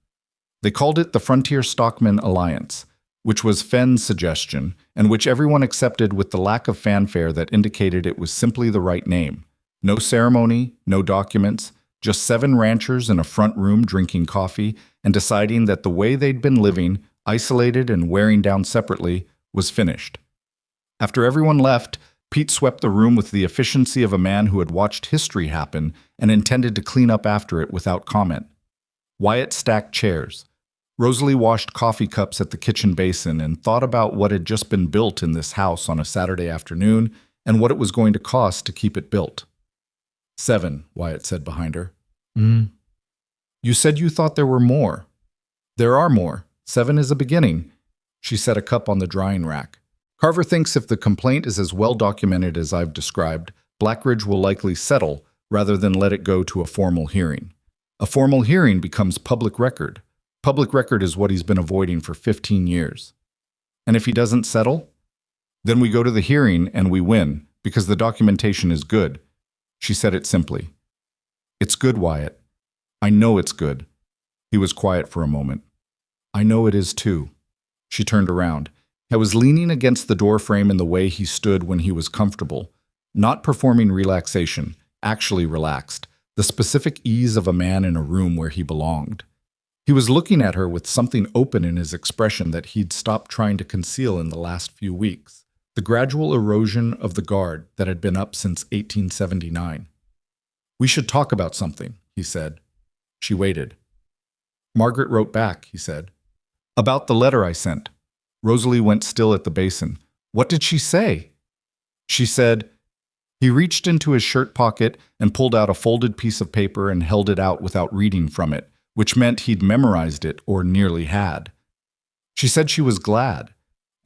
Speaker 1: They called it the Frontier Stockmen Alliance, which was Fenn's suggestion, and which everyone accepted with the lack of fanfare that indicated it was simply the right name. No ceremony, no documents, just 7 ranchers in a front room drinking coffee and deciding that the way they'd been living, isolated and wearing down separately, was finished. After everyone left, Pete swept the room with the efficiency of a man who had watched history happen and intended to clean up after it without comment. Wyatt stacked chairs. Rosalie washed coffee cups at the kitchen basin and thought about what had just been built in this house on a Saturday afternoon and what it was going to cost to keep it built. 7, Wyatt said behind her. You said you thought there were more. There are more. 7 is a beginning. She set a cup on the drying rack. Carver thinks if the complaint is as well documented as I've described, Blackridge will likely settle rather than let it go to a formal hearing. A formal hearing becomes public record. Public record is what he's been avoiding for 15 years. And if he doesn't settle, then we go to the hearing and we win because the documentation is good. She said it simply. It's good, Wyatt. I know it's good. He was quiet for a moment. I know it is too. She turned around. I was leaning against the doorframe in the way he stood when he was comfortable, not performing relaxation, actually relaxed, the specific ease of a man in a room where he belonged. He was looking at her with something open in his expression that he'd stopped trying to conceal in the last few weeks, the gradual erosion of the guard that had been up since 1879. We should talk about something, he said. She waited. Margaret wrote back, he said. About the letter I sent. Rosalie went still at the basin. What did she say? She said, he reached into his shirt pocket and pulled out a folded piece of paper and held it out without reading from it, which meant he'd memorized it or nearly had. She said she was glad,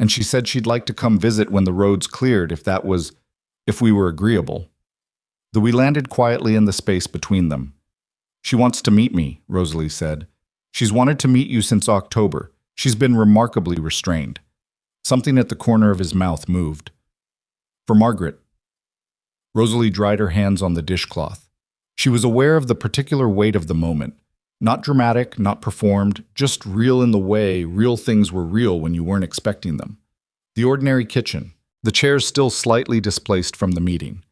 Speaker 1: and she said she'd like to come visit when the road's cleared if we were agreeable. Though we landed quietly in the space between them. She wants to meet me, Rosalie said. She's wanted to meet you since October. She's been remarkably restrained. Something at the corner of his mouth moved. For Margaret. Rosalie dried her hands on the dishcloth. She was aware of the particular weight of the moment. Not dramatic, not performed, just real in the way real things were real when you weren't expecting them. The ordinary kitchen, the chairs still slightly displaced from the meeting.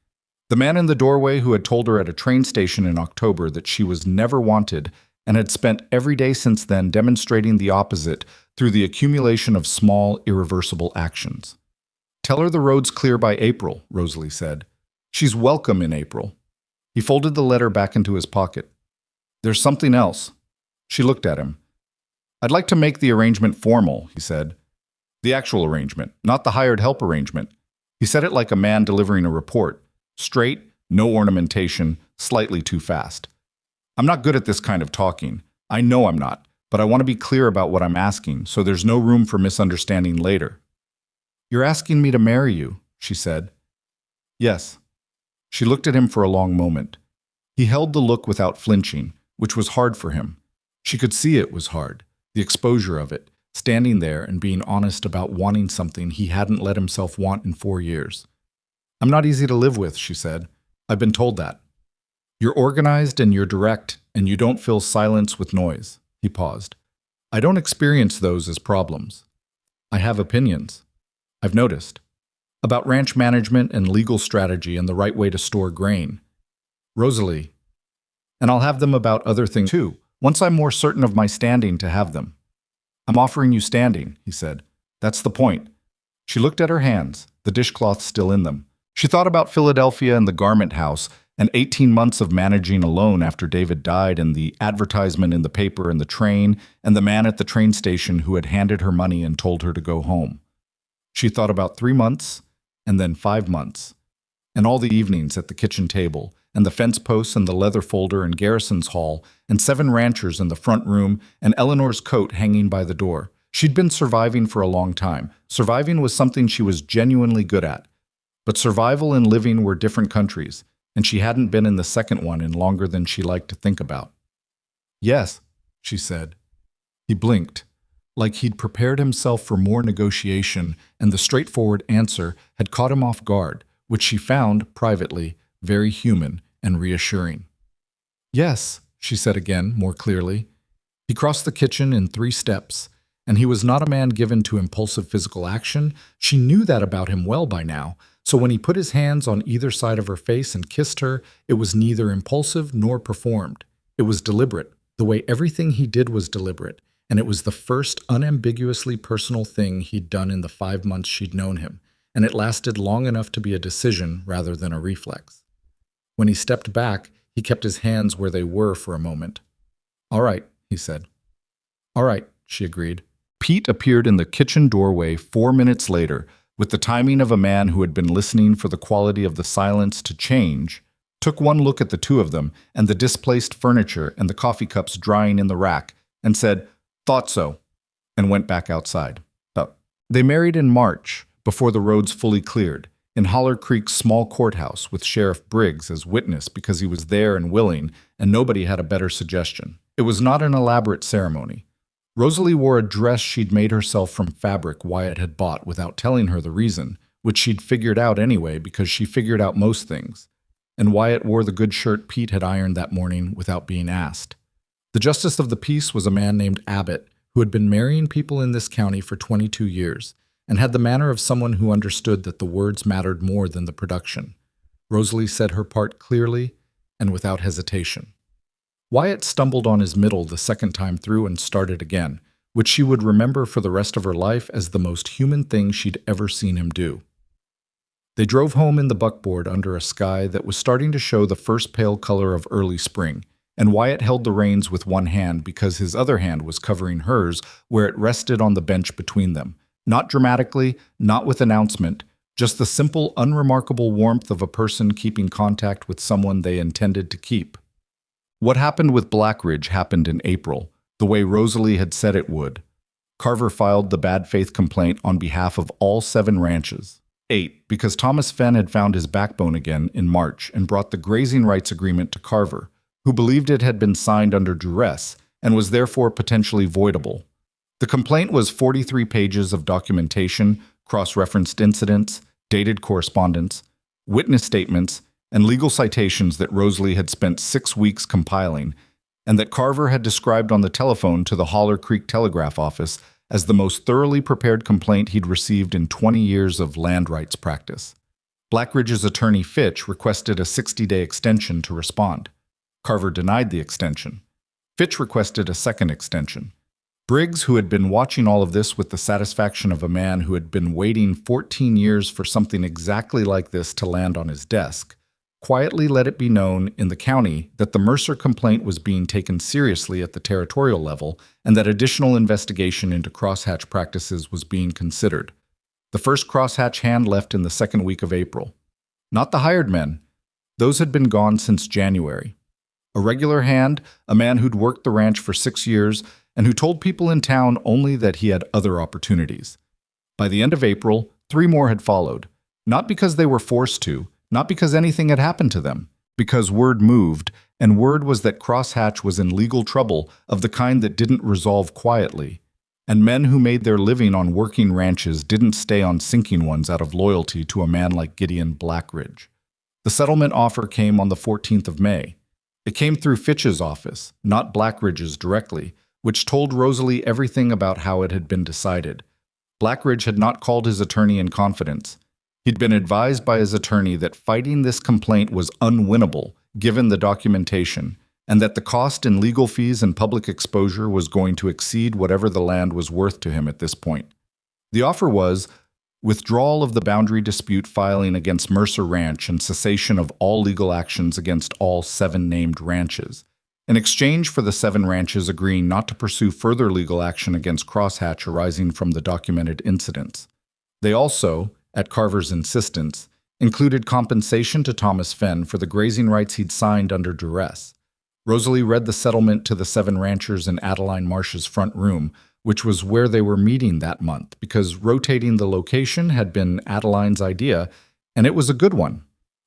Speaker 1: The man in the doorway who had told her at a train station in October that she was never wanted and had spent every day since then demonstrating the opposite through the accumulation of small, irreversible actions. Tell her the road's clear by April, Rosalie said. She's welcome in April. He folded the letter back into his pocket. There's something else. She looked at him. I'd like to make the arrangement formal, he said. The actual arrangement, not the hired help arrangement. He said it like a man delivering a report. Straight, no ornamentation, slightly too fast. I'm not good at this kind of talking. I know I'm not, but I want to be clear about what I'm asking, so there's no room for misunderstanding later. You're asking me to marry you, she said. Yes. She looked at him for a long moment. He held the look without flinching, which was hard for him. She could see it was hard, the exposure of it, standing there and being honest about wanting something he hadn't let himself want in 4 years. I'm not easy to live with, she said. I've been told that. You're organized and you're direct, and you don't fill silence with noise. He paused. I don't experience those as problems. I have opinions. I've noticed. About ranch management and legal strategy and the right way to store grain. Rosalie. And I'll have them about other things too, once I'm more certain of my standing to have them. I'm offering you standing, he said. That's the point. She looked at her hands, the dishcloth still in them. She thought about Philadelphia and the garment house, and 18 months of managing alone after David died, and the advertisement in the paper and the train, and the man at the train station who had handed her money and told her to go home. She thought about 3 months, and then 5 months, and all the evenings at the kitchen table, and the fence posts and the leather folder in Garrison's hall, and 7 ranchers in the front room, and Eleanor's coat hanging by the door. She'd been surviving for a long time. Surviving was something she was genuinely good at. But survival and living were different countries, and she hadn't been in the second one in longer than she liked to think about. "Yes," she said. He blinked, like he'd prepared himself for more negotiation, and the straightforward answer had caught him off guard, which she found, privately, very human and reassuring. "Yes," she said again, more clearly. He crossed the kitchen in 3 steps, and he was not a man given to impulsive physical action. She knew that about him well by now, so when he put his hands on either side of her face and kissed her, it was neither impulsive nor performed. It was deliberate, the way everything he did was deliberate, and it was the first unambiguously personal thing he'd done in the 5 months she'd known him, and it lasted long enough to be a decision rather than a reflex. When he stepped back, he kept his hands where they were for a moment. "All right," he said. "All right," she agreed. Pete appeared in the kitchen doorway 4 minutes later, with the timing of a man who had been listening for the quality of the silence to change, took one look at the two of them and the displaced furniture and the coffee cups drying in the rack, and said, "Thought so," and went back outside. They married in March, before the roads fully cleared, in Holler Creek's small courthouse with Sheriff Briggs as witness because he was there and willing, and nobody had a better suggestion. It was not an elaborate ceremony. Rosalie wore a dress she'd made herself from fabric Wyatt had bought without telling her the reason, which she'd figured out anyway because she figured out most things. And Wyatt wore the good shirt Pete had ironed that morning without being asked. The justice of the peace was a man named Abbott, who had been marrying people in this county for 22 years, and had the manner of someone who understood that the words mattered more than the production. Rosalie said her part clearly and without hesitation. Wyatt stumbled on his middle the second time through and started again, which she would remember for the rest of her life as the most human thing she'd ever seen him do. They drove home in the buckboard under a sky that was starting to show the first pale color of early spring, and Wyatt held the reins with one hand because his other hand was covering hers where it rested on the bench between them. Not dramatically, not with announcement, just the simple, unremarkable warmth of a person keeping contact with someone they intended to keep. What happened with Blackridge happened in April, the way Rosalie had said it would. Carver filed the bad faith complaint on behalf of all 7 ranches. 8, because Thomas Fenn had found his backbone again in March and brought the grazing rights agreement to Carver, who believed it had been signed under duress and was therefore potentially voidable. The complaint was 43 pages of documentation, cross-referenced incidents, dated correspondence, witness statements, and legal citations that Rosalie had spent 6 weeks compiling, and that Carver had described on the telephone to the Holler Creek Telegraph Office as the most thoroughly prepared complaint he'd received in 20 years of land rights practice. Blackridge's attorney Fitch requested a 60-day extension to respond. Carver denied the extension. Fitch requested a second extension. Briggs, who had been watching all of this with the satisfaction of a man who had been waiting 14 years for something exactly like this to land on his desk, quietly let it be known in the county that the Mercer complaint was being taken seriously at the territorial level and that additional investigation into crosshatch practices was being considered. The first crosshatch hand left in the second week of April. Not the hired men. Those had been gone since January. A regular hand, a man who'd worked the ranch for 6 years and who told people in town only that he had other opportunities. By the end of April, 3 more had followed. Not because they were forced to, not because anything had happened to them, because word moved, and word was that crosshatch was in legal trouble of the kind that didn't resolve quietly, and men who made their living on working ranches didn't stay on sinking ones out of loyalty to a man like Gideon Blackridge. The settlement offer came on the 14th of May. It came through Fitch's office, not Blackridge's directly, which told Rosalie everything about how it had been decided. Blackridge had not called his attorney in confidence. He'd been advised by his attorney that fighting this complaint was unwinnable, given the documentation, and that the cost in legal fees and public exposure was going to exceed whatever the land was worth to him at this point. The offer was withdrawal of the boundary dispute filing against Mercer Ranch and cessation of all legal actions against all 7 named ranches, in exchange for the 7 ranches agreeing not to pursue further legal action against crosshatch arising from the documented incidents. They also, at Carver's insistence, included compensation to Thomas Fenn for the grazing rights he'd signed under duress. Rosalie read the settlement to the 7 ranchers in Adeline Marsh's front room, which was where they were meeting that month, because rotating the location had been Adeline's idea, and it was a good one.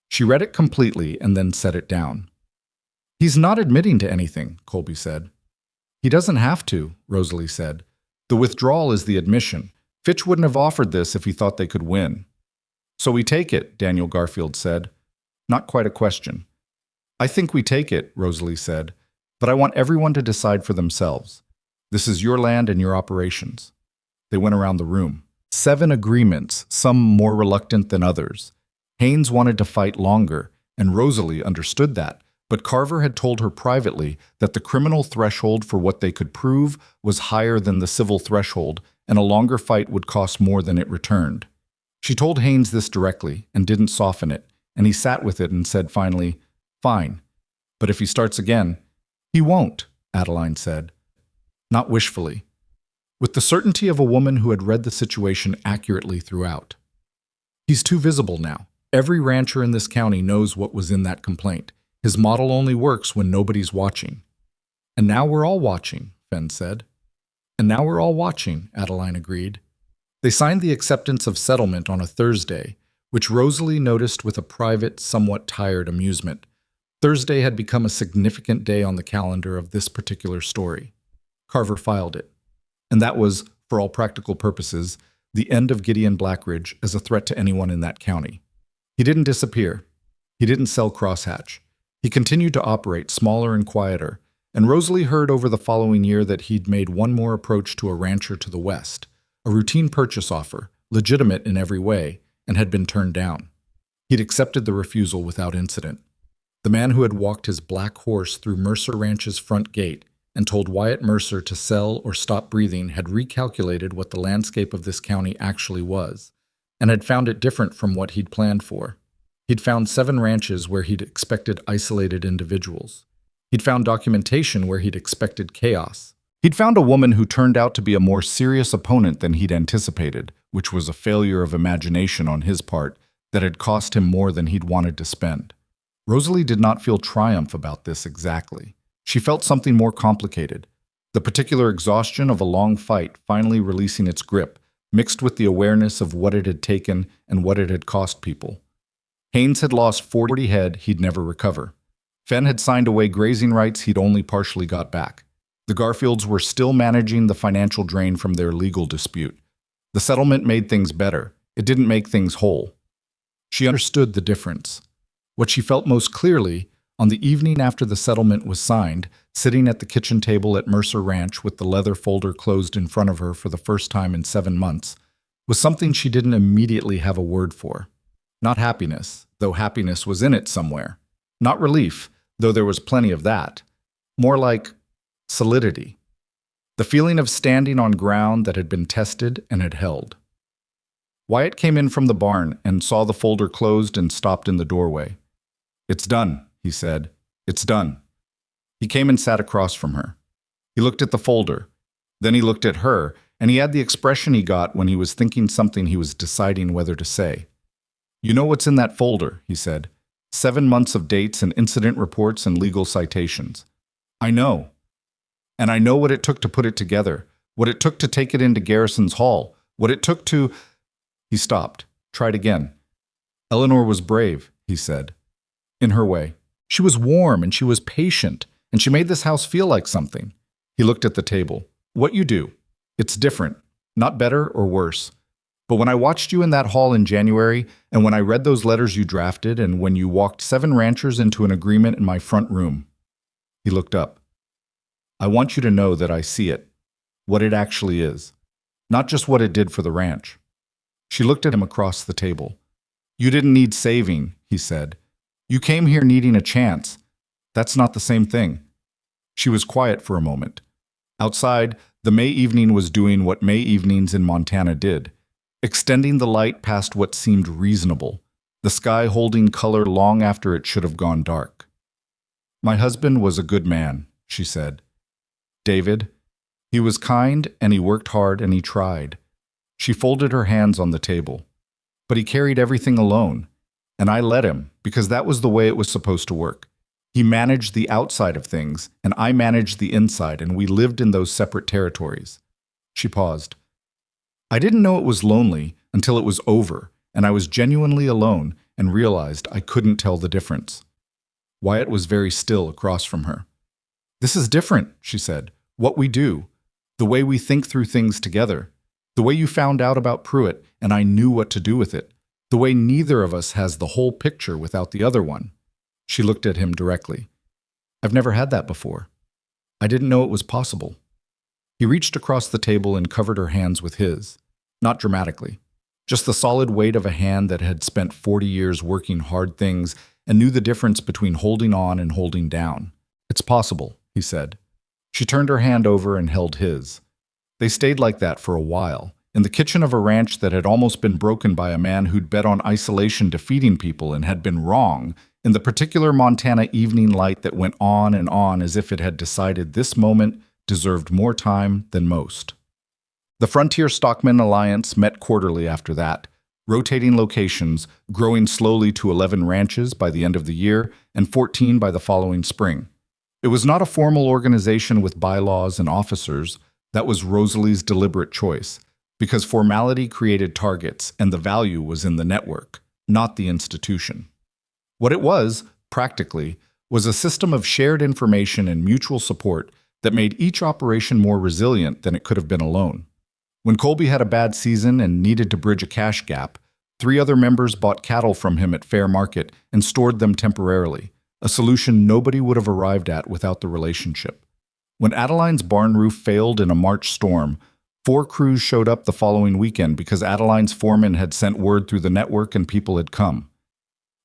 Speaker 1: She read it completely and then set it down. "He's not admitting to anything," Colby said. "He doesn't have to," Rosalie said. "The withdrawal is the admission. Fitch wouldn't have offered this if he thought they could win." "So we take it," Daniel Garfield said. Not quite a question. "I think we take it," Rosalie said, "but I want everyone to decide for themselves. This is your land and your operations." They went around the room. 7 agreements, some more reluctant than others. Haynes wanted to fight longer, and Rosalie understood that, but Carver had told her privately that the criminal threshold for what they could prove was higher than the civil threshold, and a longer fight would cost more than it returned. She told Haynes this directly and didn't soften it, and he sat with it and said finally, "Fine. But if he starts again—" "He won't," Adeline said. Not wishfully. With the certainty of a woman who had read the situation accurately throughout. "He's too visible now. Every rancher in this county knows what was in that complaint. His model only works when nobody's watching." "And now we're all watching," Fenn said. "And now we're all watching," Adeline agreed. They signed the acceptance of settlement on a Thursday, which Rosalie noticed with a private, somewhat tired amusement. Thursday had become a significant day on the calendar of this particular story. Carver filed it. And that was, for all practical purposes, the end of Gideon Blackridge as a threat to anyone in that county. He didn't disappear. He didn't sell crosshatch. He continued to operate smaller and quieter, and Rosalie heard over the following year that he'd made one more approach to a rancher to the west, a routine purchase offer, legitimate in every way, and had been turned down. He'd accepted the refusal without incident. The man who had walked his black horse through Mercer Ranch's front gate and told Wyatt Mercer to sell or stop breathing had recalculated what the landscape of this county actually was, and had found it different from what he'd planned for. He'd found 7 ranches where he'd expected isolated individuals. He'd found documentation where he'd expected chaos. He'd found a woman who turned out to be a more serious opponent than he'd anticipated, which was a failure of imagination on his part that had cost him more than he'd wanted to spend. Rosalie did not feel triumph about this exactly. She felt something more complicated. The particular exhaustion of a long fight finally releasing its grip, mixed with the awareness of what it had taken and what it had cost people. Haynes had lost 40 head he'd never recover. Fenn had signed away grazing rights he'd only partially got back. The Garfields were still managing the financial drain from their legal dispute. The settlement made things better. It didn't make things whole. She understood the difference. What she felt most clearly, on the evening after the settlement was signed, sitting at the kitchen table at Mercer Ranch with the leather folder closed in front of her for the first time in 7 months, was something she didn't immediately have a word for. Not happiness, though happiness was in it somewhere. Not relief, though there was plenty of that. More like solidity. The feeling of standing on ground that had been tested and had held. Wyatt came in from the barn and saw the folder closed and stopped in the doorway. "It's done," he said. "It's done." He came and sat across from her. He looked at the folder. Then he looked at her, and he had the expression he got when he was thinking something he was deciding whether to say. "You know what's in that folder," he said. 7 months of dates and incident reports and legal citations. "I know. And I know what it took to put it together, what it took to take it into Garrison's Hall, what it took to—" He stopped, tried again. "Eleanor was brave," he said. "In her way. She was warm and she was patient, and she made this house feel like something." He looked at the table. "What you do. It's different. Not better or worse. But when I watched you in that hall in January, and when I read those letters you drafted, and when you walked 7 ranchers into an agreement in my front room." He looked up. "I want you to know that I see it. What it actually is. Not just what it did for the ranch." She looked at him across the table. "You didn't need saving," he said. "You came here needing a chance. That's not the same thing." She was quiet for a moment. Outside, the May evening was doing what May evenings in Montana did, extending the light past what seemed reasonable, the sky holding color long after it should have gone dark. "My husband was a good man," she said. "David, he was kind and he worked hard and he tried." She folded her hands on the table. "But he carried everything alone, and I let him because that was the way it was supposed to work. He managed the outside of things, and I managed the inside, and we lived in those separate territories. She paused. I didn't know it was lonely until it was over, and I was genuinely alone and realized I couldn't tell the difference. Wyatt was very still across from her. This is different, she said. What we do, the way we think through things together, the way you found out about Pruitt and I knew what to do with it, the way neither of us has the whole picture without the other one. She looked at him directly. I've never had that before. I didn't know it was possible. He reached across the table and covered her hands with his, not dramatically, just the solid weight of a hand that had spent 40 years working hard things and knew the difference between holding on and holding down. It's possible, he said. She turned her hand over and held his. They stayed like that for a while, in the kitchen of a ranch that had almost been broken by a man who'd bet on isolation defeating people and had been wrong, in the particular Montana evening light that went on as if it had decided this moment deserved more time than most. The Frontier Stockman Alliance met quarterly after that, rotating locations, growing slowly to 11 ranches by the end of the year and 14 by the following spring. It was not a formal organization with bylaws and officers. That was Rosalie's deliberate choice, because formality created targets and the value was in the network, not the institution. What it was, practically, was a system of shared information and mutual support that made each operation more resilient than it could have been alone. When Colby had a bad season and needed to bridge a cash gap, 3 other members bought cattle from him at fair market and stored them temporarily, a solution nobody would have arrived at without the relationship. When Adeline's barn roof failed in a March storm, 4 crews showed up the following weekend because Adeline's foreman had sent word through the network and people had come.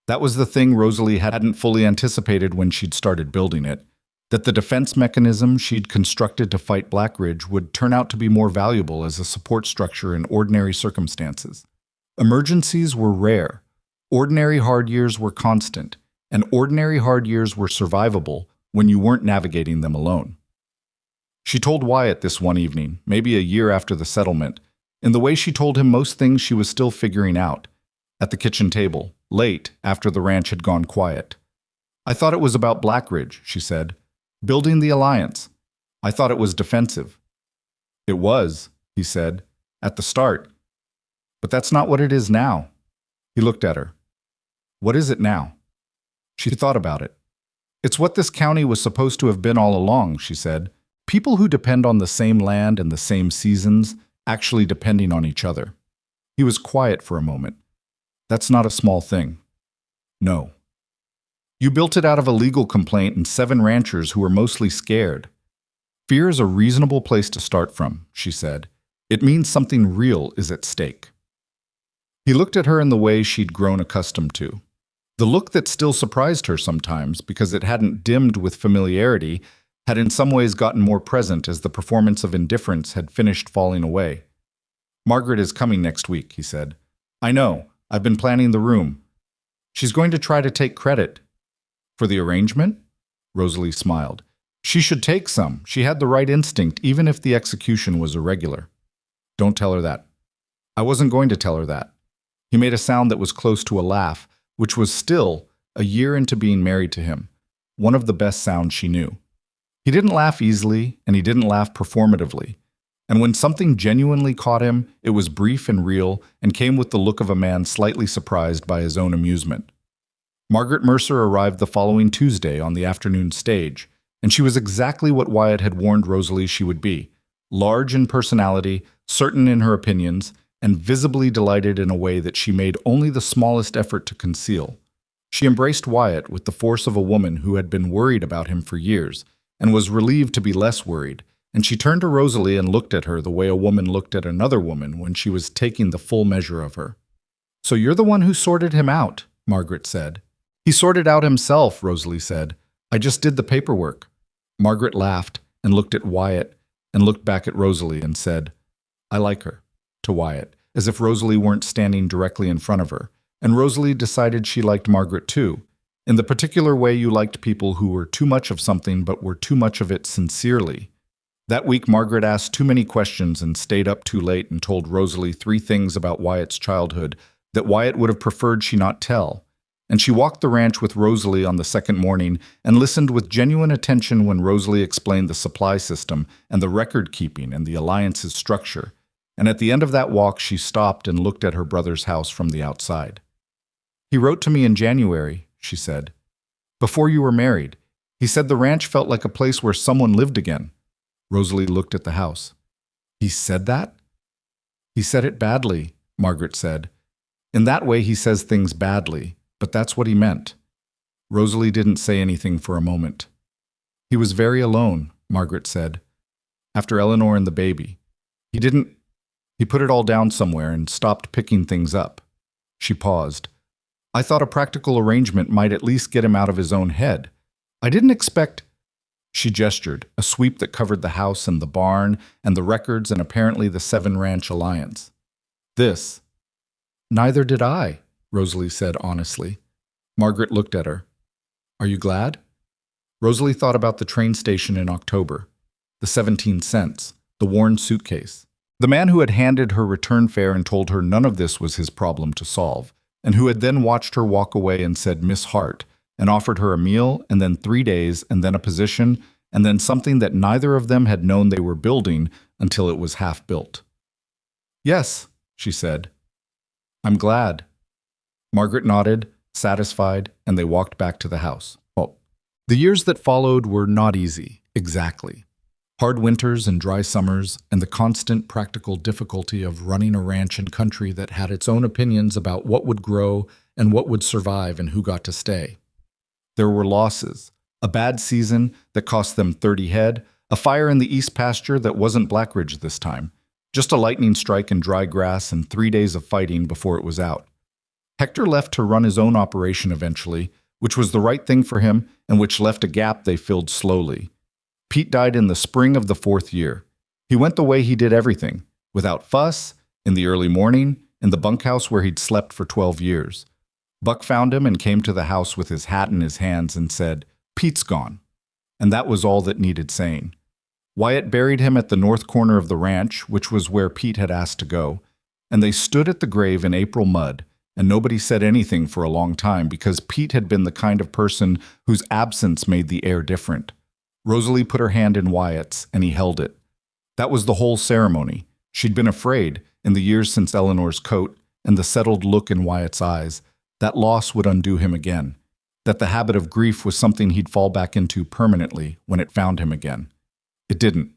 Speaker 1: That was the thing Rosalie hadn't fully anticipated when she'd started building it, that the defense mechanism she'd constructed to fight Blackridge would turn out to be more valuable as a support structure in ordinary circumstances. Emergencies were rare, ordinary hard years were constant, and ordinary hard years were survivable when you weren't navigating them alone. She told Wyatt this one evening, maybe a year after the settlement, in the way she told him most things she was still figuring out, at the kitchen table, late after the ranch had gone quiet. I thought it was about Blackridge, she said. Building the alliance. I thought it was defensive. It was, he said, at the start. But that's not what it is now. He looked at her. What is it now? She thought about it. It's what this county was supposed to have been all along, she said. People who depend on the same land and the same seasons, actually depending on each other. He was quiet for a moment. That's not a small thing. No. You built it out of a legal complaint and 7 ranchers who were mostly scared. Fear is a reasonable place to start from, she said. It means something real is at stake. He looked at her in the way she'd grown accustomed to. The look that still surprised her sometimes because it hadn't dimmed with familiarity had in some ways gotten more present as the performance of indifference had finished falling away. Margaret is coming next week, he said. I know. I've been planning the room. She's going to try to take credit. For the arrangement? Rosalie smiled. She should take some. She had the right instinct, even if the execution was irregular. Don't tell her that. I wasn't going to tell her that. He made a sound that was close to a laugh, which was still, a year into being married to him, one of the best sounds she knew. He didn't laugh easily, and he didn't laugh performatively. And when something genuinely caught him, it was brief and real, and came with the look of a man slightly surprised by his own amusement. Margaret Mercer arrived the following Tuesday on the afternoon stage, and she was exactly what Wyatt had warned Rosalie she would be, large in personality, certain in her opinions, and visibly delighted in a way that she made only the smallest effort to conceal. She embraced Wyatt with the force of a woman who had been worried about him for years, and was relieved to be less worried, and she turned to Rosalie and looked at her the way a woman looked at another woman when she was taking the full measure of her. So you're the one who sorted him out, Margaret said. He sorted out himself, Rosalie said. I just did the paperwork. Margaret laughed and looked at Wyatt and looked back at Rosalie and said, I like her, to Wyatt, as if Rosalie weren't standing directly in front of her, and Rosalie decided she liked Margaret too, in the particular way you liked people who were too much of something but were too much of it sincerely. That week, Margaret asked too many questions and stayed up too late and told Rosalie 3 things about Wyatt's childhood that Wyatt would have preferred she not tell, and she walked the ranch with Rosalie on the second morning and listened with genuine attention when Rosalie explained the supply system and the record-keeping and the alliance's structure. And at the end of that walk, she stopped and looked at her brother's house from the outside. "He wrote to me in January," she said. "Before you were married. He said the ranch felt like a place where someone lived again." Rosalie looked at the house. "He said that?" "He said it badly," Margaret said. "In that way he says things badly, but that's what he meant." Rosalie didn't say anything for a moment. "He was very alone," Margaret said, "after Eleanor and the baby. He put it all down somewhere and stopped picking things up." She paused. "I thought a practical arrangement might at least get him out of his own head. I didn't expect—" She gestured, a sweep that covered the house and the barn and the records and apparently the 7-ranch alliance. "This." "Neither did I," Rosalie said honestly. Margaret looked at her. "Are you glad?" Rosalie thought about the train station in October, the 17 cents, the worn suitcase. The man who had handed her return fare and told her none of this was his problem to solve, and who had then watched her walk away and said Miss Hart, and offered her a meal, and then 3 days, and then a position, and then something that neither of them had known they were building until it was half built. "Yes," she said. "I'm glad." Margaret nodded, satisfied, and they walked back to the house. Well, the years that followed were not easy, exactly. Hard winters and dry summers, and the constant practical difficulty of running a ranch and country that had its own opinions about what would grow and what would survive and who got to stay. There were losses, a bad season that cost them 30 head, a fire in the east pasture that wasn't Blackridge this time, just a lightning strike in dry grass and 3 days of fighting before it was out. Hector left to run his own operation eventually, which was the right thing for him and which left a gap they filled slowly. Pete died in the spring of the 4th year. He went the way he did everything, without fuss, in the early morning, in the bunkhouse where he'd slept for 12 years. Buck found him and came to the house with his hat in his hands and said, "Pete's gone." And that was all that needed saying. Wyatt buried him at the north corner of the ranch, which was where Pete had asked to go, and they stood at the grave in April mud, and nobody said anything for a long time because Pete had been the kind of person whose absence made the air different. Rosalie put her hand in Wyatt's, and he held it. That was the whole ceremony. She'd been afraid, in the years since Eleanor's coat, and the settled look in Wyatt's eyes, that loss would undo him again, that the habit of grief was something he'd fall back into permanently when it found him again. It didn't.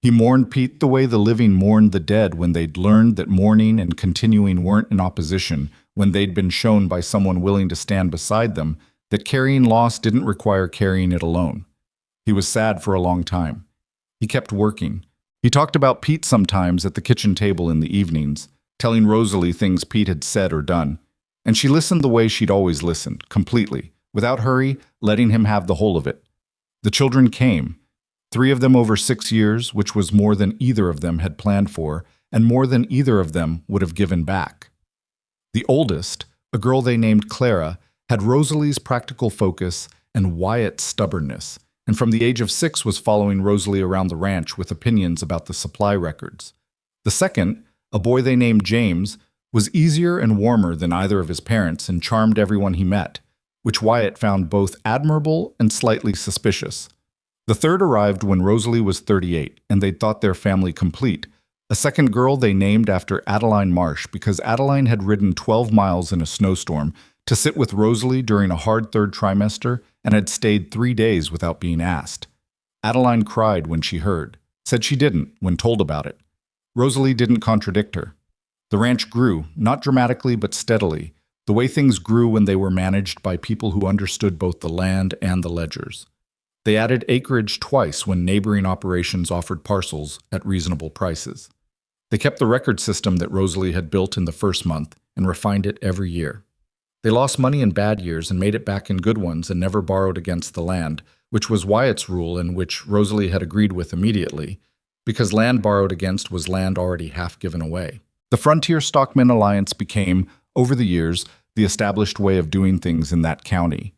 Speaker 1: He mourned Pete the way the living mourned the dead when they'd learned that mourning and continuing weren't in opposition, when they'd been shown by someone willing to stand beside them that carrying loss didn't require carrying it alone. He was sad for a long time. He kept working. He talked about Pete sometimes at the kitchen table in the evenings, telling Rosalie things Pete had said or done. And she listened the way she'd always listened, completely, without hurry, letting him have the whole of it. The children came, 3 of them over 6 years, which was more than either of them had planned for, and more than either of them would have given back. The oldest, a girl they named Clara, had Rosalie's practical focus and Wyatt's stubbornness, and from the age of 6 was following Rosalie around the ranch with opinions about the supply records. The second, a boy they named James, was easier and warmer than either of his parents and charmed everyone he met, which Wyatt found both admirable and slightly suspicious. The third arrived when Rosalie was 38, and they'd thought their family complete. A second girl they named after Adeline Marsh because Adeline had ridden 12 miles in a snowstorm to sit with Rosalie during a hard 3rd trimester and had stayed 3 days without being asked. Adeline cried when she heard, said she didn't when told about it. Rosalie didn't contradict her. The ranch grew, not dramatically but steadily, the way things grew when they were managed by people who understood both the land and the ledgers. They added acreage twice when neighboring operations offered parcels at reasonable prices. They kept the record system that Rosalie had built in the first month and refined it every year. They lost money in bad years and made it back in good ones and never borrowed against the land, which was Wyatt's rule and which Rosalie had agreed with immediately, because land borrowed against was land already half given away. The Frontier Stockmen Alliance became, over the years, the established way of doing things in that county.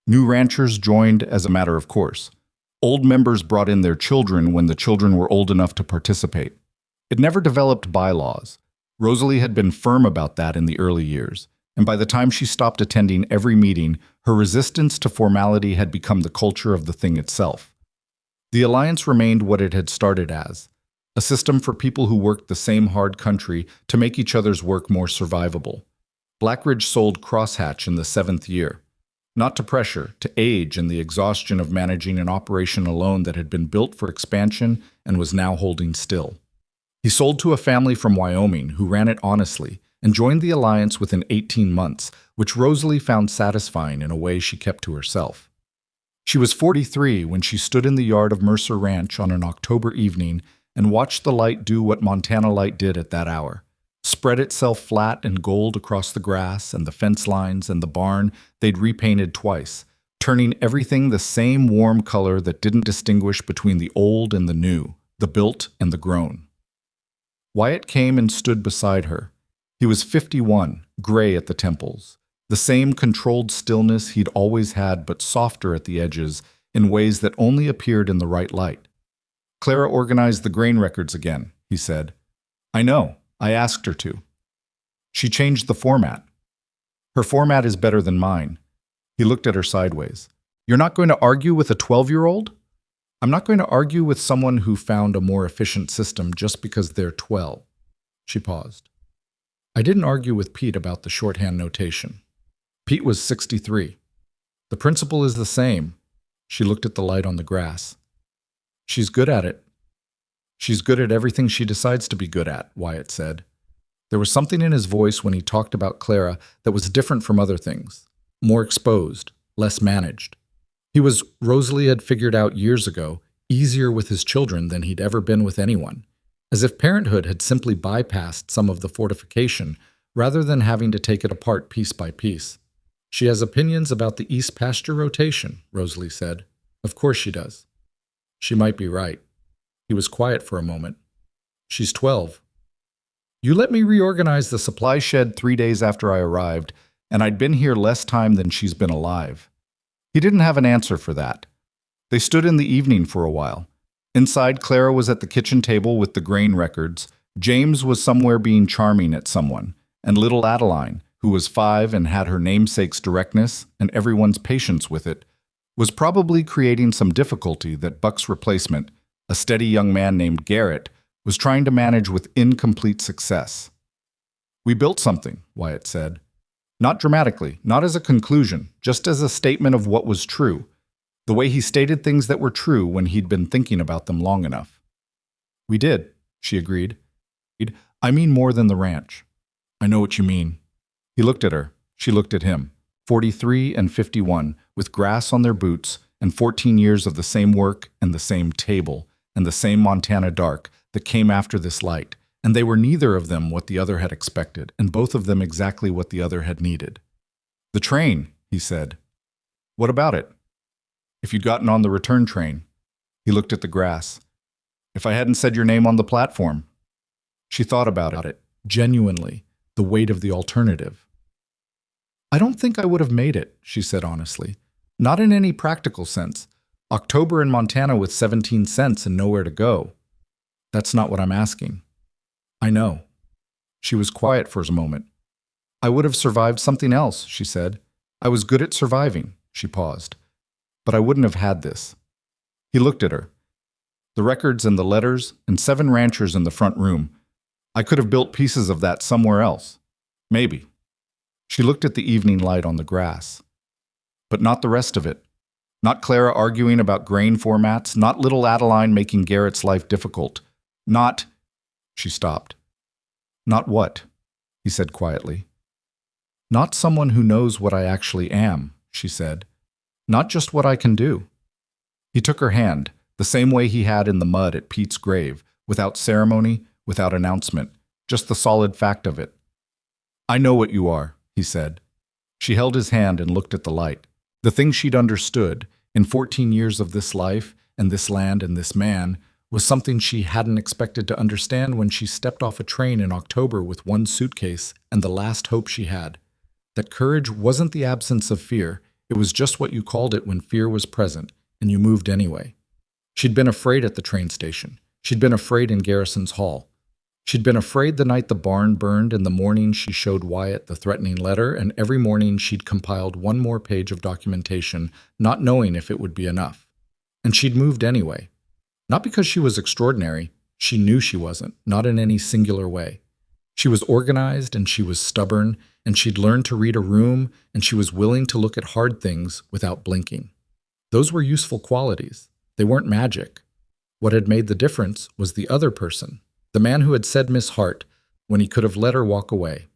Speaker 1: New ranchers joined as a matter of course. Old members brought in their children when the children were old enough to participate. It never developed bylaws. Rosalie had been firm about that in the early years, and by the time she stopped attending every meeting, her resistance to formality had become the culture of the thing itself. The alliance remained what it had started as, a system for people who worked the same hard country to make each other's work more survivable. Blackridge sold Crosshatch in the 7th year, not to pressure, to age and the exhaustion of managing an operation alone that had been built for expansion and was now holding still. He sold to a family from Wyoming who ran it honestly and joined the alliance within 18 months, which Rosalie found satisfying in a way she kept to herself. She was 43 when she stood in the yard of Mercer Ranch on an October evening and watched the light do what Montana light did at that hour. Spread itself flat and gold across the grass and the fence lines and the barn they'd repainted twice, turning everything the same warm color that didn't distinguish between the old and the new, the built and the grown. Wyatt came and stood beside her. He was 51, gray at the temples, the same controlled stillness he'd always had but softer at the edges in ways that only appeared in the right light. "Clara organized the grain records again," he said. "I know. I asked her to. She changed the format. Her format is better than mine." He looked at her sideways. "You're not going to argue with a 12-year-old? "I'm not going to argue with someone who found a more efficient system just because they're 12. She paused. "I didn't argue with Pete about the shorthand notation. Pete was 63. The principle is the same." She looked at the light on the grass. "She's good at it." "She's good at everything she decides to be good at," Wyatt said. There was something in his voice when he talked about Clara that was different from other things, more exposed, less managed. He was, Rosalie had figured out years ago, easier with his children than he'd ever been with anyone, as if parenthood had simply bypassed some of the fortification rather than having to take it apart piece by piece. "She has opinions about the east pasture rotation," Rosalie said. "Of course she does." She might be right. He was quiet for a moment. "She's 12. You let me reorganize the supply shed 3 days after I arrived, and I'd been here less time than she's been alive." He didn't have an answer for that. They stood in the evening for a while. Inside, Clara was at the kitchen table with the grain records. James was somewhere being charming at someone, and little Adeline, who was 5 and had her namesake's directness and everyone's patience with it, was probably creating some difficulty that Buck's replacement, a steady young man named Garrett, was trying to manage with incomplete success. "We built something," Wyatt said. Not dramatically, not as a conclusion, just as a statement of what was true, the way he stated things that were true when he'd been thinking about them long enough. "We did," she agreed. "I mean more than the ranch." "I know what you mean." He looked at her. She looked at him. 43 and 51, with grass on their boots, and 14 years of the same work and the same table, and the same Montana dark that came after this light, and they were neither of them what the other had expected, and both of them exactly what the other had needed. "The train," he said. "What about it?" "If you'd gotten on the return train." He looked at the grass. "If I hadn't said your name on the platform." She thought about it, genuinely, the weight of the alternative. "I don't think I would have made it," she said honestly. "Not in any practical sense. October in Montana with 17 cents and nowhere to go." "That's not what I'm asking." "I know." She was quiet for a moment. "I would have survived something else," she said. "I was good at surviving." She paused. "But I wouldn't have had this." He looked at her. "The records and the letters and 7 ranchers in the front room. I could have built pieces of that somewhere else. Maybe." She looked at the evening light on the grass. "But not the rest of it. Not Clara arguing about grain formats, not little Adeline making Garrett's life difficult. Not—" She stopped. "Not what?" he said quietly. "Not someone who knows what I actually am," she said. "Not just what I can do." He took her hand, the same way he had in the mud at Pete's grave, without ceremony, without announcement, just the solid fact of it. "I know what you are," he said. She held his hand and looked at the light. The thing she'd understood, in 14 years of this life, and this land and this man, was something she hadn't expected to understand when she stepped off a train in October with one suitcase and the last hope she had. That courage wasn't the absence of fear, it was just what you called it when fear was present, and you moved anyway. She'd been afraid at the train station. She'd been afraid in Garrison's Hall. She'd been afraid the night the barn burned. In the morning she showed Wyatt the threatening letter, and every morning she'd compiled one more page of documentation, not knowing if it would be enough. And she'd moved anyway. Not because she was extraordinary. She knew she wasn't, not in any singular way. She was organized and she was stubborn, and she'd learned to read a room, and she was willing to look at hard things without blinking. Those were useful qualities. They weren't magic. What had made the difference was the other person, the man who had said Miss Hart when he could have let her walk away,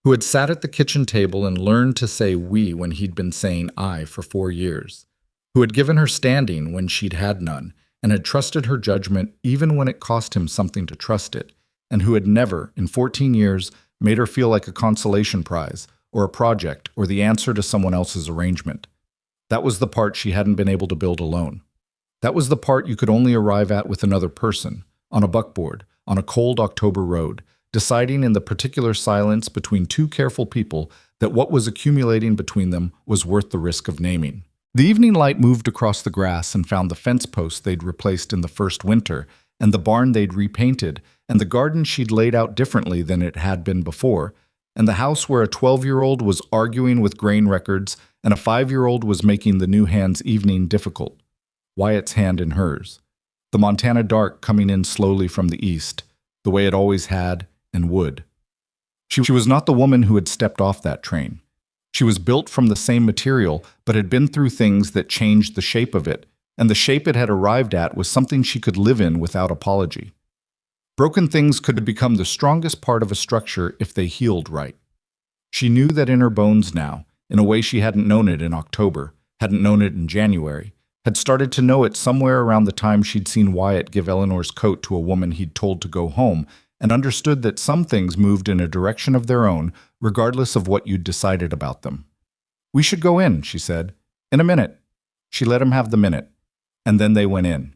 Speaker 1: who had sat at the kitchen table and learned to say we when he'd been saying I for 4 years, who had given her standing when she'd had none, and had trusted her judgment even when it cost him something to trust it, and who had never, in 14 years, made her feel like a consolation prize, or a project, or the answer to someone else's arrangement. That was the part she hadn't been able to build alone. That was the part you could only arrive at with another person, on a buckboard, on a cold October road, deciding in the particular silence between two careful people that what was accumulating between them was worth the risk of naming. The evening light moved across the grass and found the fence posts they'd replaced in the first winter, and the barn they'd repainted, and the garden she'd laid out differently than it had been before, and the house where a 12-year-old was arguing with grain records and a 5-year-old was making the new hand's evening difficult. Wyatt's hand in hers. The Montana dark coming in slowly from the east, the way it always had and would. She was not the woman who had stepped off that train. She was built from the same material, but had been through things that changed the shape of it, and the shape it had arrived at was something she could live in without apology. Broken things could become the strongest part of a structure if they healed right. She knew that in her bones now, in a way she hadn't known it in October, hadn't known it in January, had started to know it somewhere around the time she'd seen Wyatt give Eleanor's coat to a woman he'd told to go home, and understood that some things moved in a direction of their own, regardless of what you'd decided about them. "We should go in," she said. "In a minute." She let him have the minute, and then they went in.